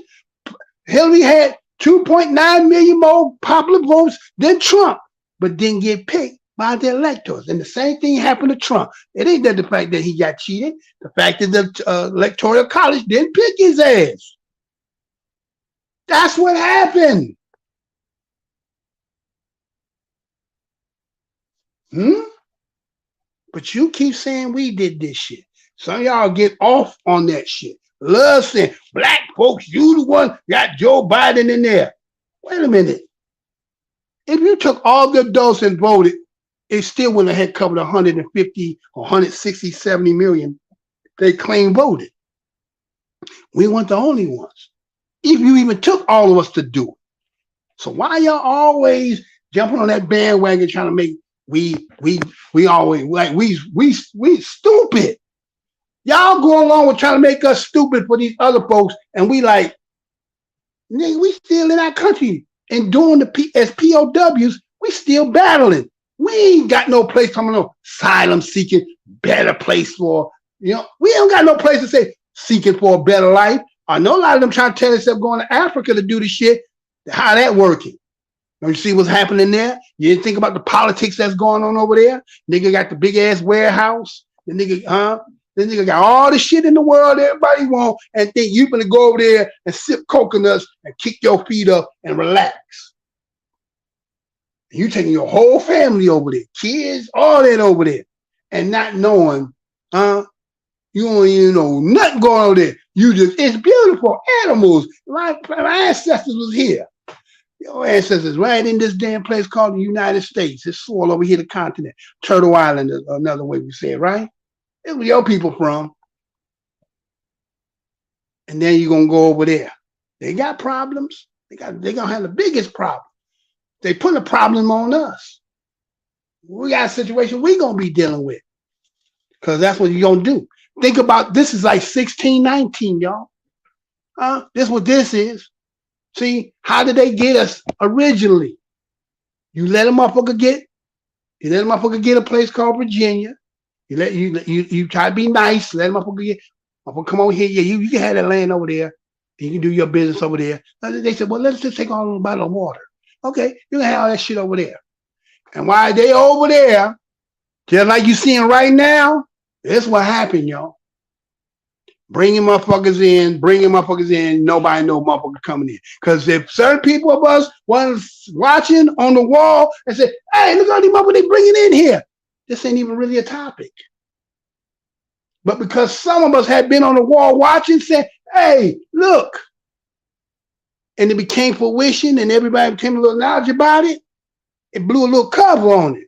Hillary had 2.9 million more popular votes than Trump, but didn't get picked by the electors. And the same thing happened to Trump. It ain't that the fact that he got cheated. The fact that the electoral college didn't pick his ass. That's what happened. But you keep saying we did this shit. Some of y'all get off on that shit. Love saying, black folks, you the one got Joe Biden in there. Wait a minute. If you took all the adults and voted, it still wouldn't have covered 150 or 160, 70 million they claim voted. We weren't the only ones. If you even took all of us to do it. So why y'all always jumping on that bandwagon trying to make we always like we stupid. Y'all go along with trying to make us stupid for these other folks, and we like, nigga, we still in our country and doing as POWs, we still battling. We ain't got no place coming on asylum seeking, better place for, we don't got no place to say seeking for a better life. I know a lot of them trying to tell us they're going to Africa to do this shit. How that working? Don't you see what's happening there? You didn't think about the politics that's going on over there? Nigga got the big ass warehouse. The nigga got all the shit in the world everybody want, and think you gonna go over there and sip coconuts and kick your feet up and relax. You taking your whole family over there, kids, all that over there, and not knowing, you don't even know nothing going on there. It's beautiful animals. My ancestors was here. Your ancestors right in this damn place called the United States. It's soil over here, the continent. Turtle Island is another way we say it, right? It's where your people from. And then you're gonna go over there. They got problems. They're gonna have the biggest problem. They put a problem on us. We got a situation we're gonna be dealing with. Because that's what you're gonna do. Think about this is like 1619, y'all. This is what this is. See, how did they get us originally? You let a motherfucker get a place called Virginia. You try to be nice, let a motherfucker come over here. Yeah, you can have that land over there. You can do your business over there. They said, well, let's just take all the bottle of water. Okay, you can have all that shit over there. And while they over there, just like you seeing right now, that's what happened, y'all. Bringing motherfuckers in, nobody know motherfucker coming in. Because if certain people of us was watching on the wall and said, hey, look at all these motherfuckers they bringing in here. This ain't even really a topic. But because some of us had been on the wall watching, said, hey, look. And it became fruition and everybody became a little knowledgeable about it. It blew a little cover on it.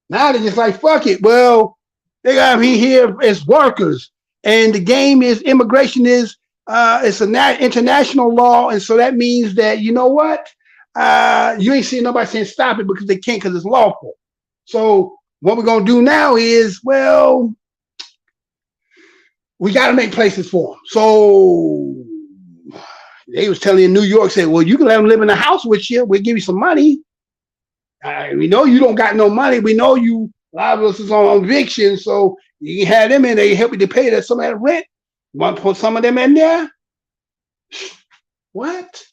Now they're just like, fuck it. Well, they got me here as workers. And the game is immigration is it's an international law. And so that means that, you know what? You ain't seeing nobody saying stop it because they can't because it's lawful. So what we're going to do now is, well, we got to make places for them. So they was telling in New York, said, well, you can let them live in the house with you. We'll give you some money. We know you don't got no money. We know you, a lot of us is on eviction. So you can have them in there. You help you to pay that some of that rent. You want to put some of them in there? What?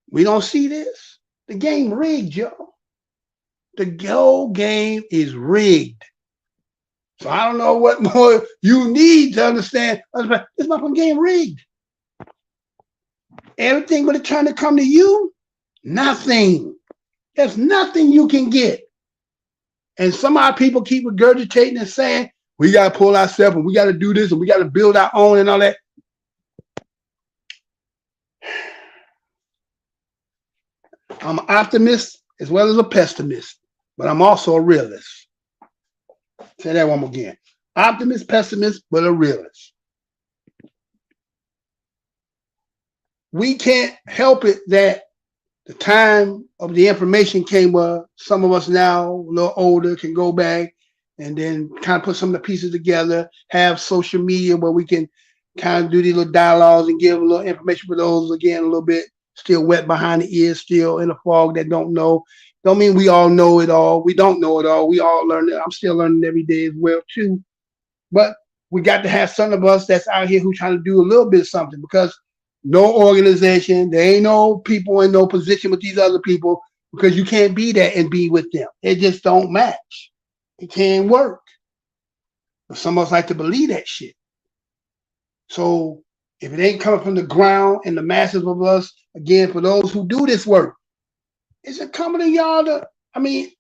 We don't see this. The game rigged, y'all. The whole game is rigged. So I don't know what more you need to understand. This motherfucking game rigged. Everything but it trying to come to you, nothing. There's nothing you can get. And some of our people keep regurgitating and saying, we got to pull ourselves and we got to do this and we got to build our own and all that. I'm an optimist as well as a pessimist, but I'm also a realist. Say that one more again. Optimist, pessimist, but a realist. We can't help it that the time of the information came where some of us now, a little older, can go back and then kind of put some of the pieces together, have social media where we can kind of do these little dialogues and give a little information for those, again, a little bit still wet behind the ears, still in a fog that don't know. Don't mean we all know it all. We don't know it all. We all learn it. I'm still learning every day as well too. But we got to have some of us that's out here who trying to do a little bit of something, because no organization, there ain't no people in no position with these other people, because you can't be that and be with them. It just don't match. It can't work. But some of us like to believe that shit. So if it ain't coming from the ground and the masses of us, again, for those who do this work, it's incumbent on y'all to, I mean,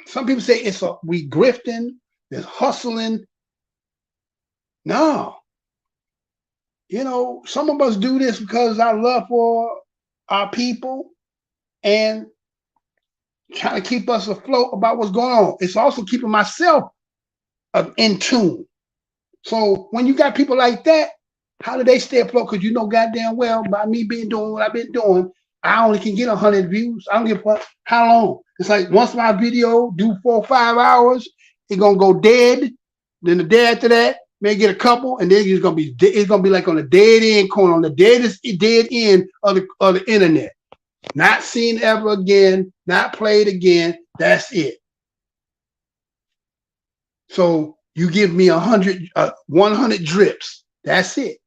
some people say we grifting, there's hustling. No. You know, some of us do this because our love for our people and trying to keep us afloat about what's going on. It's also keeping myself in tune. So when you got people like that, how do they stay afloat? Because you know goddamn well, by me doing what I've been doing, I only can get 100 views. I don't give a fuck how long. It's like once my video do 4 or 5 hours, it's gonna go dead. Then the day after that, may get a couple, and then it's gonna be like on the dead end corner, on the dead end of the internet. Not seen ever again, not played again. That's it. So you give me 100 drips. That's it.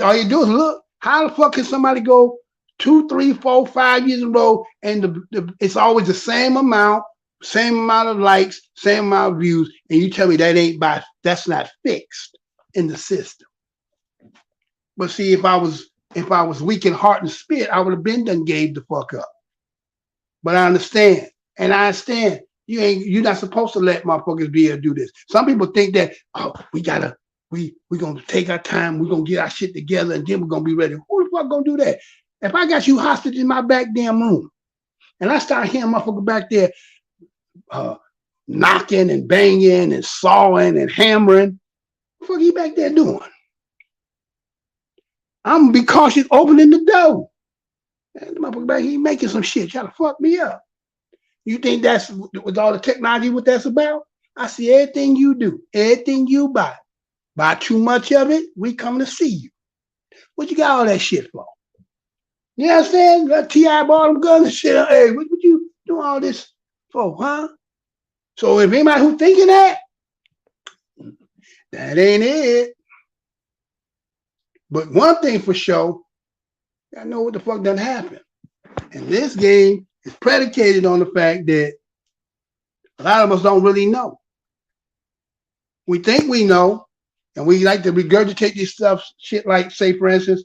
All you do is look. How the fuck can somebody go 2, 3, 4, 5 years in a row, and it's always the same amount of likes, same amount of views, and you tell me that's not fixed in the system. But see, if I was weak in heart and spirit, I would have been done gave the fuck up. But I understand, you're not supposed to let motherfuckers be able to do this. Some people think that, we're gonna take our time, we're gonna get our shit together, and then we're gonna be ready. Who the fuck gonna do that? If I got you hostage in my back damn room, and I start hearing motherfucker back there knocking and banging and sawing and hammering, what the fuck he back there doing? I'm gonna be cautious opening the door. And the motherfucker back here making some shit, trying to fuck me up. You think that's with all the technology what that's about? I see everything you do, everything you buy. Buy too much of it, we come to see you. What you got all that shit for? You know what I'm saying? T.I. bought them guns and shit. Hey, what you doing all this for, huh? So if anybody who thinking that ain't it. But one thing for sure, I know what the fuck done happened. And this game is predicated on the fact that a lot of us don't really know. We think we know, and we like to regurgitate this shit like, say, for instance,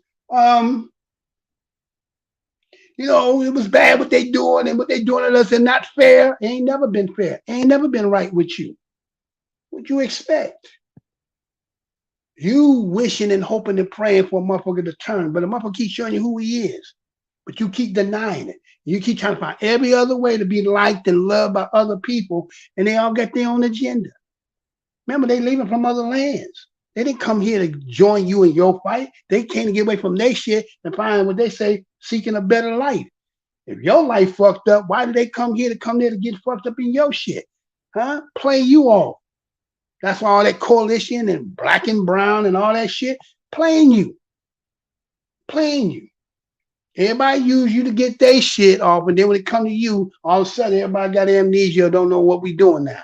it was bad what they doing, and what they doing to us is not fair. It ain't never been fair. It ain't never been right with you. What you expect? You wishing and hoping and praying for a motherfucker to turn, but a motherfucker keeps showing you who he is, but you keep denying it. You keep trying to find every other way to be liked and loved by other people, and they all got their own agenda. Remember, they leaving from other lands. They didn't come here to join you in your fight. They came to get away from their shit and find what they say, seeking a better life. If your life fucked up, why did they come there to get fucked up in your shit? Huh? Play you off. That's why all that coalition and black and brown and all that shit, playing you. Playing you. Everybody use you to get their shit off, and then when it come to you, all of a sudden everybody got amnesia, don't know what we doing now.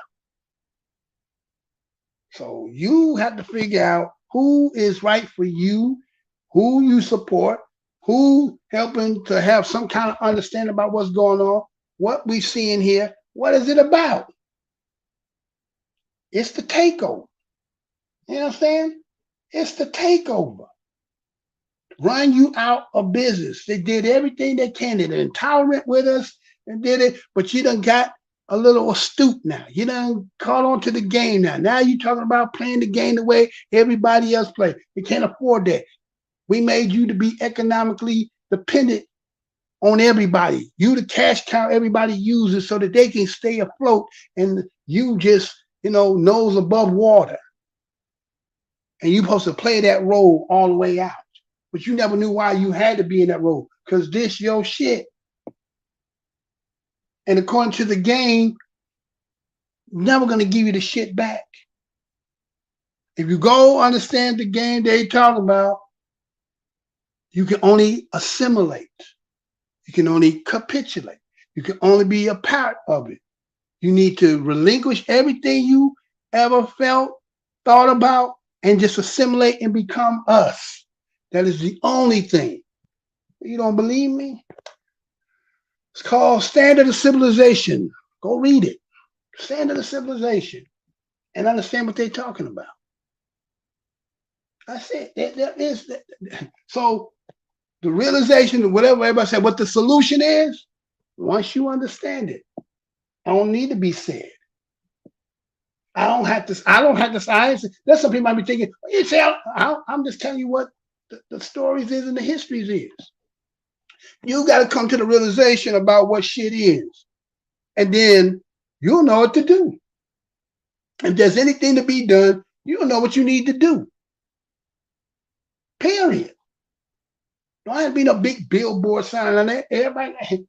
So you have to figure out who is right for you, who you support, who helping to have some kind of understanding about what's going on, what we seeing here, what is it about? It's the takeover. You know what I'm saying? It's the takeover. Run you out of business. They did everything they can. They're intolerant with us and did it, but you done got a little astute now. You done caught on to the game now. Now you're talking about playing the game the way everybody else play. We can't afford that. We made you to be economically dependent on everybody. You the cash cow everybody uses so that they can stay afloat, and you just, nose above water. And you're supposed to play that role all the way out. But you never knew why you had to be in that role, because this your shit. And according to the game, never going to give you the shit back. If you go understand the game they talk about, you can only assimilate. You can only capitulate. You can only be a part of it. You need to relinquish everything you ever felt, thought about, and just assimilate and become us. That is the only thing. You don't believe me? It's called Standard of Civilization. Go read it. Standard of Civilization. And understand what they're talking about. That's it. So the realization of whatever everybody said, what the solution is, once you understand it, I don't need to be said. I don't have to science. There's some people might be thinking, you say, I'm just telling you what the stories is and the histories is. You got to come to the realization about what shit is. And then you'll know what to do. If there's anything to be done, you'll know what you need to do. Period. Don't have to be no big billboard sign on that. Everybody,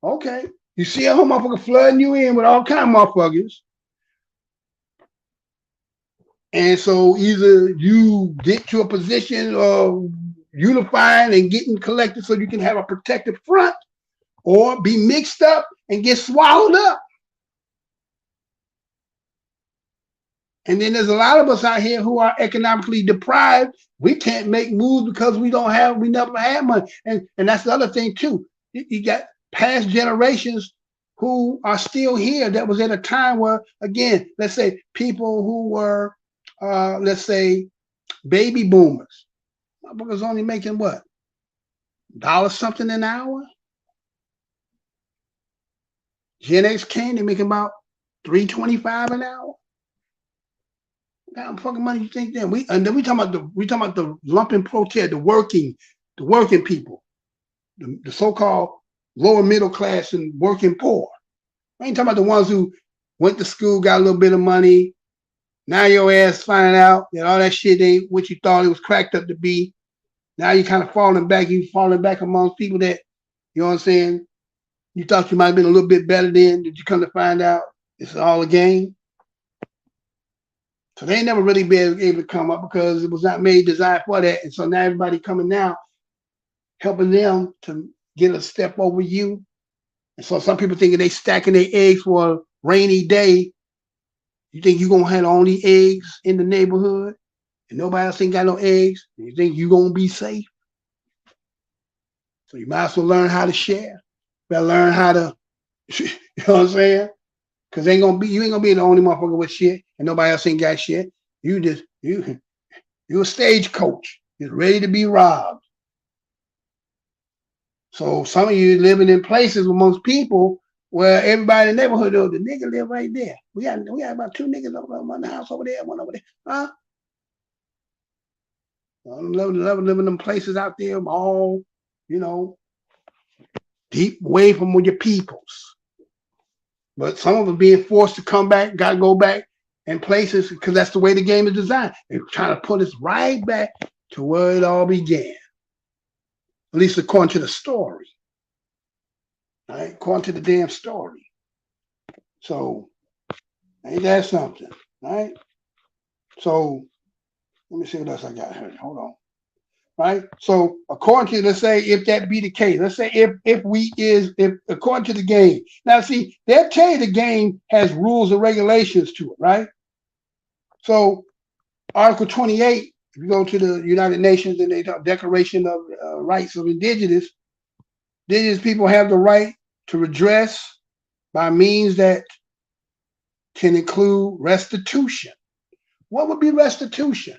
okay. You see a whole motherfucker flooding you in with all kind of motherfuckers. And so either you get to a position of unifying and getting collected so you can have a protective front, or be mixed up and get swallowed up. And then there's a lot of us out here who are economically deprived. We can't make moves because we never had money. And that's the other thing too. You got past generations who are still here that was at a time where, again, let's say people who were, let's say, baby boomers. Motherfuckers only making what? $1 something an hour? Gen X came, they making about $3.25 an hour. How much fucking money you think then? And then we talking about the lumpen protest, the working people, the so-called lower middle class and working poor. I ain't talking about the ones who went to school, got a little bit of money. Now your ass finding out that all that shit ain't what you thought it was cracked up to be. Now you kind of falling back. You falling back amongst people that, you know what I'm saying, you thought you might have been a little bit better then. Did you come to find out it's all a game? So they ain't never really been able to come up because it was not designed for that. And so now everybody coming now, helping them to get a step over you. And so some people thinking they stacking their eggs for a rainy day. You think you're going to have the only eggs in the neighborhood and nobody else ain't got no eggs? You think you're going to be safe? So you might as well learn how to share. You better learn how to, you know what I'm saying? Because you ain't gonna be the only motherfucker with shit and nobody else ain't got shit. You a stagecoach. You're ready to be robbed. So some of you living in places amongst people where everybody in the neighborhood, the nigga live right there. We got about 2 niggas over there, one house over there, one over there. Huh? I'm living in them places out there, all, you know, deep away from your peoples. But some of them being forced to come back, got to go back in places because that's the way the game is designed. They're trying to put us right back to where it all began. At least according to the story. Right? According to the damn story. So, ain't that something? Right? So, let me see what else I got here. Hold on. Right? So according to, let's say, if that be the case, let's say if according to the game. Now see, they'll tell you the game has rules and regulations to it, right? So Article 28, if you go to the United Nations and they talk Declaration of Rights of Indigenous people have the right to redress by means that can include restitution. What would be restitution?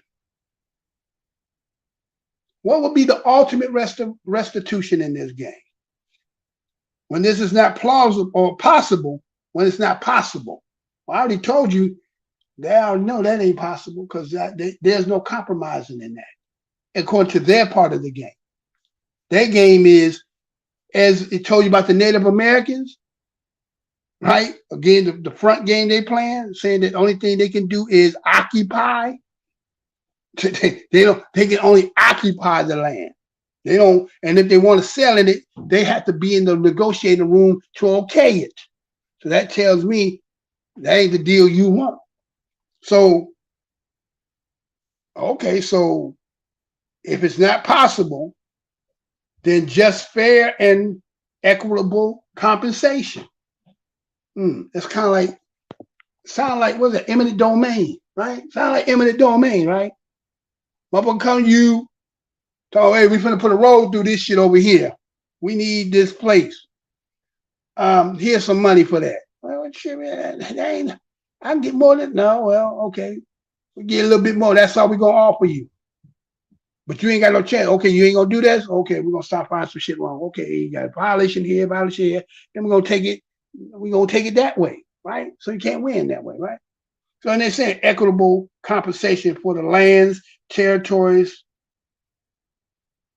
What would be the ultimate restitution in this game? When this is not plausible or possible, when it's not possible. Well, I already told you, they already know that ain't possible because there's no compromising in that, according to their part of the game. Their game is, as it told you about the Native Americans, right? Again, the front game they playing, saying that the only thing they can do is occupy. They can only occupy the land. They don't, and if they want to sell it, they have to be in the negotiating room to okay it. So that tells me that ain't the deal you want. So, okay, so if it's not possible, then just fair and equitable compensation. It's kind of like, sound like, what's it, eminent domain, right? Sound like eminent domain, right? Motherfucker come to you, tell, hey, we finna put a road through this shit over here. We need this place. Here's some money for that. Well, shit, man, that ain't, I can get more than, no, well, okay. We get a little bit more. That's all we're gonna offer you. But you ain't got no chance. Okay, you ain't gonna do this? Okay, we're gonna stop finding some shit wrong. Okay, you got a violation here, violation here. Then we're gonna take it that way, right? So you can't win that way, right? So and they're saying equitable compensation for the lands, territories,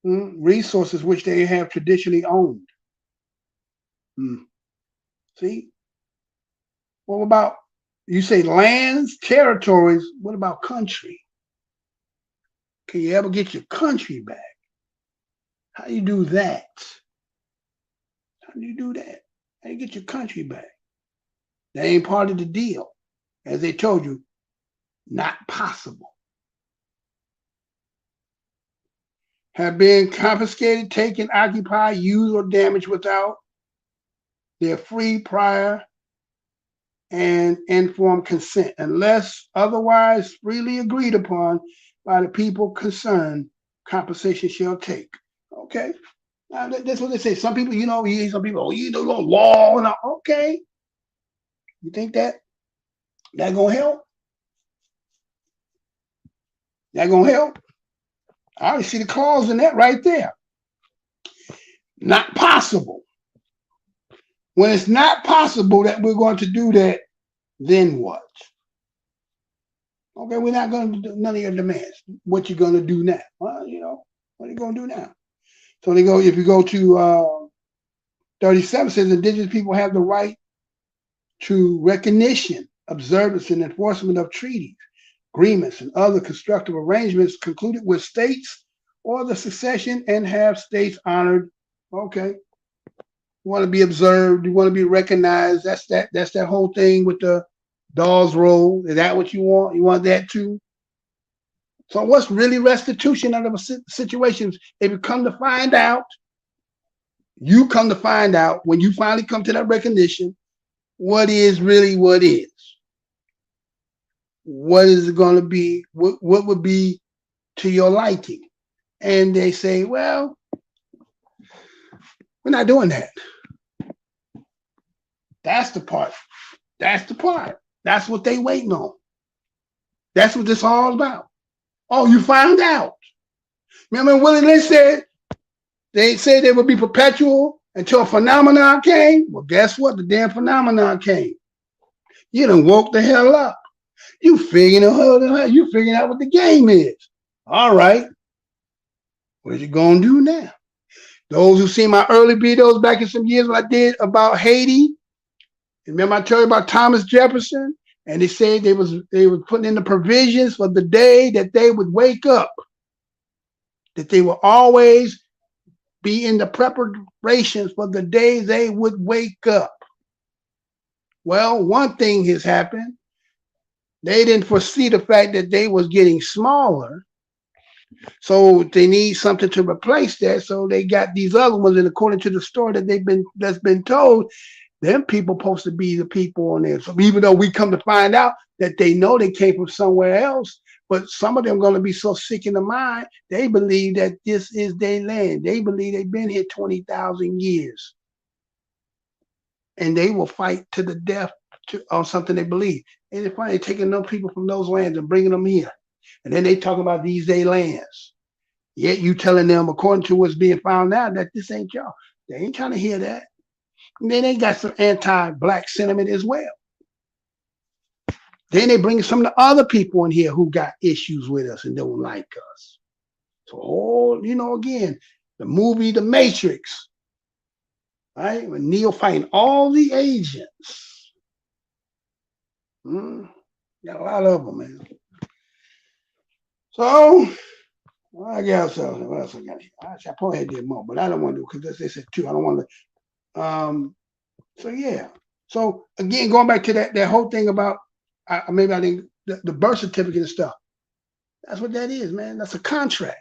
resources which they have traditionally owned. See? What about, you say lands, territories, what about country? Can you ever get your country back? How do you do that? How do you do that? How do you get your country back? That ain't part of the deal. As they told you, not possible. Have been confiscated, taken, occupied, used, or damaged without their free, prior, and informed consent, unless otherwise freely agreed upon by the people concerned, compensation shall take. Okay. Now that's what they say. Some people, some people, law and all. Okay. You think that gonna help? That gonna help? I already see the clause in that right there. Not possible. When it's not possible that we're going to do that, then what? Okay, we're not going to do none of your demands. What you going to do now? Well, what are you going to do now? So if you go to 37, says indigenous people have the right to recognition, observance, and enforcement of treaties, agreements, and other constructive arrangements concluded with states or the succession, and have states honored. Okay. You want to be observed, you want to be recognized. That's that whole thing with the Dawes Roll. Is that what you want? You want that too? So what's really restitution under situations? If you come to find out, when you finally come to that recognition, what is really what is? What is it going to be? What would be to your liking? And they say, well, we're not doing that. That's the part. That's what they waiting on. That's what this all about. Oh, you found out. Remember Willie Lynch said they would be perpetual until a phenomenon came? Well, guess what? The damn phenomenon came. You done woke the hell up. You figuring out what the game is. All right. What you gonna do now? Those who see my early videos back in some years when I did about Haiti, remember I told you about Thomas Jefferson, and they said they was putting in the provisions for the day that they would wake up, that they will always be in the preparations for the day they would wake up. Well, one thing has happened. They didn't foresee the fact that they was getting smaller. So they need something to replace that. So they got these other ones, and according to the story that's been told, them people supposed to be the people on there. So even though we come to find out that they know they came from somewhere else, but some of them going to be so sick in the mind, they believe that this is their land. They believe they've been here 20,000 years. And they will fight to the death on something they believe. And it's funny, they're taking those people from those lands and bringing them here. And then they talk about these day lands. Yet you telling them, according to what's being found out, that this ain't y'all. They ain't trying to hear that. And then they got some anti-black sentiment as well. Then they bring some of the other people in here who got issues with us and don't like us. So, again, the movie The Matrix, right? When Neo fighting all the agents. Got a lot of them, man. So, I guess what else I got here? I probably did more, but I don't want to do because they said two. I don't want to. So yeah. So again, going back to that whole thing about maybe I think the birth certificate and stuff. That's what that is, man. That's a contract.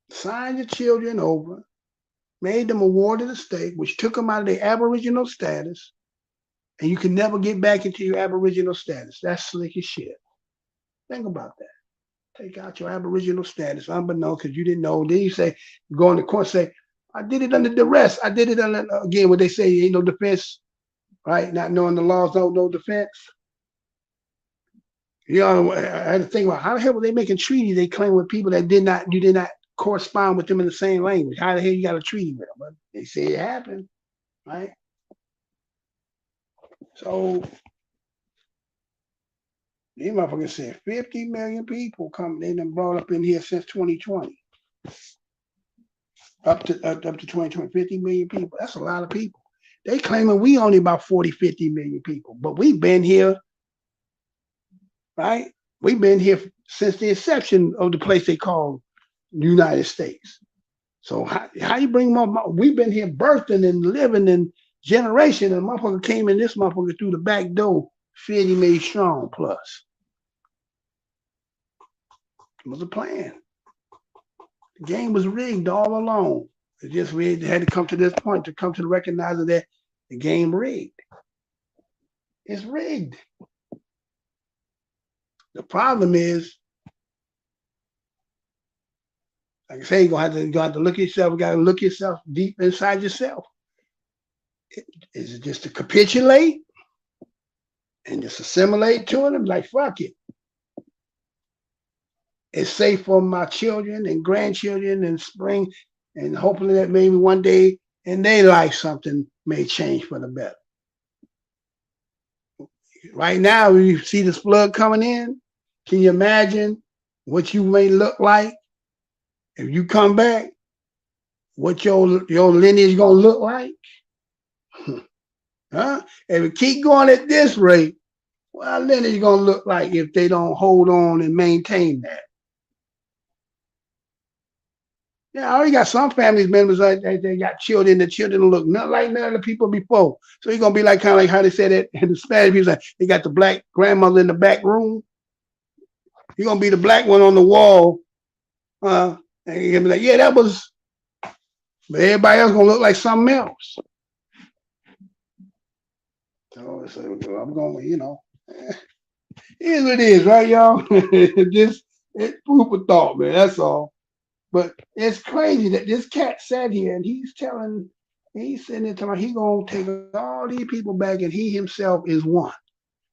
Sign your children over. made them a ward of the state, which took them out of their Aboriginal status, and you can never get back into your Aboriginal status. That's slick as shit. Think about that. Take out your Aboriginal status, unbeknownst, because you didn't know. Then you say, you go in the court and say, I did it under duress. I did it under, again, what they say, ain't no defense, right? Not knowing the laws, no defense. You know, I had to think about how the hell were they making treaties they claim with people that you did not correspond with them in the same language. How the hell you got a treaty with them? But they say it happened, right? So these motherfuckers said 50 million people they done brought up in here since 2020. Up to 2020, 50 million people. That's a lot of people. They claiming we only about 40, 50 million people, but we've been here, right? We've been here since the inception of the place they call United States. So how you bring more? We've been here birthing and living in generation, and motherfucker came in this motherfucker through the back door, 50 made strong plus. It was a plan. The game was rigged all along. It just we had to come to this point to come to the recognizing that the game rigged. It's rigged. The problem is, like I say, you're gonna have to look at yourself. You gotta look yourself deep inside yourself. Is it just to capitulate and just assimilate to them? Like, fuck it. It's safe for my children and grandchildren and spring, and hopefully that maybe one day in their life something may change for the better. Right now, you see this flood coming in. Can you imagine what you may look like if you come back? What your lineage gonna look like? Huh? If it keep going at this rate, what lineage gonna look like if they don't hold on and maintain that? Yeah, I already got some family members like they got children. The children look not like none of the people before. So you're gonna be like kind of like how they said it in the Spanish people, like they got the black grandmother in the back room. You're gonna be the black one on the wall. And you're gonna be like, yeah, that was, but everybody else gonna look like something else. So I'm going, you know, it is what it is, right, y'all? It's food for thought, man. That's all. But it's crazy that this cat sat here and he's sitting there telling he gonna take all these people back, and he himself is one.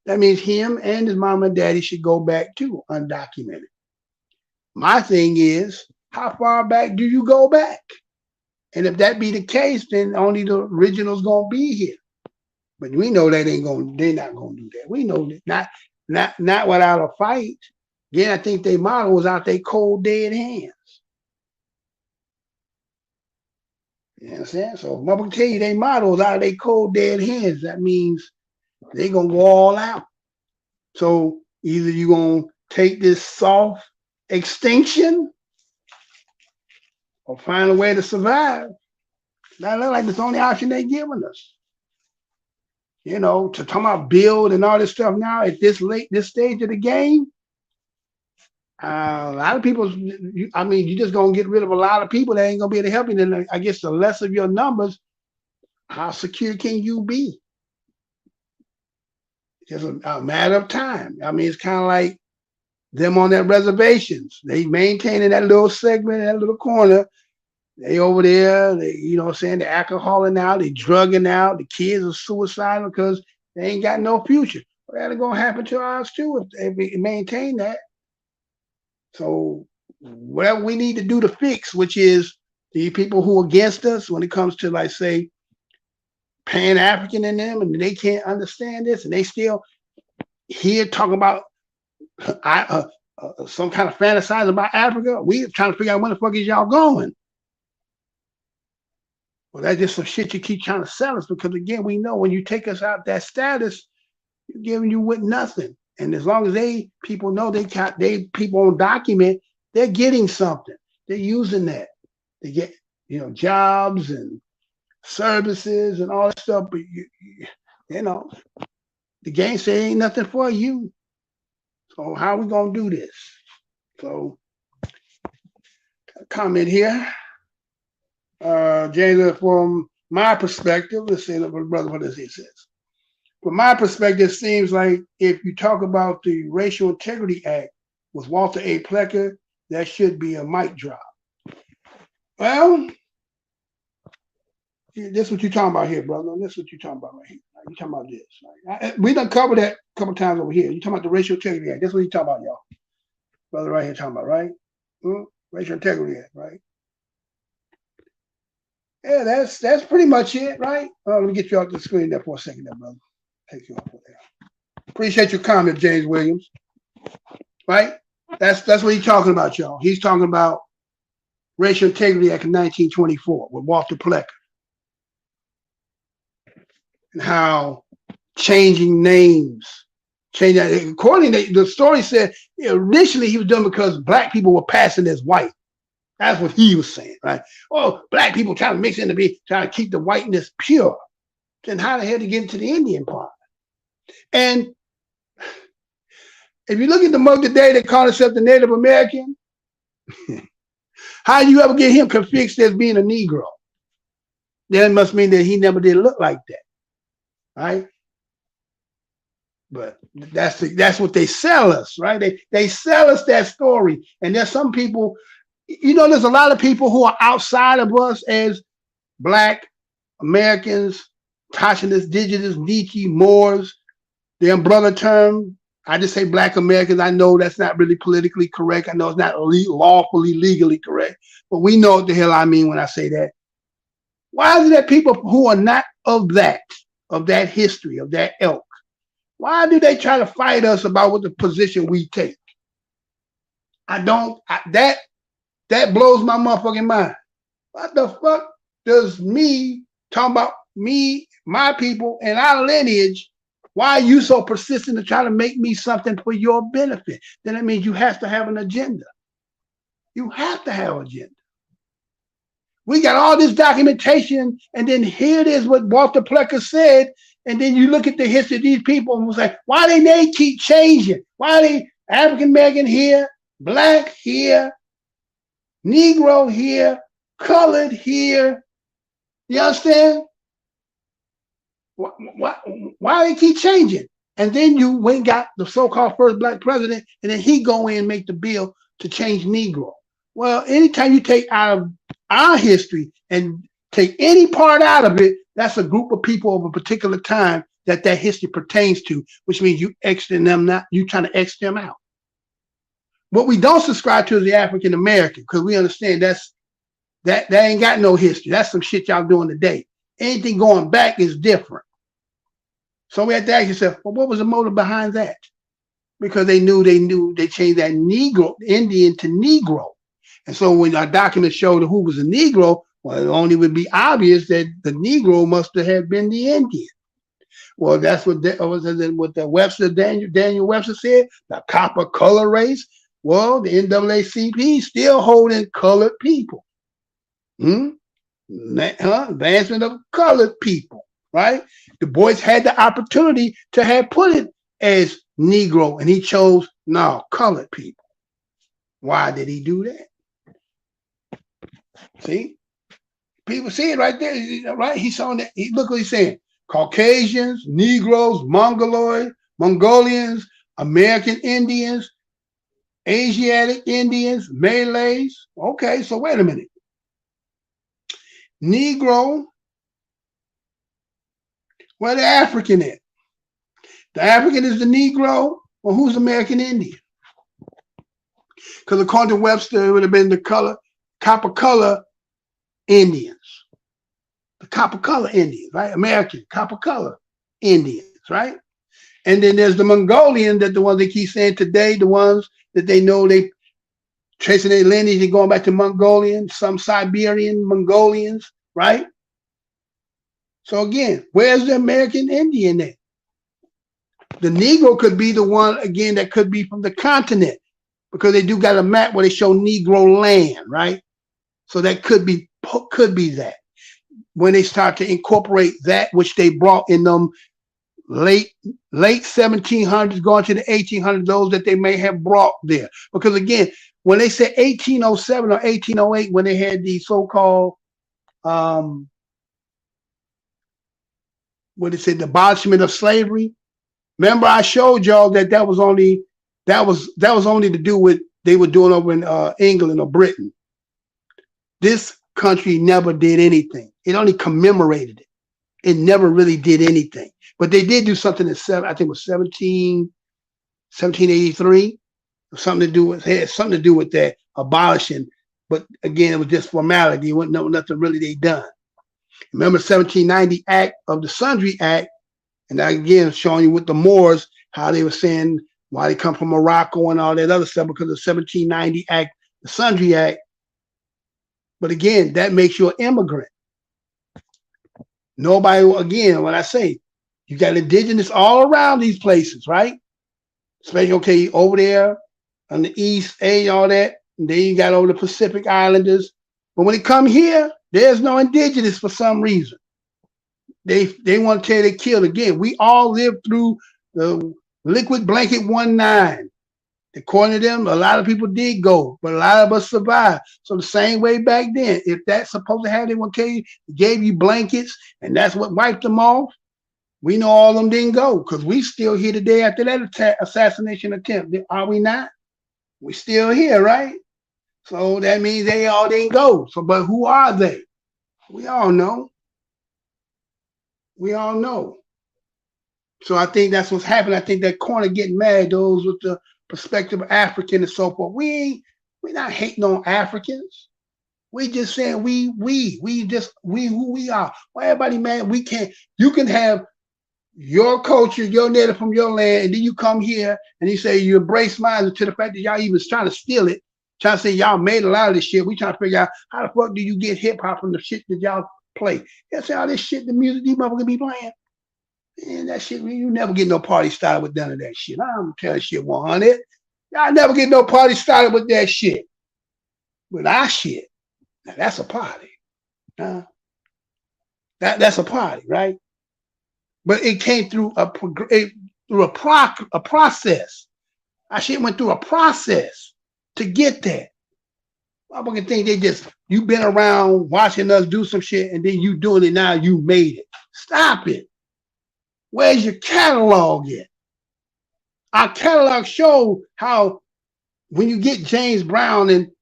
That means him and his mom and daddy should go back too, undocumented. My thing is, how far back do you go back? And if that be the case, then only the originals gonna be here. But we know that they're not gonna do that. We know that not without a fight. Again, I think their motto was out their cold dead hands. You know what I'm saying? So if I'm gonna tell you their motto is out of their cold dead hands, that means they're gonna go all out. So either you're gonna take this soft extinction or find a way to survive. That looks like it's the only option they're giving us. You know, to talk about build and all this stuff now at this stage of the game. A lot of people, I mean, you're just gonna get rid of a lot of people that ain't gonna be able to help you. Then I guess the less of your numbers, how secure can you be? It's a matter of time. I mean, it's kind of like them on their reservations. They maintaining that little segment, that little corner. They over there, you know what I'm saying, they're alcoholing out, they drugging out, the kids are suicidal because they ain't got no future. Well, that's gonna happen to us too if they maintain that. So whatever we need to do to fix, which is the people who are against us when it comes to, like, say, Pan-African in them, and they can't understand this, and they still here talking about some kind of fantasize about Africa. We trying to figure out when the fuck is y'all going. Well, that's just some shit you keep trying to sell us, because again, we know when you take us out that status, you're giving you with nothing. And as long as people know they people on document, they're getting something. They're using that. They get, you know, jobs and services and all that stuff. But you know, the game say ain't nothing for you. So how are we gonna do this? So, comment here. James, from my perspective, let's see, brother, what does he say? From my perspective, it seems like if you talk about the Racial Integrity Act with Walter A. Plecker, that should be a mic drop. Well, this is what you're talking about here, brother. This is what you're talking about right here. You're talking about this. We done covered that a couple times over here. You're talking about the Racial Integrity Act. That's what you're talking about, y'all. Brother right here talking about, right? Racial Integrity Act, right? Yeah, that's pretty much it, right? Let me get you off the screen there for a second there, brother. Take you off of there. Appreciate your comment, James Williams. Right? That's what he's talking about, y'all. He's talking about Racial Integrity Act of 1924 with Walter Plecker. And how changing names, according to the story said, initially he was done because black people were passing as white. That's what he was saying, right? Oh, black people trying to mix in trying to keep the whiteness pure. Then how the hell to get into the Indian part? And if you look at the mug today, they call himself the Native American. How do you ever get him confixed as being a Negro? That must mean that he never did look like that, right? But that's what they sell us, right? They sell us that story. And there's some people, there's a lot of people who are outside of us as Black Americans, Tacitus, Digitus, Nietzsche, Moors, the umbrella term. I just say Black Americans. I know that's not really politically correct. I know it's not lawfully, legally correct, but we know what the hell I mean when I say that. Why is it that people who are not of that history, of that ilk, why do they try to fight us about what the position we take? That blows my motherfucking mind. What the fuck does me talking about me, my people, and our lineage? Why are you so persistent to try to make me something for your benefit? Then it means you have to have an agenda. You have to have an agenda. We got all this documentation, and then here it is what Walter Plecker said, and then you look at the history of these people and say, why they keep changing? Why are they African American here, Black here, Negro here, colored here? You understand? Why they keep changing? And then you went and got the so-called first Black president, and then he go in and make the bill to change Negro. Well, anytime you take out of our history and take any part out of it, that's a group of people of a particular time that history pertains to, which means you exiting them out. You trying to X them out. What we don't subscribe to is the African American, because we understand that ain't got no history. That's some shit y'all doing today. Anything going back is different. So we had to ask yourself, well, what was the motive behind that? Because they changed that Negro, Indian to Negro. And so when our documents showed who was a Negro, well, it only would be obvious that the Negro must have been the Indian. Well, that's what the Webster, Daniel Webster said, the copper color race. Well, the NAACP still holding colored people. Advancement of colored people, right? Du Bois had the opportunity to have put it as Negro, and he chose colored people. Why did he do that? See, people see it right there, right? He saw that. Look what he's saying: Caucasians, Negroes, Mongolians, American Indians, Asiatic Indians, Malays. Okay, so wait a minute. Negro, where the African at? The African is the Negro, or who's American Indian? Because according to Webster, it would have been the copper color Indians. The copper color Indians, right? American copper color Indians, right? And then there's the Mongolian, that the ones they keep saying today, the ones that they know they tracing their lineage, they're going back to Mongolian, some Siberian Mongolians, right? So again, where's the American Indian at? The Negro could be the one, again, that could be from the continent, because they do got a map where they show Negro land, right? So that could be that. When they start to incorporate that which they brought in them late 1700s going to the 1800s, those that they may have brought there. Because again, when they say 1807 or 1808, when they had the so-called what it said, the abolishment of slavery. Remember, I showed y'all that was only to do with they were doing over in England or Britain. This country never did anything. It only commemorated it. It never really did anything. But they did do something in I think it was 1783. Something to do with that abolishing. But again, it was just formality. It wasn't nothing really they done. Remember 1790 Act of the Sundry Act, and that again showing you with the Moors how they were saying why they come from Morocco and all that other stuff because of 1790 Act, the Sundry Act. But again, that makes you an immigrant. Nobody, again, when I say you got indigenous all around these places, right? Especially, okay, over there on the East, all that. And then you got over the Pacific Islanders. But when they come here, there's no indigenous for some reason. They want to tell you they killed again. We all lived through the liquid blanket 19. According to them, a lot of people did go, but a lot of us survived. So the same way back then, if that's supposed to happen, they want to tell you, gave you blankets, and that's what wiped them off. We know all of them didn't go because we still here today after that assassination attempt. Are we not? We still here, right? So that means they all didn't go. So, but who are they? We all know. We all know. So I think that's what's happening. I think that corner getting mad, those with the perspective of African and so forth. We're not hating on Africans. We just saying we who we are. Why everybody mad? We can't. You can have your culture, your native from your land, and then you come here and you say you embrace mine to the fact that y'all even trying to steal it, trying to say y'all made a lot of this shit. We trying to figure out how the fuck do you get hip hop from the shit that y'all play? That's all this shit, the music these motherfuckers be playing. And that shit, you never get no party started with none of that shit. I'm telling shit 100. Y'all never get no party started with that shit. With our shit. Now that's a party. That's a party, right? But it came through a process. Our shit went through a process to get that. I fucking think you've been around watching us do some shit and then you doing it now, you made it. Stop it. Where's your catalog at? Our catalog show how when you get James Brown and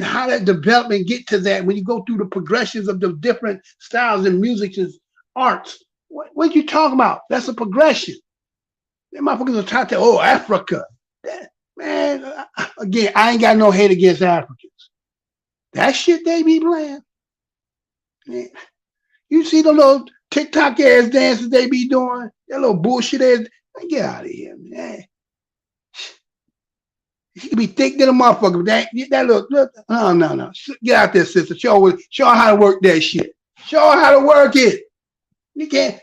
how that development get to that, when you go through the progressions of the different styles and music and arts, what you talking about? That's a progression. Them motherfuckers are trying to, Africa. Man, again, I ain't got no hate against Africans. That shit they be playing. Man. You see the little TikTok ass dances they be doing? That little bullshit ass. Get out of here, man. She could be thick than a motherfucker. That look. No. Get out there, sister. Show her how to work that shit. Show her how to work it. You can't,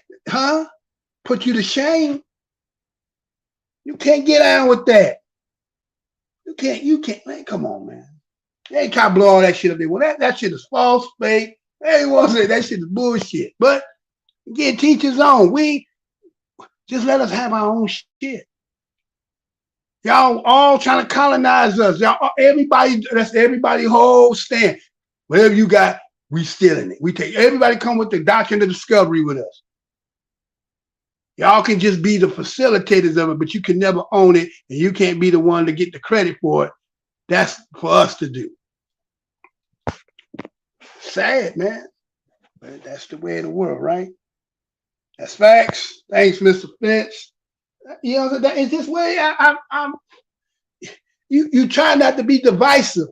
put you to shame. You can't get out with that. You can't, man, come on, man. They ain't trying to blow all that shit up there. Well, that shit is false, fake. They want to say that shit is bullshit. But again, teach his own. We just let us have our own shit. Y'all all trying to colonize us. Y'all, that's everybody whole stand. Whatever you got, we stealing it. We take everybody come with the doctrine of discovery with us. Y'all can just be the facilitators of it, but you can never own it, and you can't be the one to get the credit for it. That's for us to do. Sad, man. But that's the way of the world, right? That's facts. Thanks, Mr. Finch. You know, that is this way. You try not to be divisive.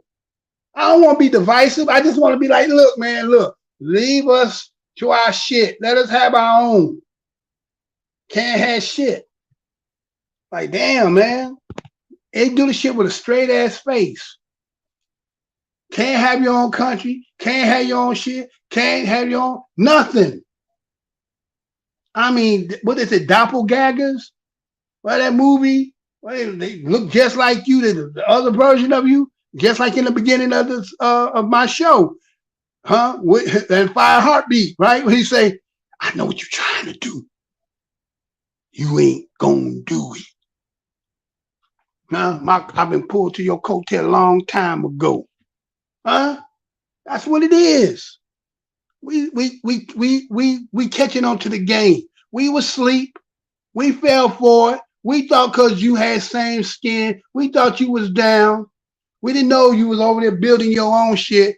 I don't want to be divisive. I just want to be like, look, man, leave us to our shit. Let us have our own. Can't have shit. Like, damn, man. They do the shit with a straight ass face. Can't have your own country. Can't have your own shit. Can't have your own nothing. I mean, what is it, doppelgangers? Well, that movie, well, they look just like you, the other version of you, just like in the beginning of this of my show, and Fire Heartbeat, right? When he say, "I know what you're trying to do. You ain't gonna do it." I've been pulled to your coattail a long time ago, That's what it is. We catching on to the game. We was asleep. We fell for it. We thought because you had same skin, we thought you was down. We didn't know you was over there building your own shit,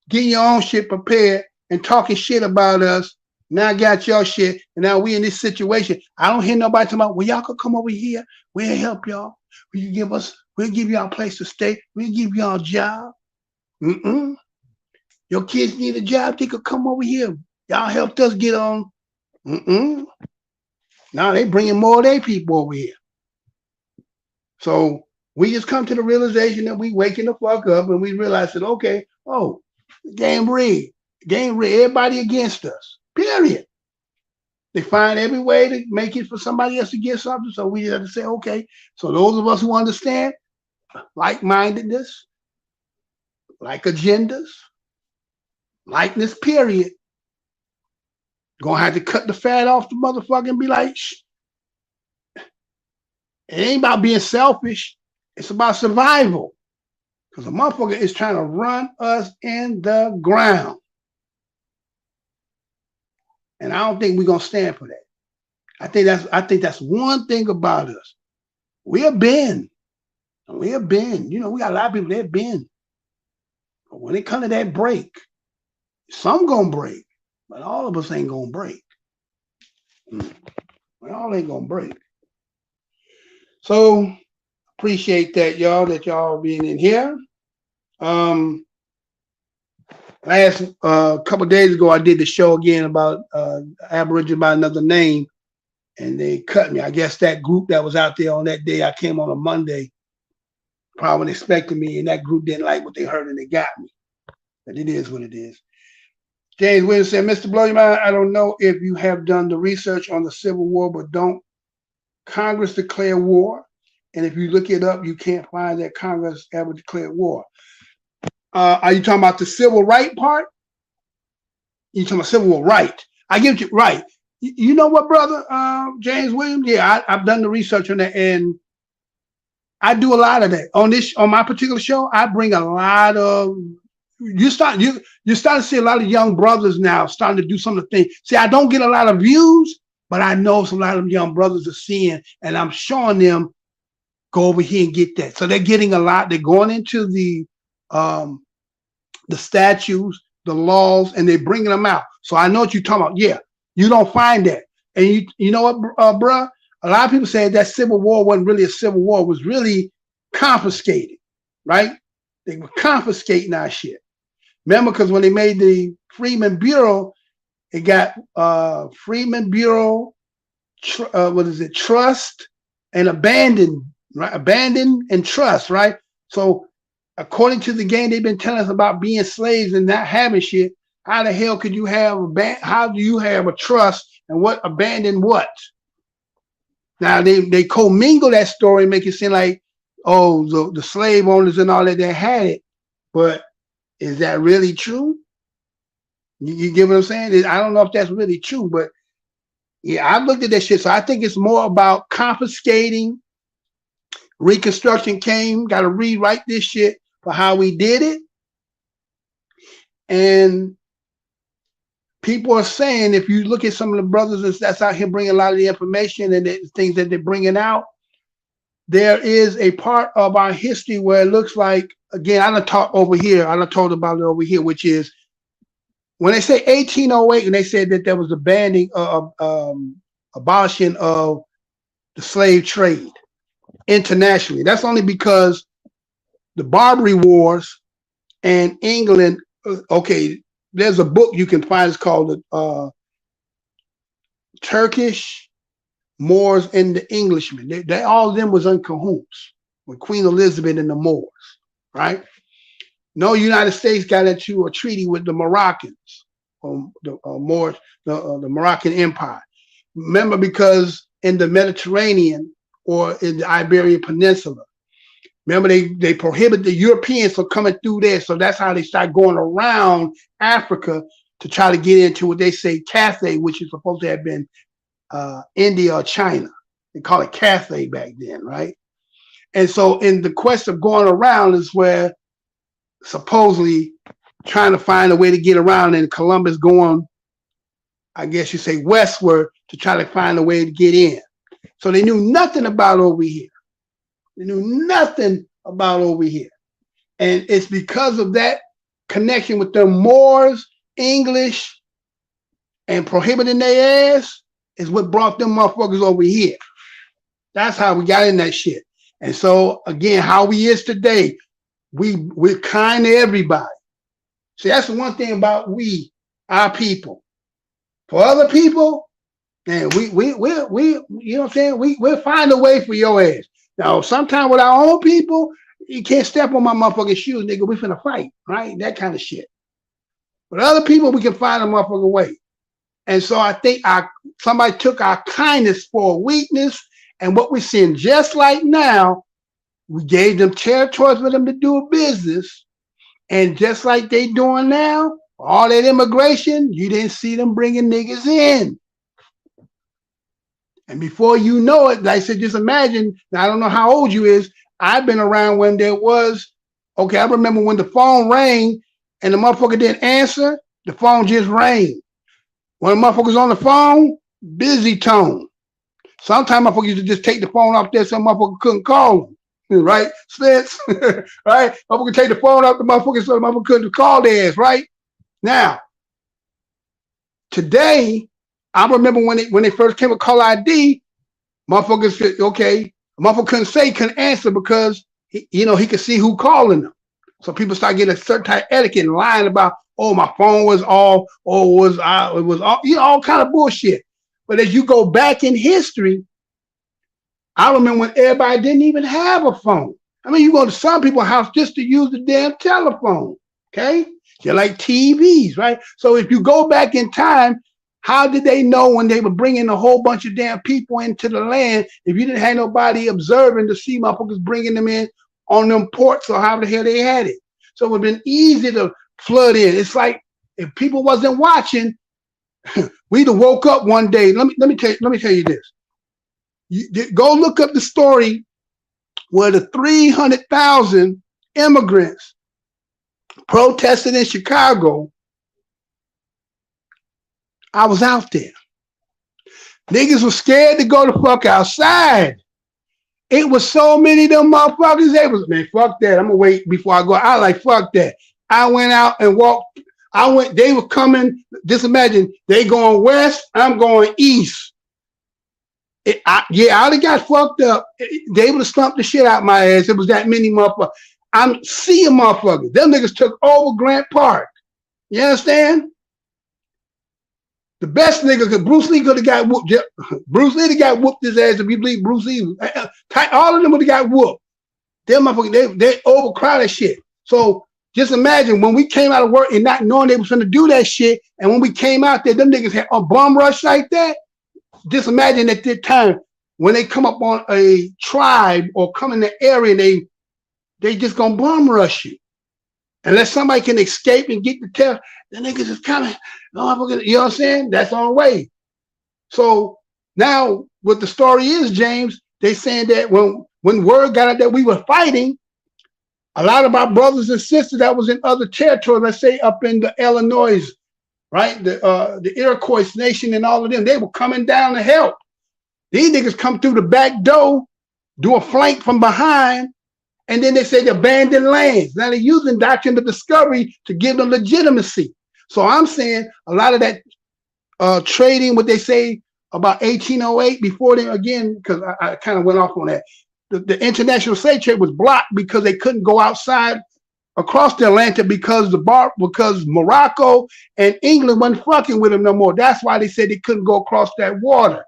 getting your own shit prepared, and talking shit about us. Now I got your shit, and now we in this situation. I don't hear nobody talking about, well, y'all could come over here. We'll help y'all. We'll give y'all a place to stay. We'll give y'all a job. Your kids need a job, they could come over here. Y'all helped us get on. Now they bringing more of their people over here. So we just come to the realization that we waking the fuck up and we realize that, okay, game rigged. Game rigged. Everybody against us. Period. They find every way to make it for somebody else to get something. So we have to say, okay. So those of us who understand like-mindedness, like agendas, likeness, period, gonna have to cut the fat off the motherfucker and be like, shh. It ain't about being selfish. It's about survival. Because the motherfucker is trying to run us in the ground. And I don't think we're gonna stand for that. I think that's one thing about us. We have been. We got a lot of people that have been. But when it comes to that break, some gonna break, but all of us ain't gonna break. We all ain't gonna break. So appreciate that, y'all being in here. Last couple of days ago, I did the show again about Aboriginals By Another Name, and they cut me. I guess that group that was out there on that day, I came on a Monday, probably expecting me, and that group didn't like what they heard and they got me. But it is what it is. James Williams said, Mr. Blow Your Mind, I don't know if you have done the research on the Civil War, but don't Congress declare war? And if you look it up, you can't find that Congress ever declared war. Are you talking about the civil right part? You talking about civil war right? I give you right. You know what, brother, James Williams? Yeah, I've done the research on that, and I do a lot of that on my particular show. I bring a lot of. You start to see a lot of young brothers now starting to do some of the things. See, I don't get a lot of views, but I know a lot of young brothers are seeing, and I'm showing them go over here and get that. So they're getting a lot. They're going into the statutes, the laws, and they're bringing them out. So I know what you're talking about. Yeah, you don't find that. And you know what, bruh? A lot of people say that Civil War wasn't really a civil war. It was really confiscated, right? They were confiscating our shit. Remember, because when they made the Freedmen Bureau, it got Freedmen Bureau, trust and abandon, right? Abandon and trust, right? So according to the game, they've been telling us about being slaves and not having shit. How the hell could you have how do you have a trust and what abandon what? Now they commingle that story and make it seem like, oh, the slave owners and all that, they had it. But is that really true? You get what I'm saying? I don't know if that's really true, but yeah, I looked at that shit. So I think it's more about confiscating. Reconstruction came, got to rewrite this shit for how we did it. And people are saying, if you look at some of the brothers that's out here bringing a lot of the information and the things that they're bringing out, there is a part of our history where it looks like, again, I done talked over here, I done told about it over here, which is when they say 1808 and they said that there was a banning of abolishing of the slave trade internationally. That's only because the Barbary Wars and England, okay, there's a book you can find, it's called Turkish, Moors, and the Englishmen. They all of them was in cahoots with Queen Elizabeth and the Moors, right? No United States got into a treaty with the Moroccans, or the Moors, the Moroccan Empire. Remember, because in the Mediterranean or in the Iberian Peninsula, remember they prohibit the Europeans from coming through there. So that's how they start going around Africa to try to get into what they say Cathay, which is supposed to have been India or China. They call it Cathay back then, right? And so in the quest of going around is where supposedly trying to find a way to get around, and Columbus going, I guess you say, westward to try to find a way to get in. So they knew nothing about over here. They knew nothing about over here. And it's because of that connection with the Moors, English, and prohibiting their ass is what brought them motherfuckers over here. That's how we got in that shit. And so, again, how we is today, we're kind to everybody. See, that's the one thing about our people. For other people, man, we you know what I'm saying? We'll find a way for your ass. Now, sometimes with our own people, you can't step on my motherfucking shoes, nigga. We finna fight, right? That kind of shit. But other people, we can find a motherfucking way. And so I think somebody took our kindness for a weakness, and what we're seeing just like now, we gave them territories for them to do a business, and just like they doing now, all that immigration, you didn't see them bringing niggas in. And before you know it, like I said, just imagine, I don't know how old you is, I've been around when there was, okay, I remember when the phone rang and the motherfucker didn't answer, the phone just rang. When the motherfucker's on the phone, busy tone. Sometimes motherfuckers used to just take the phone off there so motherfucker couldn't call them, right? Spence, right? Motherfucker take the phone off the motherfucker so the motherfucker couldn't call their ass, right? Now, today, I remember when they first came with call ID, motherfuckers said, okay, motherfucker couldn't answer because he could see who calling them. So people start getting a certain type of etiquette and lying about, oh, my phone was off, or it was off, all kind of bullshit. But as you go back in history, I remember when everybody didn't even have a phone. I mean, you go to some people's house just to use the damn telephone, okay? They're like TVs, right? So if you go back in time, how did they know when they were bringing a whole bunch of damn people into the land if you didn't have nobody observing to see motherfuckers bringing them in on them ports or how the hell they had it? So it would have been easy to flood in. It's like if people wasn't watching, we'd have woke up one day. Let me tell you this. Go look up the story where the 300,000 immigrants protested in Chicago. I was out there. Niggas was scared to go the fuck outside. It was so many of them motherfuckers. They was, man, fuck that. I'm gonna wait before I go. I like, fuck that. I went out and walked. They were coming. Just imagine, they going west, I'm going east. I would have got fucked up. They would have stumped the shit out my ass. It was that many motherfuckers. I'm seeing motherfuckers. Them niggas took over Grant Park. You understand? The best nigga, because Bruce Lee could have got whooped. Bruce Lee got whooped his ass if you believe Bruce Lee. All of them would have got whooped. Them motherfuckers, they overcrowded shit. So just imagine when we came out of work and not knowing they was going to do that shit, and when we came out there, them niggas had a bum rush like that. Just imagine at that time when they come up on a tribe or come in the area, they just gonna bum rush you. Unless somebody can escape and get the tell, the niggas is coming. You know what I'm saying? That's on the way. So now what the story is, James, they saying that when word got out that we were fighting, a lot of our brothers and sisters that was in other territories, let's say up in the Illinois, right? The Iroquois Nation and all of them, they were coming down to help. These niggas come through the back door, do a flank from behind, and then they say they abandoned lands. Now they're using doctrine of discovery to give them legitimacy. So I'm saying a lot of that trading, what they say about 1808, before they, again, because I kind of went off on that, the international slave trade was blocked because they couldn't go outside across the Atlantic because Morocco and England wasn't fucking with them no more. That's why they said they couldn't go across that water.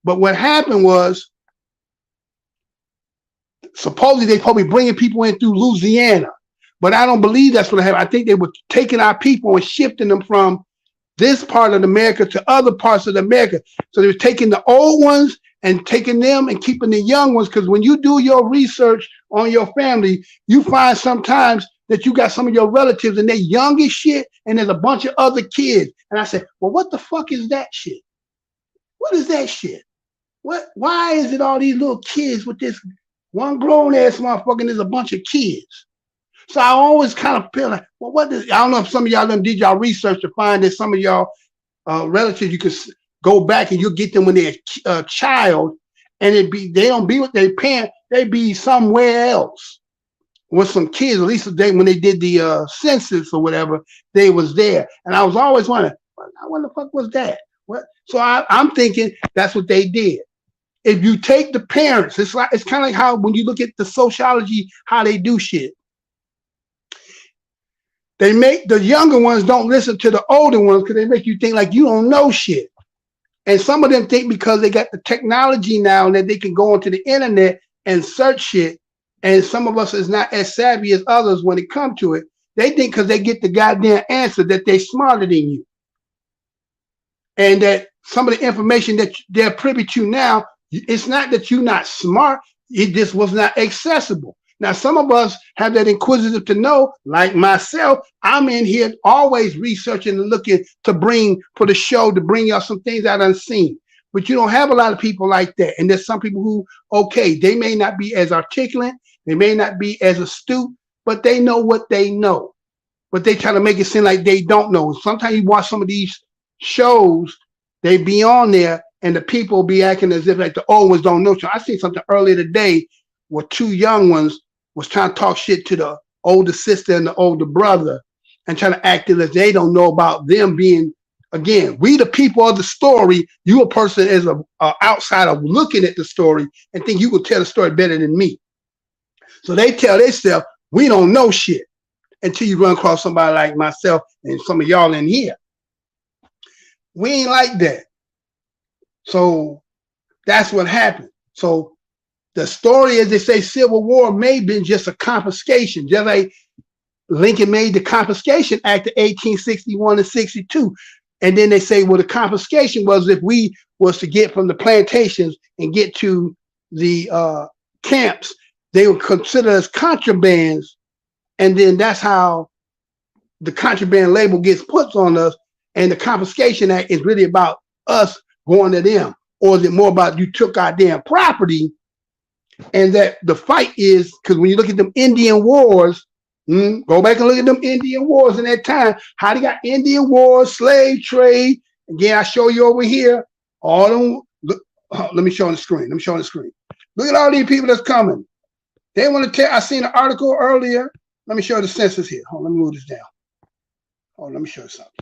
But what happened was, supposedly they probably bringing people in through Louisiana, but I don't believe that's what happened. I think they were taking our people and shifting them from this part of America to other parts of America. So they were taking the old ones and taking them and keeping the young ones. Because when you do your research on your family, you find sometimes that you got some of your relatives and they're young as shit, and there's a bunch of other kids. And I said, well, what the fuck is that shit? What is that shit? Why is it all these little kids with this one grown ass motherfucker and there's a bunch of kids? So I always kind of feel like, well, I don't know if some of y'all did y'all research to find that some of y'all relatives, you could go back and you'll get them when they're a child, and they don't be with their parent, they be somewhere else with some kids. At least when they did the census or whatever, they was there. And I was always wondering, what the fuck was that? What? So I'm thinking that's what they did. If you take the parents, it's kind of like how when you look at the sociology, how they do shit. They make the younger ones don't listen to the older ones because they make you think like you don't know shit. And some of them think because they got the technology now that they can go onto the internet and search shit. And some of us is not as savvy as others when it comes to it. They think because they get the goddamn answer that they're smarter than you. And that some of the information that they're privy to now, it's not that you're not smart. It just was not accessible. Now, some of us have that inquisitive to know, like myself. I'm in here always researching and looking to bring for the show, to bring y'all some things I've unseen. But you don't have a lot of people like that. And there's some people who, okay, they may not be as articulate, they may not be as astute, but they know what they know. But they try to make it seem like they don't know. Sometimes you watch some of these shows, they be on there, and the people be acting as if like the old ones don't know. So I seen something earlier today where two young ones was trying to talk shit to the older sister and the older brother and trying to act as if they don't know about them being, again, we the people of the story. You a person as a outsider looking at the story and think you could tell the story better than me. So they tell themselves, we don't know shit until you run across somebody like myself and some of y'all in here. We ain't like that. So that's what happened. So the story, as they say, Civil War may have been just a confiscation, just like Lincoln made the Confiscation Act of 1861 and 62. And then they say, well, the confiscation was if we was to get from the plantations and get to the camps, they were considered as contrabands. And then that's how the contraband label gets put on us. And the Confiscation Act is really about us going to them. Or is it more about you took our damn property? And that the fight is, because when you look at them Indian wars, go back and look at them Indian wars in that time, how they got Indian wars, slave trade. Again, I show you over here, all them, let me show on the screen. Look at all these people that's coming. They want to tell, I seen an article earlier. Let me show you the census here. Hold on, let me move this down. Hold on, let me show you something.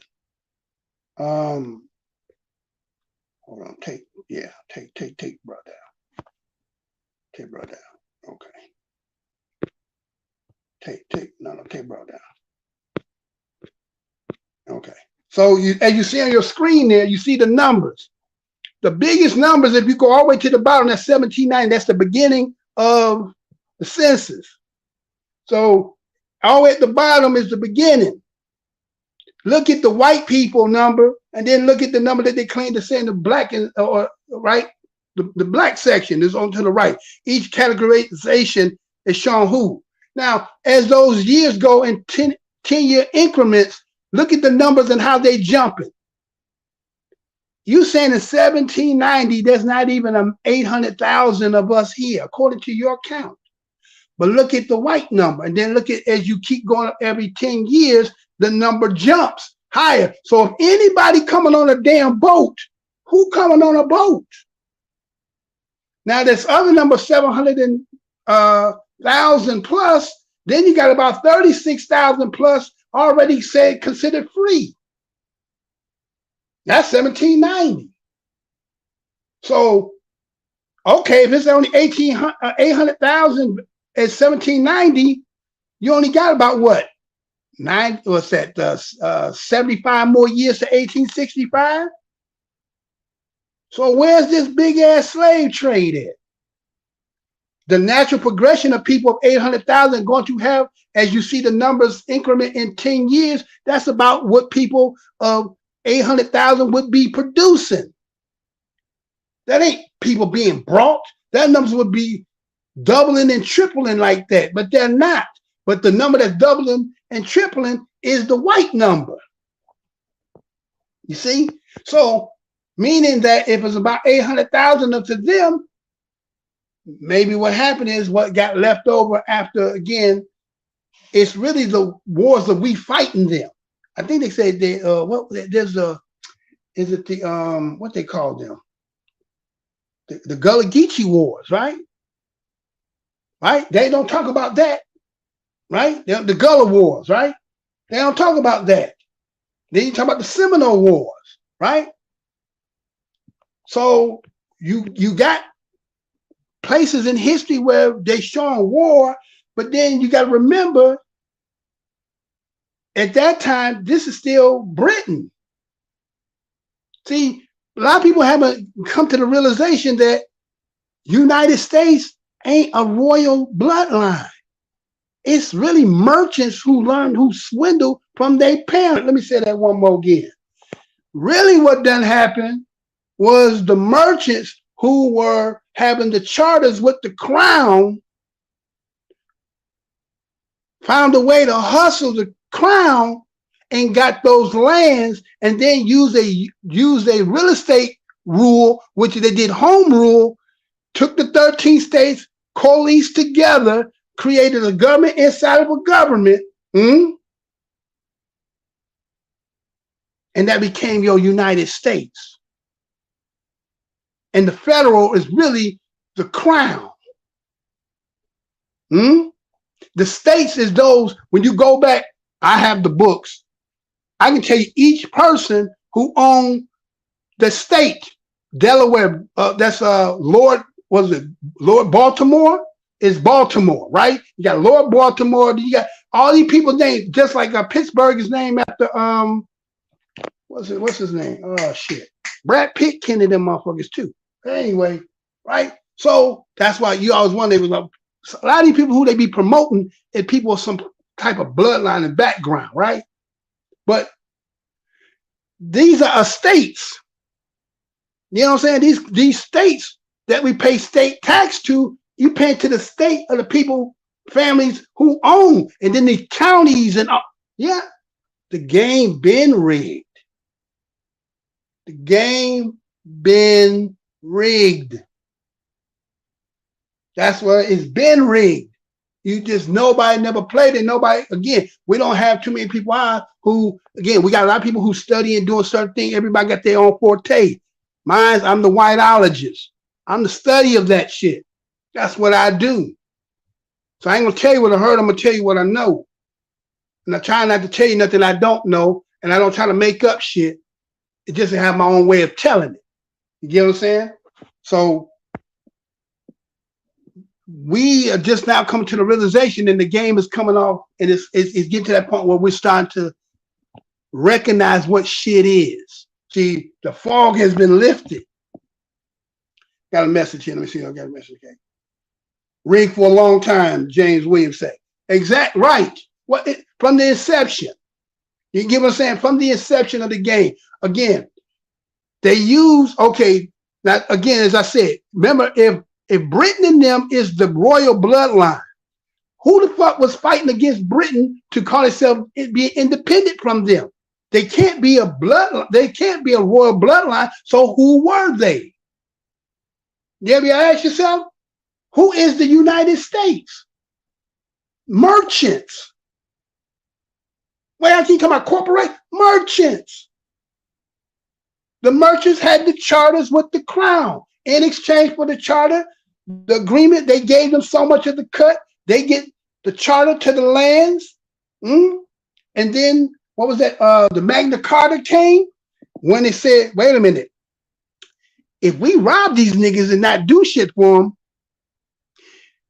Hold on, take bro down. Take bro down. Okay. Take bro down. Okay. So as you see on your screen there, you see the numbers. The biggest numbers, if you go all the way to the bottom, that's 1790. That's the beginning of the census. So all the way at the bottom is the beginning. Look at the white people number, and then look at the number that they claim to say in the black, right? The black section is on to the right. Each categorization is shown who. Now, as those years go in 10-year increments, look at the numbers and how they jumping. You saying in 1790, there's not even 800,000 of us here, according to your count. But look at the white number, and then look at, as you keep going up every 10 years, the number jumps higher. So if anybody coming on a damn boat, who coming on a boat? Now this other number, 700,000 plus, then you got about 36,000 plus already said considered free. That's 1790. So, okay, if it's only 800,000 at 1790, you only got about what? 75 more years to 1865? So where's this big ass slave trade at? The natural progression of people of 800,000 going to have, as you see the numbers increment in 10 years, that's about what people of 800,000 would be producing. That ain't people being brought. That numbers would be doubling and tripling like that, but they're not. But the number that's doubling and tripling is the white number. You see? So, meaning that if it's about 800,000 up to them, maybe what happened is what got left over after, again, it's really the wars that we fighting them. I think they said they what they call them? The Gullah Geechee Wars, right? Right? They don't talk about that, right? The Gullah Wars, right? They don't talk about that. Then you talk about the Seminole Wars, right? So you got places in history where they showing war, but then you got to remember at that time, this is still Britain. See, a lot of people haven't come to the realization that United States ain't a royal bloodline. It's really merchants who swindle from their parents. Let me say that one more again. Really what done happened was the merchants who were having the charters with the crown found a way to hustle the crown and got those lands, and then use a real estate rule, which they did home rule, took the 13 states, coalesced together, created a government inside of a government, and that became your United States. And the federal is really the crown. The states is those, when you go back, I have the books. I can tell you each person who owned the state. Delaware, that's Lord Baltimore? Is Baltimore, right? You got Lord Baltimore, you got all these people named, just like Pittsburgh is named after what's his name? Oh shit. Brad Pitt kenned them motherfuckers too. Anyway, right? So that's why you always wonder, a lot of these people who they be promoting is people with some type of bloodline and background, right? But these are estates. You know what I'm saying? These states that we pay state tax to, you pay to the state of the people, families who own, and then the counties and yeah, the game been rigged. The game been rigged. That's what it's been rigged. You just, nobody never played it. Nobody, again, we don't have too many people who, again, we got a lot of people who study and doing certain things. Everybody got their own forte. I'm the whiteologist. I'm the study of that shit. That's what I do. So I ain't gonna tell you what I heard, I'm gonna tell you what I know. And I try not to tell you nothing I don't know, and I don't try to make up shit. It just have my own way of telling it. You get what I'm saying? So we are just now coming to the realization, and the game is coming off, and it's getting to that point where we're starting to recognize what shit is. See, the fog has been lifted. Got a message here. Let me see. I got a message. Okay. Ring for a long time, James Williams said. Exact right. From the inception. You get what I'm saying? From the inception of the game. Again, they use, okay, now again, as I said, remember, if Britain and them is the royal bloodline, who the fuck was fighting against Britain to call itself being independent from them? They can't be a royal bloodline, so who were they? You ever ask yourself, who is the United States? Merchants. Wait, I keep talking about corporate merchants. The merchants had the charters with the crown. In exchange for the charter, the agreement, they gave them so much of the cut. They get the charter to the lands. And then, what was that? The Magna Carta came when they said, wait a minute. If we rob these niggas and not do shit for them,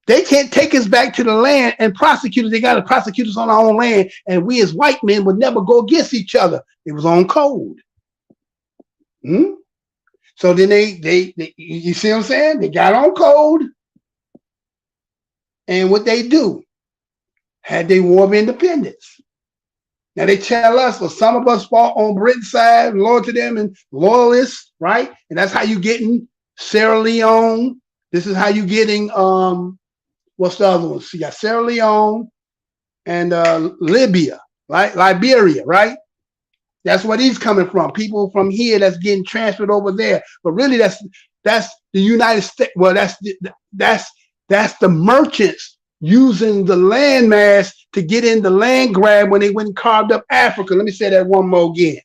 they can't take us back to the land and prosecute us. They got to prosecute us on our own land. And we as white men would never go against each other. It was on code. So then they you see what I'm saying? They got on code. And what they do, had their war of independence. Now they tell us, well, some of us fought on Britain's side, loyal to them and loyalists, right? And that's how you getting Sierra Leone. This is how you getting, what's the other one? So you got Sierra Leone and Libya, right? Liberia, right? That's where he's coming from. People from here that's getting transferred over there. But really, that's the United States. Well, that's the merchants using the landmass to get in the land grab when they went and carved up Africa. Let me say that one more again.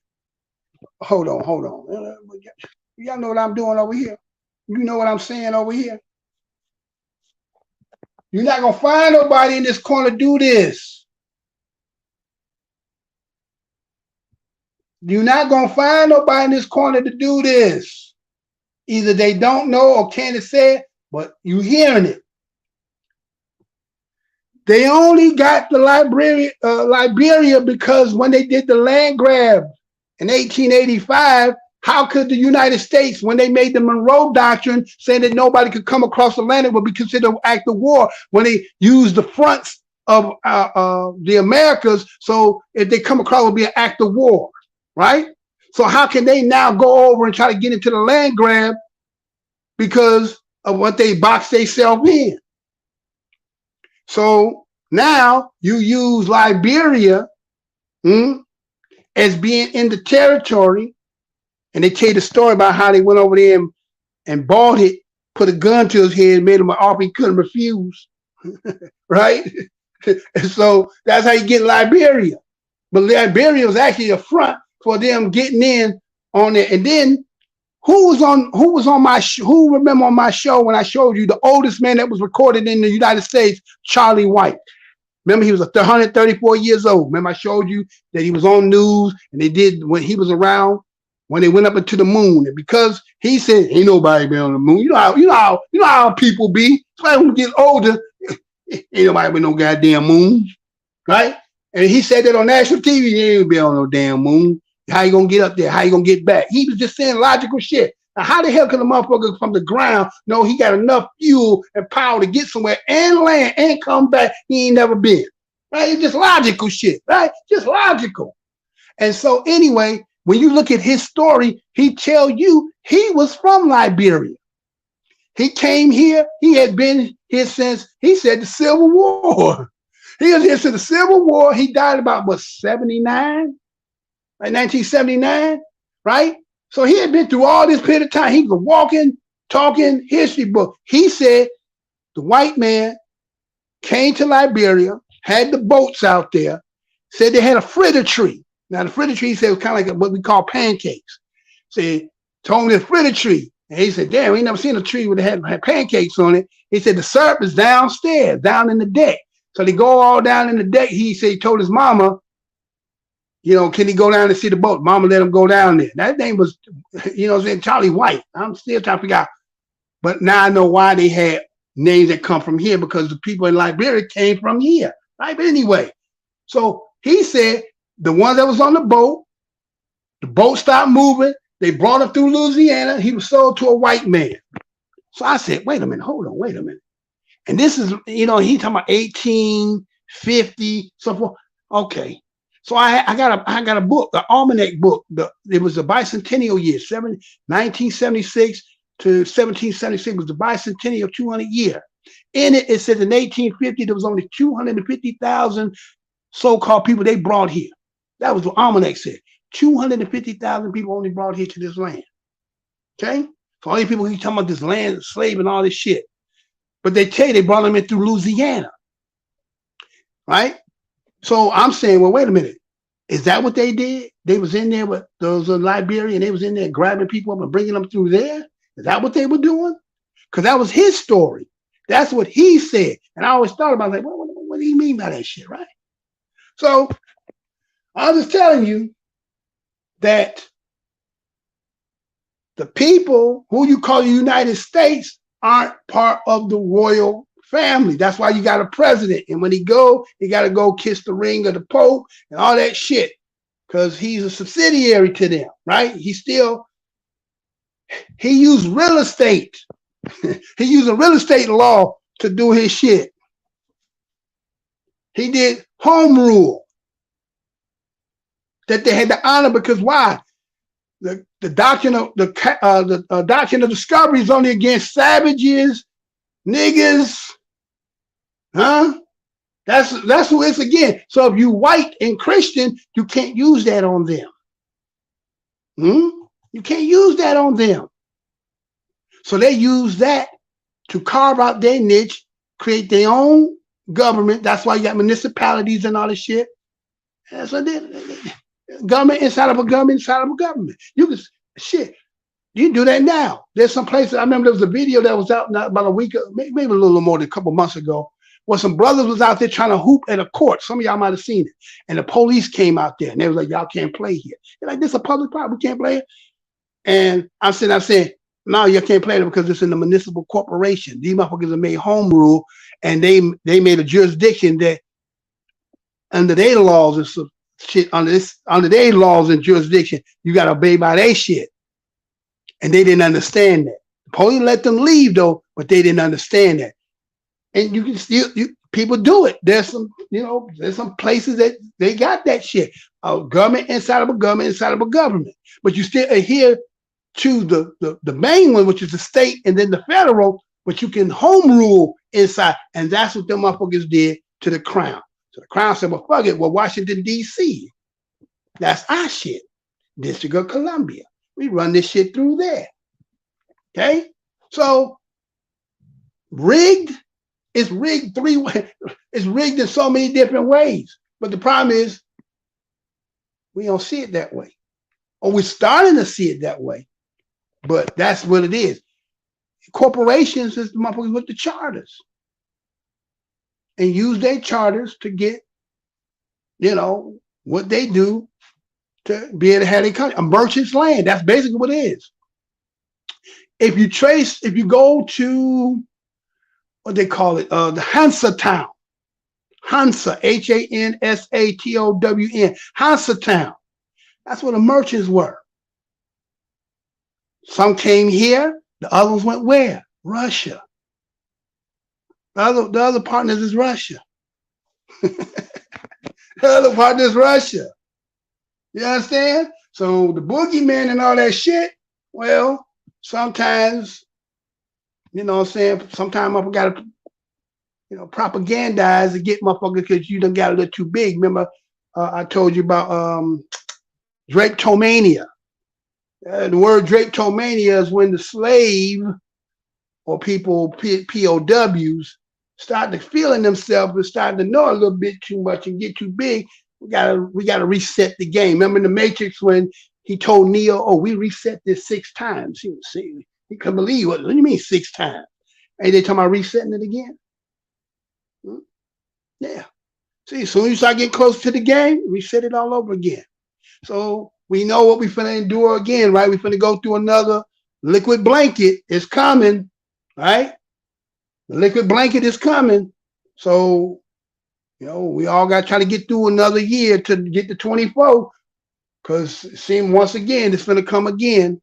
Hold on. Y'all know what I'm doing over here? You know what I'm saying over here? You're not going to find nobody in this corner do this. You're not going to find nobody in this corner to do this. Either they don't know or can't say it, but you're hearing it. They only got the Liberia because when they did the land grab in 1885, how could the United States, when they made the Monroe Doctrine, saying that nobody could come across the land, it would be considered an act of war, when they used the fronts of the Americas, so if they come across, it would be an act of war, right? So how can they now go over and try to get into the land grab because of what they boxed themselves in? So now you use Liberia as being in the territory, and they tell you the story about how they went over there and bought it, put a gun to his head, made him an offer he couldn't refuse, right? And so that's how you get Liberia. But Liberia was actually a front for them getting in on it. And then who remember on my show when I showed you the oldest man that was recorded in the United States, Charlie White? Remember, he was 134 years old. Remember, I showed you that he was on news, and they did when he was around when they went up into the moon. And because he said ain't nobody been on the moon, you know how people be. Especially when you get older, ain't nobody with no goddamn moon, right? And he said that on national TV, he ain't been on no damn moon. How you gonna get up there? How you gonna get back? He was just saying logical shit. Now, how the hell can a motherfucker from the ground know he got enough fuel and power to get somewhere and land and come back? He ain't never been, right? It's just logical shit, right? Just logical. And so anyway, when you look at his story, he tell you he was from Liberia. He came here. He had been here since, he said, the Civil War. He was here since the Civil War. He died about, what, 79? Like 1979, right? So he had been through all this period of time. He was a walking, talking history book. He said the white man came to Liberia, had the boats out there, said they had a fritter tree. Now, the fritter tree, he said, was kind of like what we call pancakes. Said, told me the fritter tree. And he said, damn, we ain't never seen a tree with had pancakes on it. He said, the syrup is downstairs, down in the deck. So they go all down in the deck. He said, he told his mama, you know, can he go down and see the boat? Mama let him go down there. That name was, you know what I'm saying, Charlie White. I'm still trying to figure out. But now I know why they had names that come from here, because the people in Liberia came from here, right? But anyway, so he said the one that was on the boat stopped moving. They brought him through Louisiana. He was sold to a white man. So I said, wait a minute, hold on, wait a minute. And this is, you know, he talking about 1850, so forth. Okay. So I got a book, an almanac book. It was the bicentennial year, 1976 to 1776 was the bicentennial 200 year. In it, it said in 1850 there was only 250,000 so-called people they brought here. That was what almanac said. 250,000 people only brought here to this land. Okay, so all these people keep talking about this land, slave, and all this shit, but they tell you they brought them in through Louisiana, right? So I'm saying, well, wait a minute. Is that what they did? They was in there with those Liberia, and they was in there grabbing people up and bringing them through there? Is that what they were doing? Because that was his story. That's what he said. And I always thought about, like, what do you mean by that shit, right? So I'm just telling you that the people who you call the United States aren't part of the royal family. That's why you got a president. And when he got to go kiss the ring of the Pope and all that shit, because he's a subsidiary to them, right? He used real estate. He used a real estate law to do his shit. He did home rule that they had to honor, because why? The doctrine of the doctrine of discovery is only against savages, niggas, huh? That's who it's again. So if you white and Christian, you can't use that on them. You can't use that on them. So they use that to carve out their niche, create their own government. That's why you got municipalities and all this shit. That's what government inside of a government inside of a government. You can shit. You do that now. There's some places. I remember there was a video that was out about a week, maybe a little more than a couple months ago, where some brothers was out there trying to hoop at a court. Some of y'all might have seen it. And the police came out there and they was like, y'all can't play here. They're like, this is a public property. We can't play it. And I'm saying, no, you can't play it because it's in the municipal corporation. These motherfuckers have made home rule and they made a jurisdiction that under their laws and some shit, under their laws and jurisdiction, you got to obey by their shit. And they didn't understand that. The police let them leave though, but they didn't understand that. And you can still, people do it. There's some, there's some places that they got that shit. A government inside of a government inside of a government. But you still adhere to the main one, which is the state and then the federal, but you can home rule inside. And that's what them motherfuckers did to the crown. So the crown said, well, fuck it. Well, Washington, D.C., that's our shit. District of Columbia. We run this shit through there. Okay? So rigged, it's rigged three ways. It's rigged in so many different ways. But the problem is we don't see it that way. Or we're starting to see it that way. But that's what it is. Corporations is the motherfuckers with the charters. And use their charters to get, what they do to be able to have their country. A merchant's land. That's basically what it is. If you go to what they call it, the Hansa town. Hansa, Hansaton, Hansa town. That's where the merchants were. Some came here, the others went where? Russia. The other partners is Russia. The other partner is Russia. You understand? So the boogeyman and all that shit, well, sometimes, sometimes I got to, propagandize to get motherfuckers because you done got a little too big. Remember, I told you about drapetomania. The word drapetomania is when the slave or people, POWs, start to feeling themselves and start to know a little bit too much and get too big. We gotta reset the game. Remember in the Matrix when he told Neo, "Oh, we reset this 6 times." He couldn't believe what do you mean 6 times? And they talking about resetting it again. Yeah. See, as soon as you start getting close to the game, reset it all over again. So we know what we finna endure again, right? We finna go through another liquid blanket. It's coming, right? The liquid blanket is coming. So, we all got to try to get through another year to get to 24, because it seems once again it's going to come again,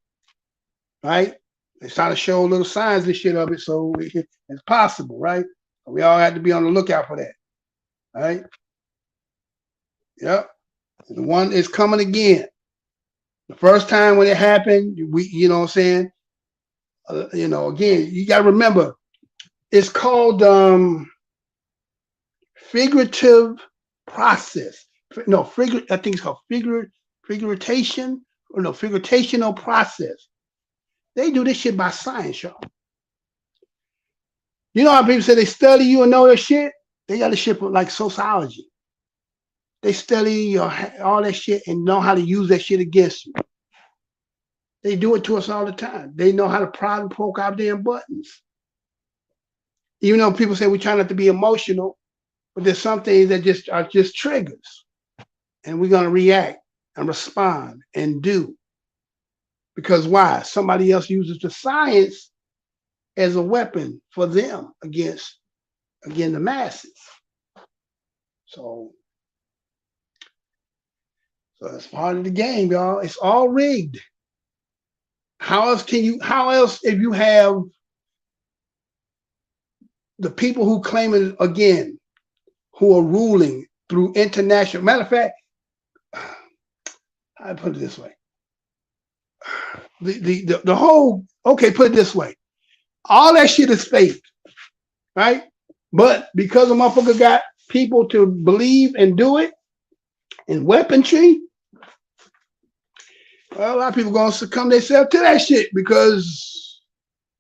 right? It's trying to show little signs and shit of it, so it's possible, right? We all have to be on the lookout for that, right? Yep, the one is coming again. The first time when it happened, again, you got to remember, it's called figurative process. I think it's called figurational process. They do this shit by science, y'all. You know how people say they study you and know their shit? They got this shit like sociology. They study all that shit and know how to use that shit against you. They do it to us all the time. They know how to prod and poke our damn buttons. Even though people say we try not to be emotional, but there's some things that are just triggers. And we're going to react and respond and do. Because why? Somebody else uses the science as a weapon for them against the masses. So it's part of the game, y'all. It's all rigged. How else if you have the people who claim it again, who are ruling through international, matter of fact, I put it this way. The whole, okay, put it this way. All that shit is fake, right? But because a motherfucker got people to believe and do it in weaponry, well, a lot of people gonna succumb themselves to that shit because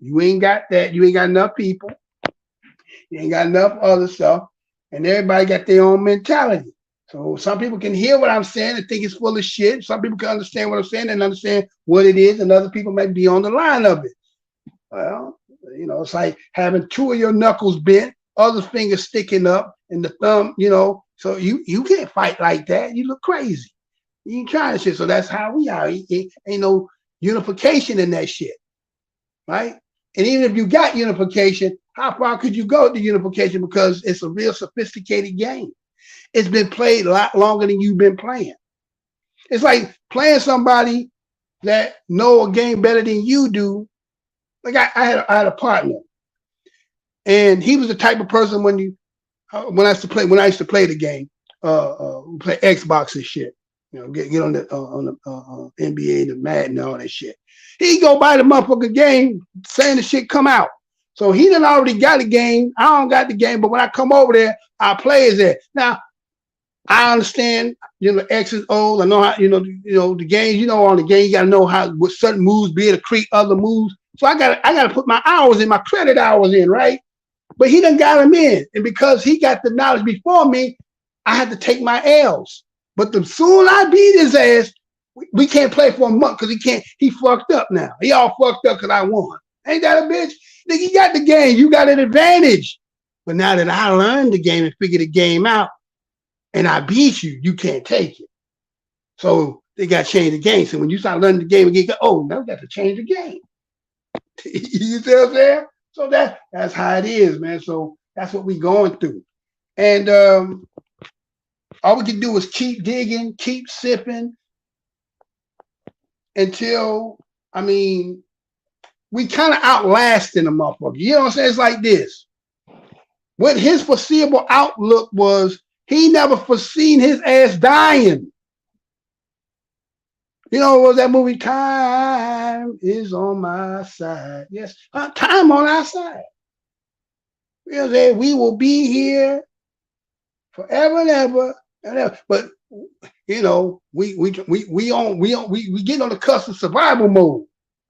you ain't got that. You ain't got enough people. You ain't got enough other stuff. and everybody got their own mentality. So some people can hear what I'm saying and think it's full of shit. Some people can understand what I'm saying and understand what it is, and other people might be on the line of it. Well, you know, it's like having two of your knuckles bent, other fingers sticking up, and the thumb, you know. So you can't fight like that. You look crazy. You ain't trying shit. So that's how we are. Ain't no unification in that shit, right? And even if you got unification, how far could you go to unification? Because it's a real sophisticated game. It's been played a lot longer than you've been playing. It's like playing somebody that know a game better than you do. Like I had a partner, and he was the type of person when I used to play the game, play Xbox and shit. You know, get on the NBA, the Madden, and all that shit. He go buy the motherfucking game, saying the shit come out. So he done already got a game. I don't got the game, but when I come over there, I play as that. Now, I understand, you know, X is old. I know how, you know, the games, you know, on the game, you gotta know how what certain moves be able to create other moves. So I gotta put my hours in, my credit hours in, right? But he done got them in. And because he got the knowledge before me, I had to take my L's. But the soon I beat his ass, we can't play for a month because he fucked up now. He all fucked up because I won. Ain't that a bitch? Nigga, you got the game, you got an advantage. But now that I learned the game and figured the game out, and I beat you, you can't take it. So they got to change the game. So when you start learning the game again, oh, now we got to change the game. You see what I'm saying? So that's how it is, man. So that's what we going through. And all we can do is keep digging, keep sipping until, I mean, we kind of outlasting the motherfucker. You know what I'm saying? It's like this. What his foreseeable outlook was, he never foreseen his ass dying. You know, what was that movie? Time is on my side. Yes, time on our side. You know what I'm saying? We will be here forever and ever and ever. But you know, we get on the cusp of survival mode,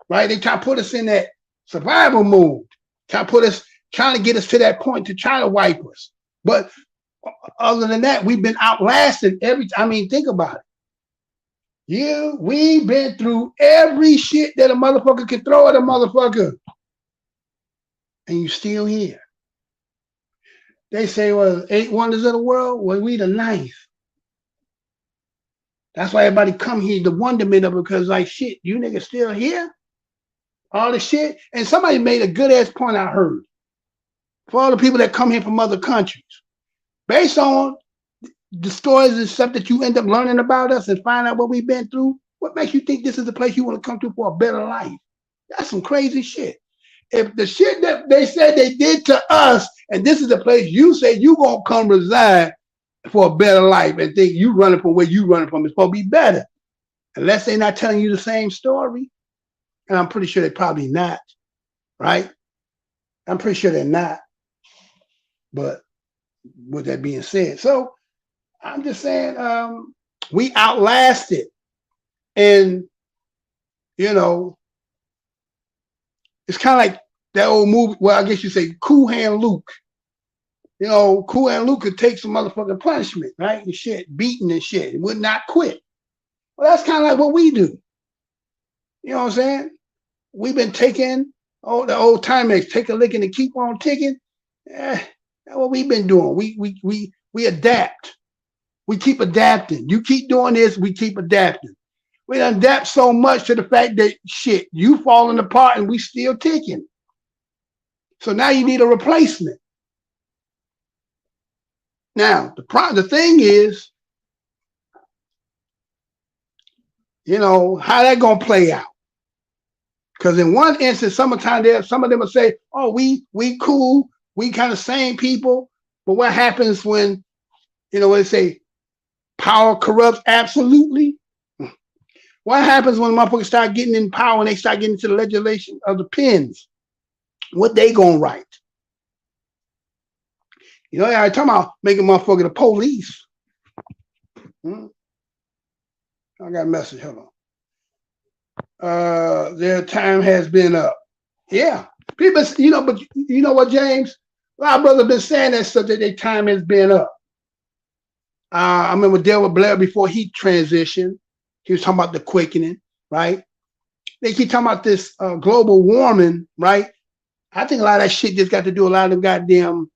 right? They try to put us in that survival mode, trying to get us to that point to try to wipe us. But other than that, we've been outlasted I mean, think about it. Yeah, we've been through every shit that a motherfucker can throw at a motherfucker. And you still here. They say, well, 8 wonders of the world, well, we the 9th. That's why everybody come here, the wonderment of it, because like, shit, you niggas still here? All the shit. And somebody made a good ass point I heard. For all the people that come here from other countries. Based on the stories and stuff that you end up learning about us and find out what we've been through, what makes you think this is the place you want to come to for a better life? That's some crazy shit. If the shit that they said they did to us, and this is the place you say you gonna come reside for a better life and think you running from where you running from is supposed to be better. Unless they're not telling you the same story. And I'm pretty sure they're probably not, right? I'm pretty sure they're not. But with that being said, so I'm just saying, we outlasted, and you know, it's kind of like that old movie. Well, I guess you say Cool Hand Luke. You know, Cool Hand Luke could take some motherfucking punishment, right? And shit, beating and shit, and would not quit. Well, that's kind of like what we do. You know what I'm saying? We've been taking the old Timex, take a licking and keep on ticking. That's what we've been doing. We adapt. We keep adapting. You keep doing this, we keep adapting. We adapt so much to the fact that shit, you falling apart and we still ticking. So now you need a replacement. Now, the thing is, you know, how that gonna play out? Because in one instance, some of them will say, oh, we cool, we kind of same people. But what happens when, you know, what they say, power corrupts absolutely? What happens when motherfuckers start getting in power and they start getting into the legislation of the pens? What they gonna write? You know, I talking about making motherfucker the police. I got a message, hold on. Their time has been up. Yeah. People, you know, but you know what, James? A lot of brothers have been saying that stuff that their time has been up. I remember Daniel Blair before he transitioned. He was talking about the quickening, right? They keep talking about this global warming, right? I think a lot of that shit just got to do a lot of goddamn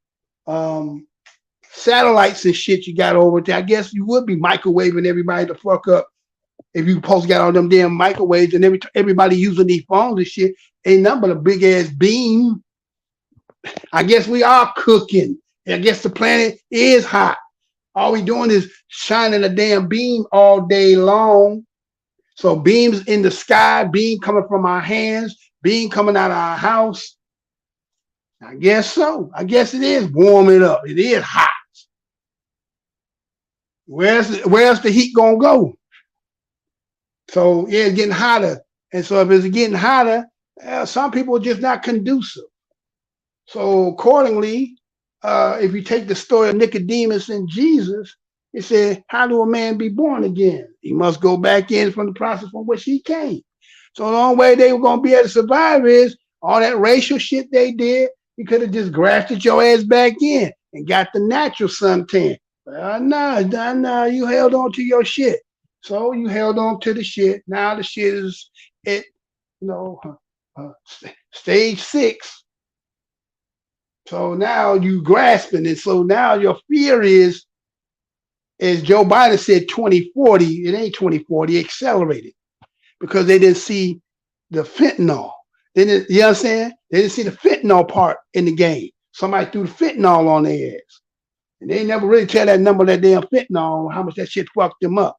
satellites and shit you got over there. I guess you would be microwaving everybody to fuck up if you supposed to get all them damn microwaves and everybody using these phones and shit. Ain't nothing but a big ass beam. I guess we are cooking. I guess the planet is hot. All we doing is shining a damn beam all day long. So beams in the sky, beam coming from our hands, beam coming out of our house. I guess so. I guess it is warming up. It is hot. Where's the heat gonna go? So yeah, it's getting hotter. And so if it's getting hotter, some people are just not conducive. So accordingly, if you take the story of Nicodemus and Jesus, it said, how do a man be born again? He must go back in from the process from which he came. So the only way they were going to be able to survive is all that racial shit they did. You could have just grafted your ass back in and got the natural suntan. No, you held on to your shit. So you held on to the shit. Now the shit is at, stage 6. So now you grasping it. So now your fear is, as Joe Biden said, 2040. It ain't 2040, accelerated. Because they didn't see the fentanyl. They didn't, you know what I'm saying? They didn't see the fentanyl part in the game. Somebody threw the fentanyl on their ass. And they never really tell that number, that damn fentanyl, how much that shit fucked them up.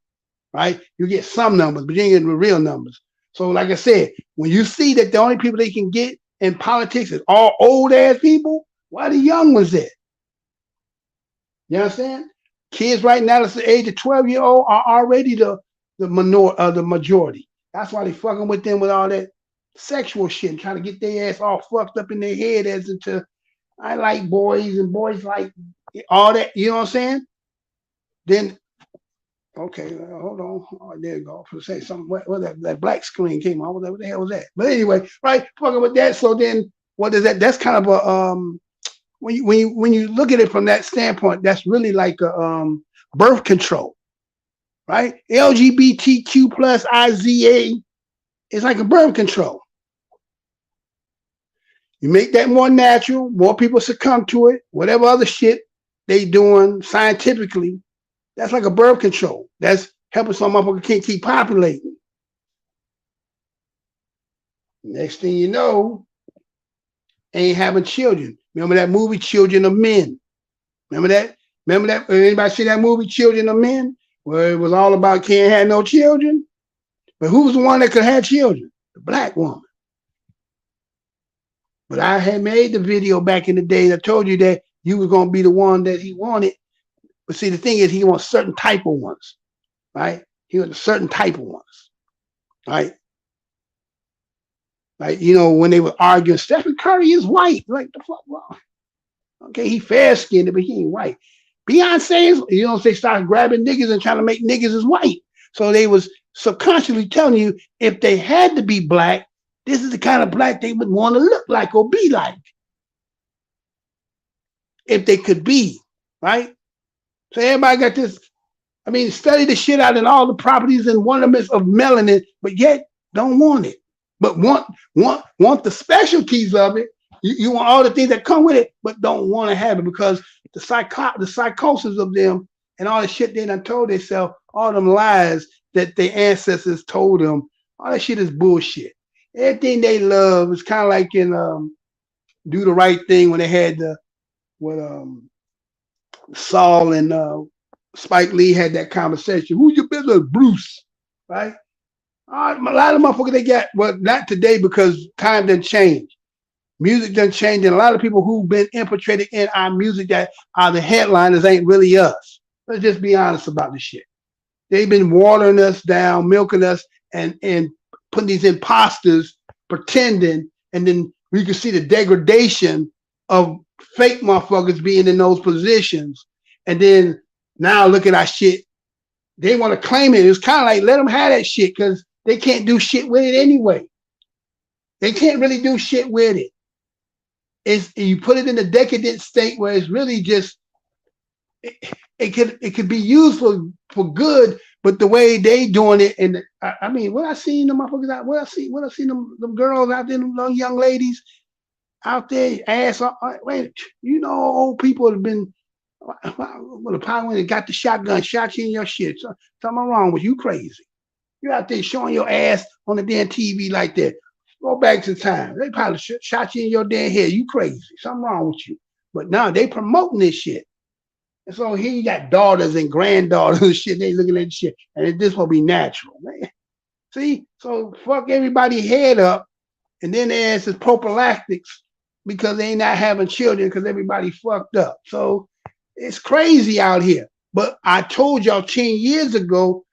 Right? You get some numbers, but you ain't getting the real numbers. So like I said, when you see that the only people they can get in politics is all old ass people, why the young ones at? You understand? Kids right now that's the age of 12-year-old are already the majority. That's why they fucking with them with all that sexual shit and trying to get their ass all fucked up in their head as into, I like boys and boys like all that, you know what I'm saying? Then, okay, hold on. Oh, there you go. For say something, what that black screen came on. What the hell was that? But anyway, right, fucking with that. So then what is that? That's kind of a when you look at it from that standpoint, that's really like a birth control, right? LGBTQ plus IZA is like a birth control. You make that more natural, more people succumb to it, whatever other shit they doing scientifically, that's like a birth control. That's helping some motherfucker can't keep populating. Next thing you know, ain't having children. Remember that movie, Children of Men? Remember that? Remember that? Anybody see that movie, Children of Men? Where it was all about can't have no children? But who was the one that could have children? The black woman. But I had made the video back in the day that told you that you was going to be the one that he wanted. But see, the thing is, he wants certain type of ones, right? He wants a certain type of ones, right? Like, you know, when they were arguing, Stephen Curry is white. Like, the fuck, well, okay, he fair-skinned, but he ain't white. Beyonce is, you know, they started grabbing niggas and trying to make niggas as white. So they was subconsciously telling you if they had to be black, this is the kind of black they would want to look like or be like. If they could be, right? So everybody got this, I mean, study the shit out and all the properties and wonderments of melanin, but yet don't want it. But want the specialties of it. You want all the things that come with it, but don't want to have it because the psychosis of them and all the shit they done told themselves, all them lies that their ancestors told them, all that shit is bullshit. Everything they love is kind of like in Do the Right Thing when they had Saul and Spike Lee had that conversation. Who's your business? Bruce, right? A lot of motherfuckers they got, well, not today because time done changed. Music done changed, and a lot of people who've been infiltrated in our music that are the headliners ain't really us. Let's just be honest about this shit. They've been watering us down, milking us, and putting these imposters pretending, and then we can see the degradation of fake motherfuckers being in those positions. And then now look at our shit. They want to claim it. It's kind of like, let them have that shit because they can't do shit with it anyway. They can't really do shit with it. you put it in a decadent state where it's really just it could be used for good, but the way they doing it, and I mean, what I seen them motherfuckers out, what I seen them girls out there, them young ladies out there, ass off. Wait, you know, old people have been with a power when they got the shotgun, shot you in your shit. Something wrong with you, crazy. You out there showing your ass on the damn TV like that. Go back to time. They probably shot you in your damn head. You crazy. Something wrong with you. But now they promoting this shit. And so here you got daughters and granddaughters and shit. They looking at this shit. And this will be natural, man. See? So fuck everybody head up. And then they ask is prophylactics because they ain't not having children because everybody fucked up. So it's crazy out here. But I told y'all 10 years ago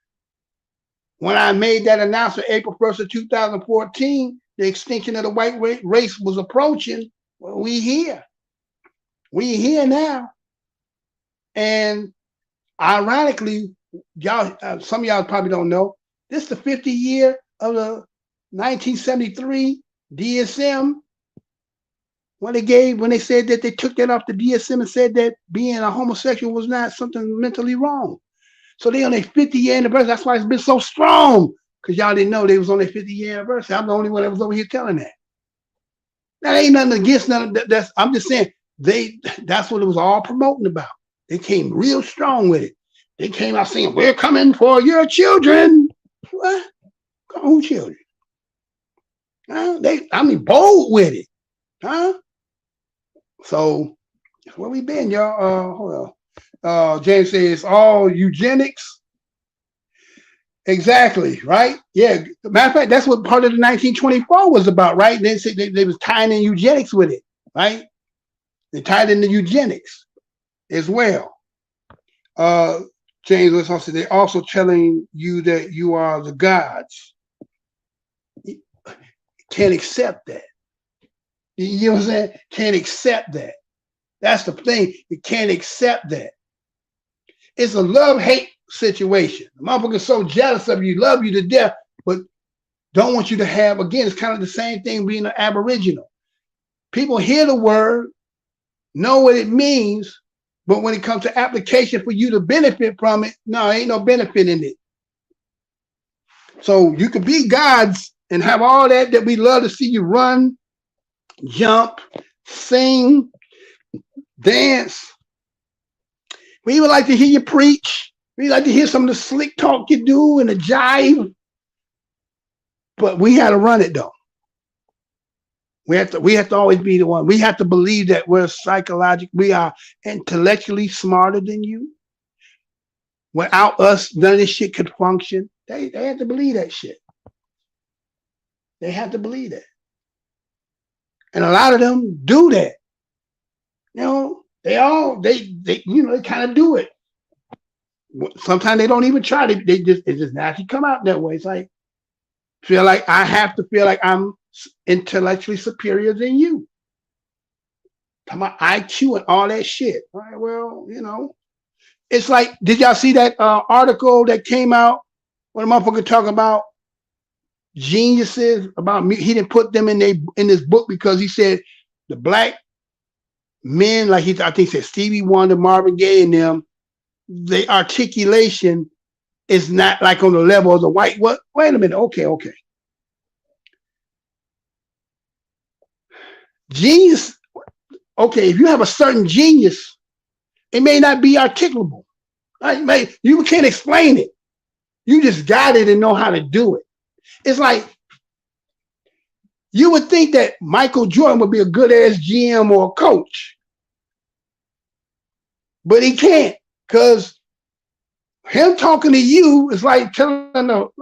when I made that announcement, April 1st of 2014, the extinction of the white race was approaching. Well, we here. We here now. And ironically, y'all, some of y'all probably don't know, this is the 50th year of the 1973 DSM. When they said that they took that off the DSM and said that being a homosexual was not something mentally wrong. So they on their 50th year anniversary. That's why it's been so strong. Because y'all didn't know they was on their 50th year anniversary. I'm the only one that was over here telling that. That ain't nothing against none of that. I'm just saying that's what it was all promoting about. They came real strong with it. They came out saying, "We're coming for your children." What? Who children? Huh? Bold with it. Huh? So where we been, y'all? Hold on. James says all eugenics. Exactly, right? Yeah. Matter of fact, that's what part of the 1924 was about, right? They said they was tying in eugenics with it, right? They tied in the eugenics as well. James was also they're also telling you that you are the gods. You can't accept that. You know what I'm saying? Can't accept that. That's the thing. You can't accept that. It's a love-hate situation. The motherfucker's so jealous of you, love you to death, but don't want you to have, again, it's kind of the same thing being an Aboriginal. People hear the word, know what it means, but when it comes to application for you to benefit from it, no, ain't no benefit in it. So you could be gods and have all that we love to see you run, jump, sing, dance. We would like to hear you preach. We like to hear some of the slick talk you do and the jive. But we had to run it though. We have to always be the one. We have to believe that we're we are intellectually smarter than you. Without us, none of this shit could function. They have to believe that shit. They have to believe that. And a lot of them do that. You know, they kind of do it. Sometimes they don't even try to, it just naturally come out that way. It's like, I have to feel like I'm intellectually superior than you. Come on, IQ and all that shit. All right, well, you know, it's like, did y'all see that article that came out where the motherfucker talking about geniuses about me? He didn't put them in this book because he said the black men, like I think he said Stevie Wonder, Marvin Gaye, and them, the articulation is not like on the level of the white. What? Wait a minute. Okay. Genius. Okay, if you have a certain genius, it may not be articulable. Right? You can't explain it. You just got it and know how to do it. It's like you would think that Michael Jordan would be a good ass GM or coach, but he can't, because him talking to you is like telling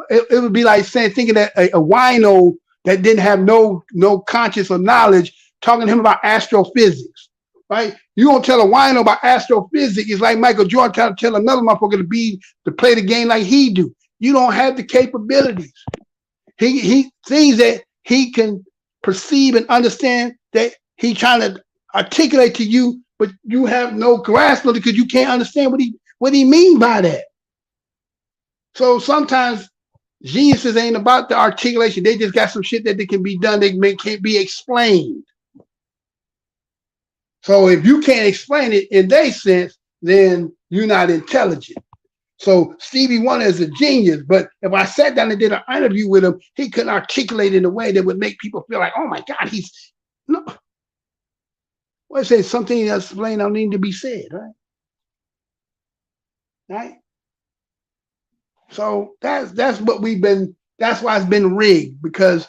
it would be like saying, thinking that a wino that didn't have no conscious or knowledge talking to him about astrophysics, right? You don't tell a wino about astrophysics. It's like Michael Jordan trying to tell another motherfucker to play the game like he do. You don't have the capabilities. He things that he can perceive and understand that he trying to articulate to you, but you have no grasp of it because you can't understand what he mean by that. So sometimes geniuses ain't about the articulation. They just got some shit that they can be done. Can't be explained. So if you can't explain it in their sense, then you're not intelligent. So Stevie Wonder is a genius, but if I sat down and did an interview with him, he couldn't articulate in a way that would make people feel like, oh my God, he's no. Well, I say something that's plain don't need to be said, right? Right? So that's what we've been. That's why it's been rigged, because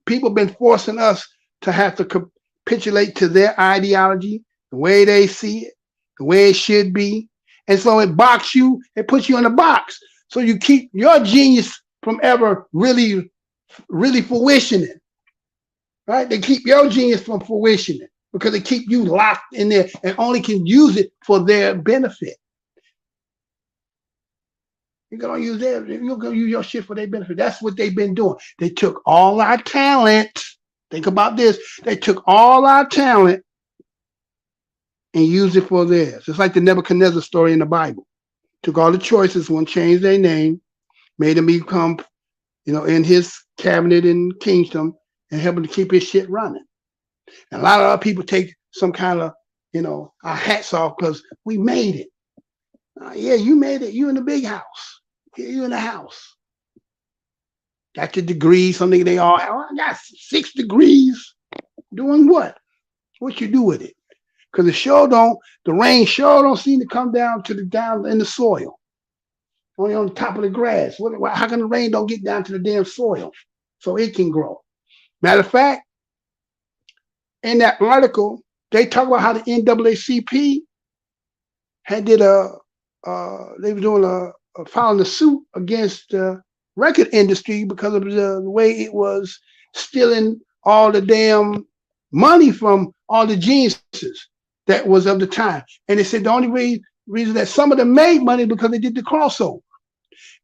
people have been forcing us to have to capitulate to their ideology, the way they see it, the way it should be. And so it boxes you, it puts you in a box. So you keep your genius from ever really fruitioning. Right? They keep your genius from fruitioning because they keep you locked in there and only can use it for their benefit. You're gonna use your shit for their benefit. That's what they've been doing. They took all our talent. Think about this. They took all our talent and used it for theirs. It's like the Nebuchadnezzar story in the Bible. Took all the choices, one changed their name, made them become, in his cabinet and kingdom, and help him to keep his shit running. And a lot of other people take some kind of, our hats off because we made it. Yeah, you made it. You in the big house. Yeah, you in the house. Got your degree, something they all have. Oh, I got 6 degrees. Doing what? What you do with it? Because the rain sure don't seem to come down in the soil. Only on the top of the grass. How can the rain don't get down to the damn soil so it can grow? Matter of fact, in that article, they talk about how the NAACP they were doing filing a suit against the record industry because of the way it was stealing all the damn money from all the geniuses that was of the time. And they said the only reason that some of them made money because they did the crossover.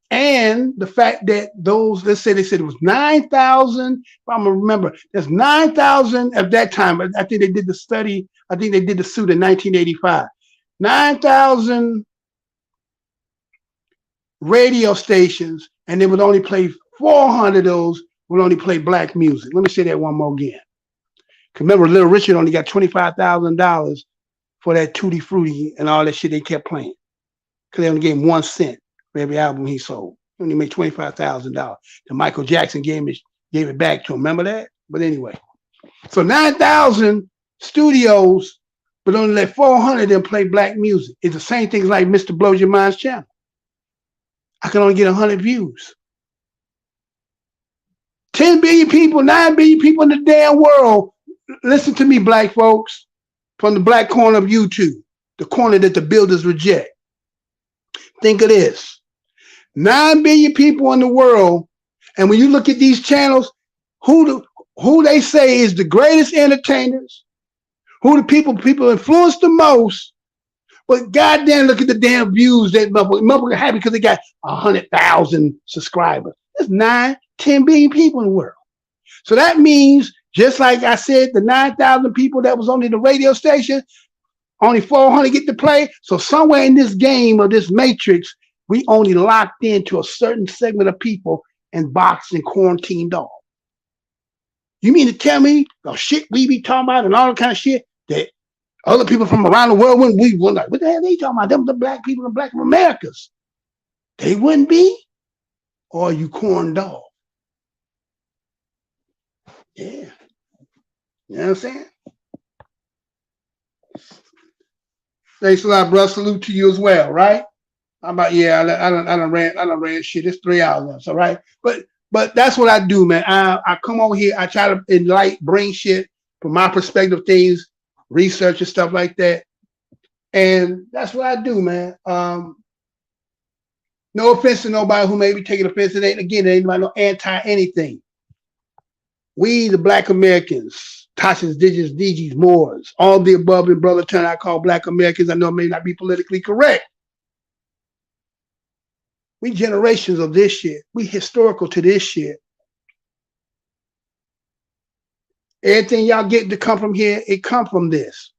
And the fact that they said it was 9,000, if I'm gonna remember, there's 9,000 at that time. I think they did the study, I think they did the suit in 1985. 9,000 radio stations, and they would only play 400 of those would only play black music. Let me say that one more again. Remember, Little Richard only got $25,000 for that Tutti Frutti and all that shit they kept playing. Because they only gave him 1 cent for every album he sold. He only made $25,000. And Michael Jackson gave it back to him. Remember that? But anyway. So 9,000 studios, but only let 400 of them play black music. It's the same thing like Mr. Blows Your Mind's channel. I can only get 100 views. 10 billion people, 9 billion people in the damn world. Listen to me, black folks, from the black corner of YouTube, the corner that the builders reject. Think of this. 9 billion people in the world, and when you look at these channels, who they say is the greatest entertainers, who the people influence the most, but goddamn, look at the damn views that motherfucker have because they got 100,000 subscribers. That's 10 billion people in the world. So that means, just like I said, the 9,000 people that was on the radio station, only 400 get to play. So somewhere in this game of this matrix, we only locked into a certain segment of people and boxed and quarantined off. You mean to tell me the shit we be talking about and all that kind of shit that other people from around the world wouldn't be like, what the hell are they talking about? Them the black people in black Americas. They wouldn't be? Or are you corned off? Yeah. You know what I'm saying? Thanks a lot, bro. Salute to you as well, right? I'm about, yeah, I done ran shit. It's 3 hours now, so right? But that's what I do, man. I come over here, I try to bring shit from my perspective, things, research and stuff like that. And that's what I do, man. No offense to nobody who may be taking offense. It ain't anybody no anti-anything. We, the black Americans, Tasha's, Digits, DGs, Moors, all the above in brother turn I call black Americans. I know it may not be politically correct. We generations of this shit. We historical to this shit. Everything y'all get to come from here, it come from this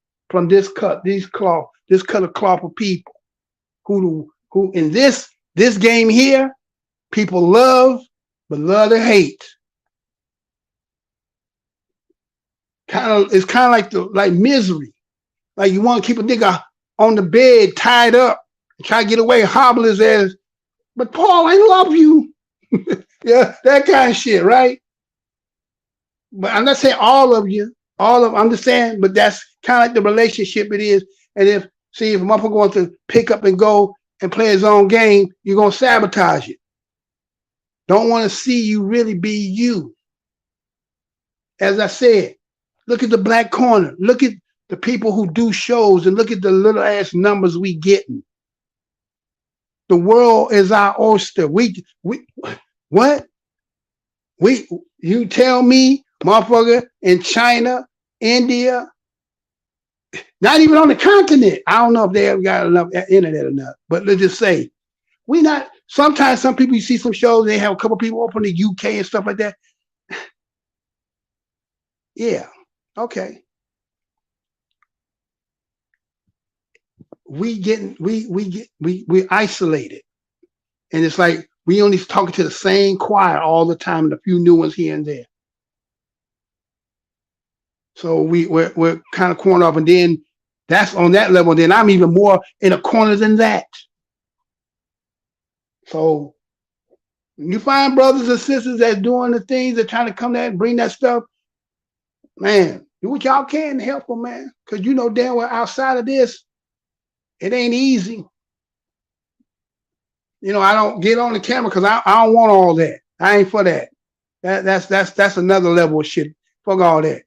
cut, this cut of cloth of people who in this game here, people love, but love to hate. It's kind of like misery. Like you want to keep a nigga on the bed, tied up, and try to get away, hobble his ass. But Paul, I love you. Yeah, that kind of shit, right? But I'm not saying all of you, I'm just saying, but that's kind of like the relationship it is. And if a motherfucker wants to pick up and go and play his own game, you're going to sabotage it. Don't want to see you really be you. As I said, look at the black corner. Look at the people who do shows and look at the little ass numbers we getting. The world is our oyster. You tell me, motherfucker, in China, India, not even on the continent. I don't know if they ever got enough internet or not, but let's just say sometimes some people, you see some shows, they have a couple people up in the UK and stuff like that. Yeah, okay. We're isolated. And it's like we only talking to the same choir all the time and a few new ones here and there. So we're kind of cornered off, and then that's on that level. Then I'm even more in a corner than that. So when you find brothers and sisters that's doing the things that trying to come there and bring that stuff, man, do what y'all can to help them, man. Because you know damn well outside of this, it ain't easy. You know, I don't get on the camera because I don't want all that. I ain't for that. That's another level of shit. Fuck all that.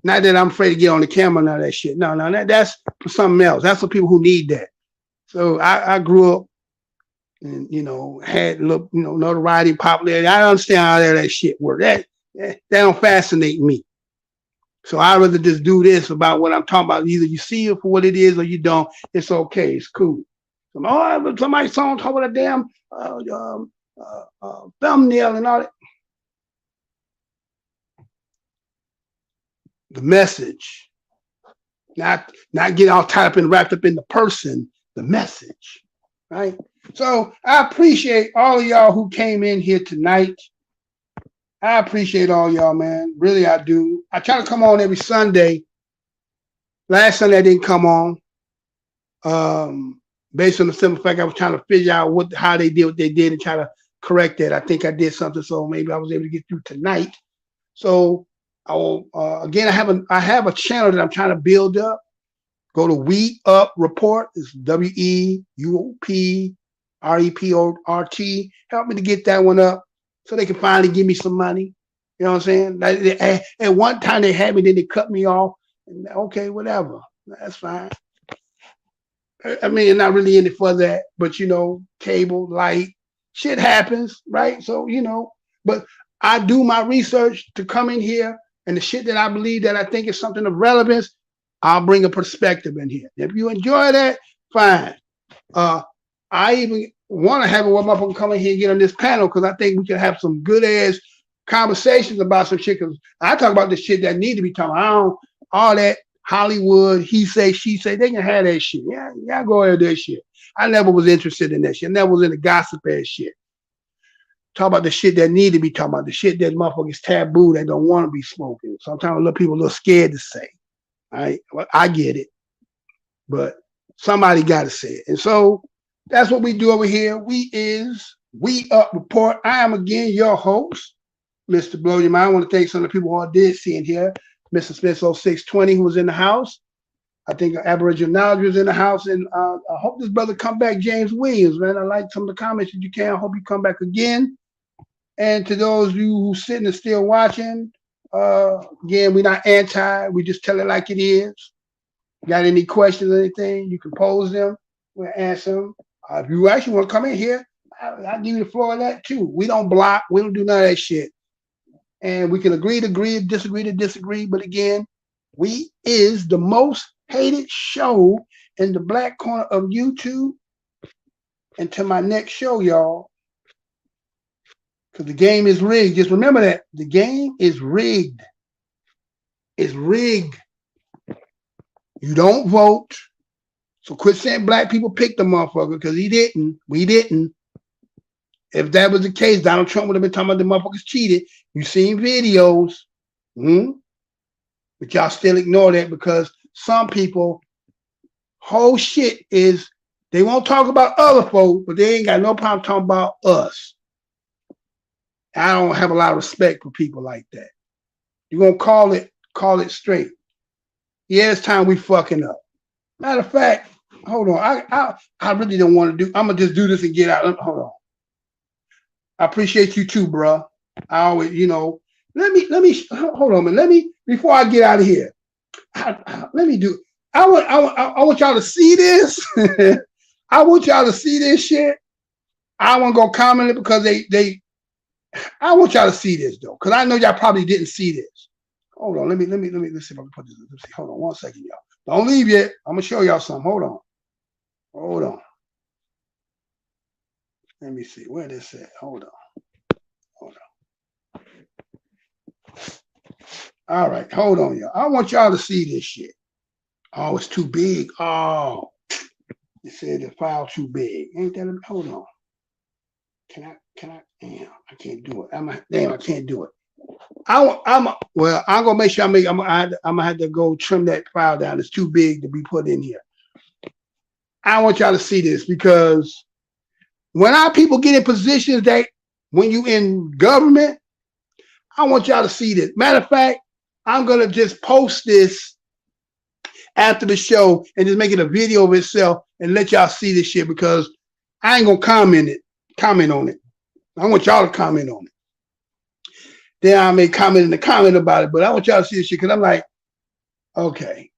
Not that I'm afraid to get on the camera and all that shit. No, that's for something else. That's for people who need that. So I grew up and, you know, had notoriety, popularity. I understand how that shit works. That don't fascinate me. So I'd rather just do this about what I'm talking about. Either you see it for what it is or you don't. It's okay. It's cool. Somebody saw on top of the damn thumbnail and all that. The message, not get all tied up and wrapped up in the person, the message, right? So I appreciate all of y'all who came in here tonight. I appreciate all y'all, man. Really, I do. I try to come on every Sunday. Last Sunday I didn't come on. Based on the simple fact I was trying to figure out how they did what they did and try to correct that. I think I did something, so maybe I was able to get through tonight. So I will again. I have a channel that I'm trying to build up. Go to WeUpReport. It's WeUpReport. Help me to get that one up so they can finally give me some money. You know what I'm saying? At one time they had me, then they cut me off. Okay, whatever. That's fine. I mean, not really in it for that, but you know, cable, light, shit happens, right? So, you know, but I do my research to come in here, and the shit that I believe that I think is something of relevance, I'll bring a perspective in here. If you enjoy that, fine. I even want to have a woman up and come in here and get on this panel because I think we can have some good ass conversations about some shit. Because I talk about the shit that need to be talking. I don't all that Hollywood, he say, she say, they can have that shit. Yeah, go ahead with that shit. I never was interested in that shit. I never was in the gossip ass shit. Talk about the shit that need to be talking about, the shit that motherfuckers taboo, they don't want to be smoking. Sometimes little people a little scared to say. All right, well, I get it, but somebody got to say it. And so that's what we do over here. WeUpReport. I am again your host, Mr. Blow Your Mind. I want to thank some of the people who I did see in here. Mr. Smith 0620, who was in the house. I think Aboriginal Knowledge was in the house, and I hope this brother come back, James Williams, man. I like some of the comments that you can. I hope you come back again. And to those of you who sitting and still watching, again, we're not anti. We just tell it like it is. Got any questions or anything, you can pose them. We'll answer them. If you actually want to come in here, I'll give you the floor of that too. We don't block. We don't do none of that shit. And we can agree to agree, disagree to disagree. But again, we is the most hated show in the black corner of YouTube. Until my next show, y'all. Because the game is rigged. Just remember that. The game is rigged. It's rigged. You don't vote. So quit saying black people picked the motherfucker, because he didn't. We didn't. If that was the case, Donald Trump would have been talking about the motherfuckers cheated. You seen videos. But y'all still ignore that because some people, whole shit is they won't talk about other folks, but they ain't got no problem talking about us. I don't have a lot of respect for people like that. You're gonna call it straight. Yeah, it's time we fucking up. Matter of fact, hold on. I really don't want to do. I'm gonna just do this and get out. Hold on. I appreciate you too, bro. I always, let me hold on, man. Let me before I get out of here. Let me do. I want y'all to see this. I want y'all to see this shit. I want to go comment it because they. I want y'all to see this though, because I know y'all probably didn't see this. Hold on, let's see if I can put this. Let's see. Hold on 1 second, y'all. Don't leave yet. I'm gonna show y'all something. Hold on. Let me see where this at. Hold on. All right, hold on, y'all. I want y'all to see this shit. Oh, it's too big. Oh, it said the file too big. Ain't that? Hold on. Can I? Damn, I can't do it. I can't do it. I'm gonna make sure I'm gonna have to go trim that file down. It's too big to be put in here. I want y'all to see this because when our people get in positions that when you in government, I want y'all to see this. Matter of fact, I'm gonna just post this after the show and just make it a video of itself and let y'all see this shit because I ain't gonna comment on it. I want y'all to comment on it. Then I may comment in the comment about it, but I want y'all to see this shit because I'm like, okay.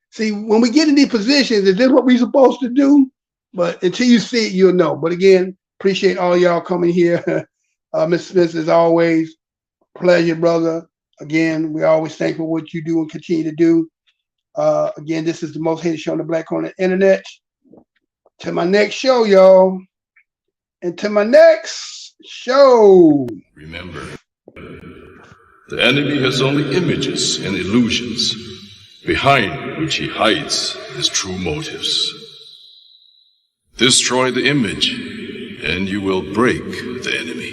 See, when we get in these positions, is this what we're supposed to do? But until you see it, you'll know. But again, appreciate all y'all coming here. Ms. Smith, as always, pleasure, brother. Again, we always thankful for what you do and continue to do. Again, this is the most hated show on the Black Corner Internet. To my next show, y'all. And to my next show. Remember, the enemy has only images and illusions, behind which he hides his true motives. Destroy the image, and you will break the enemy.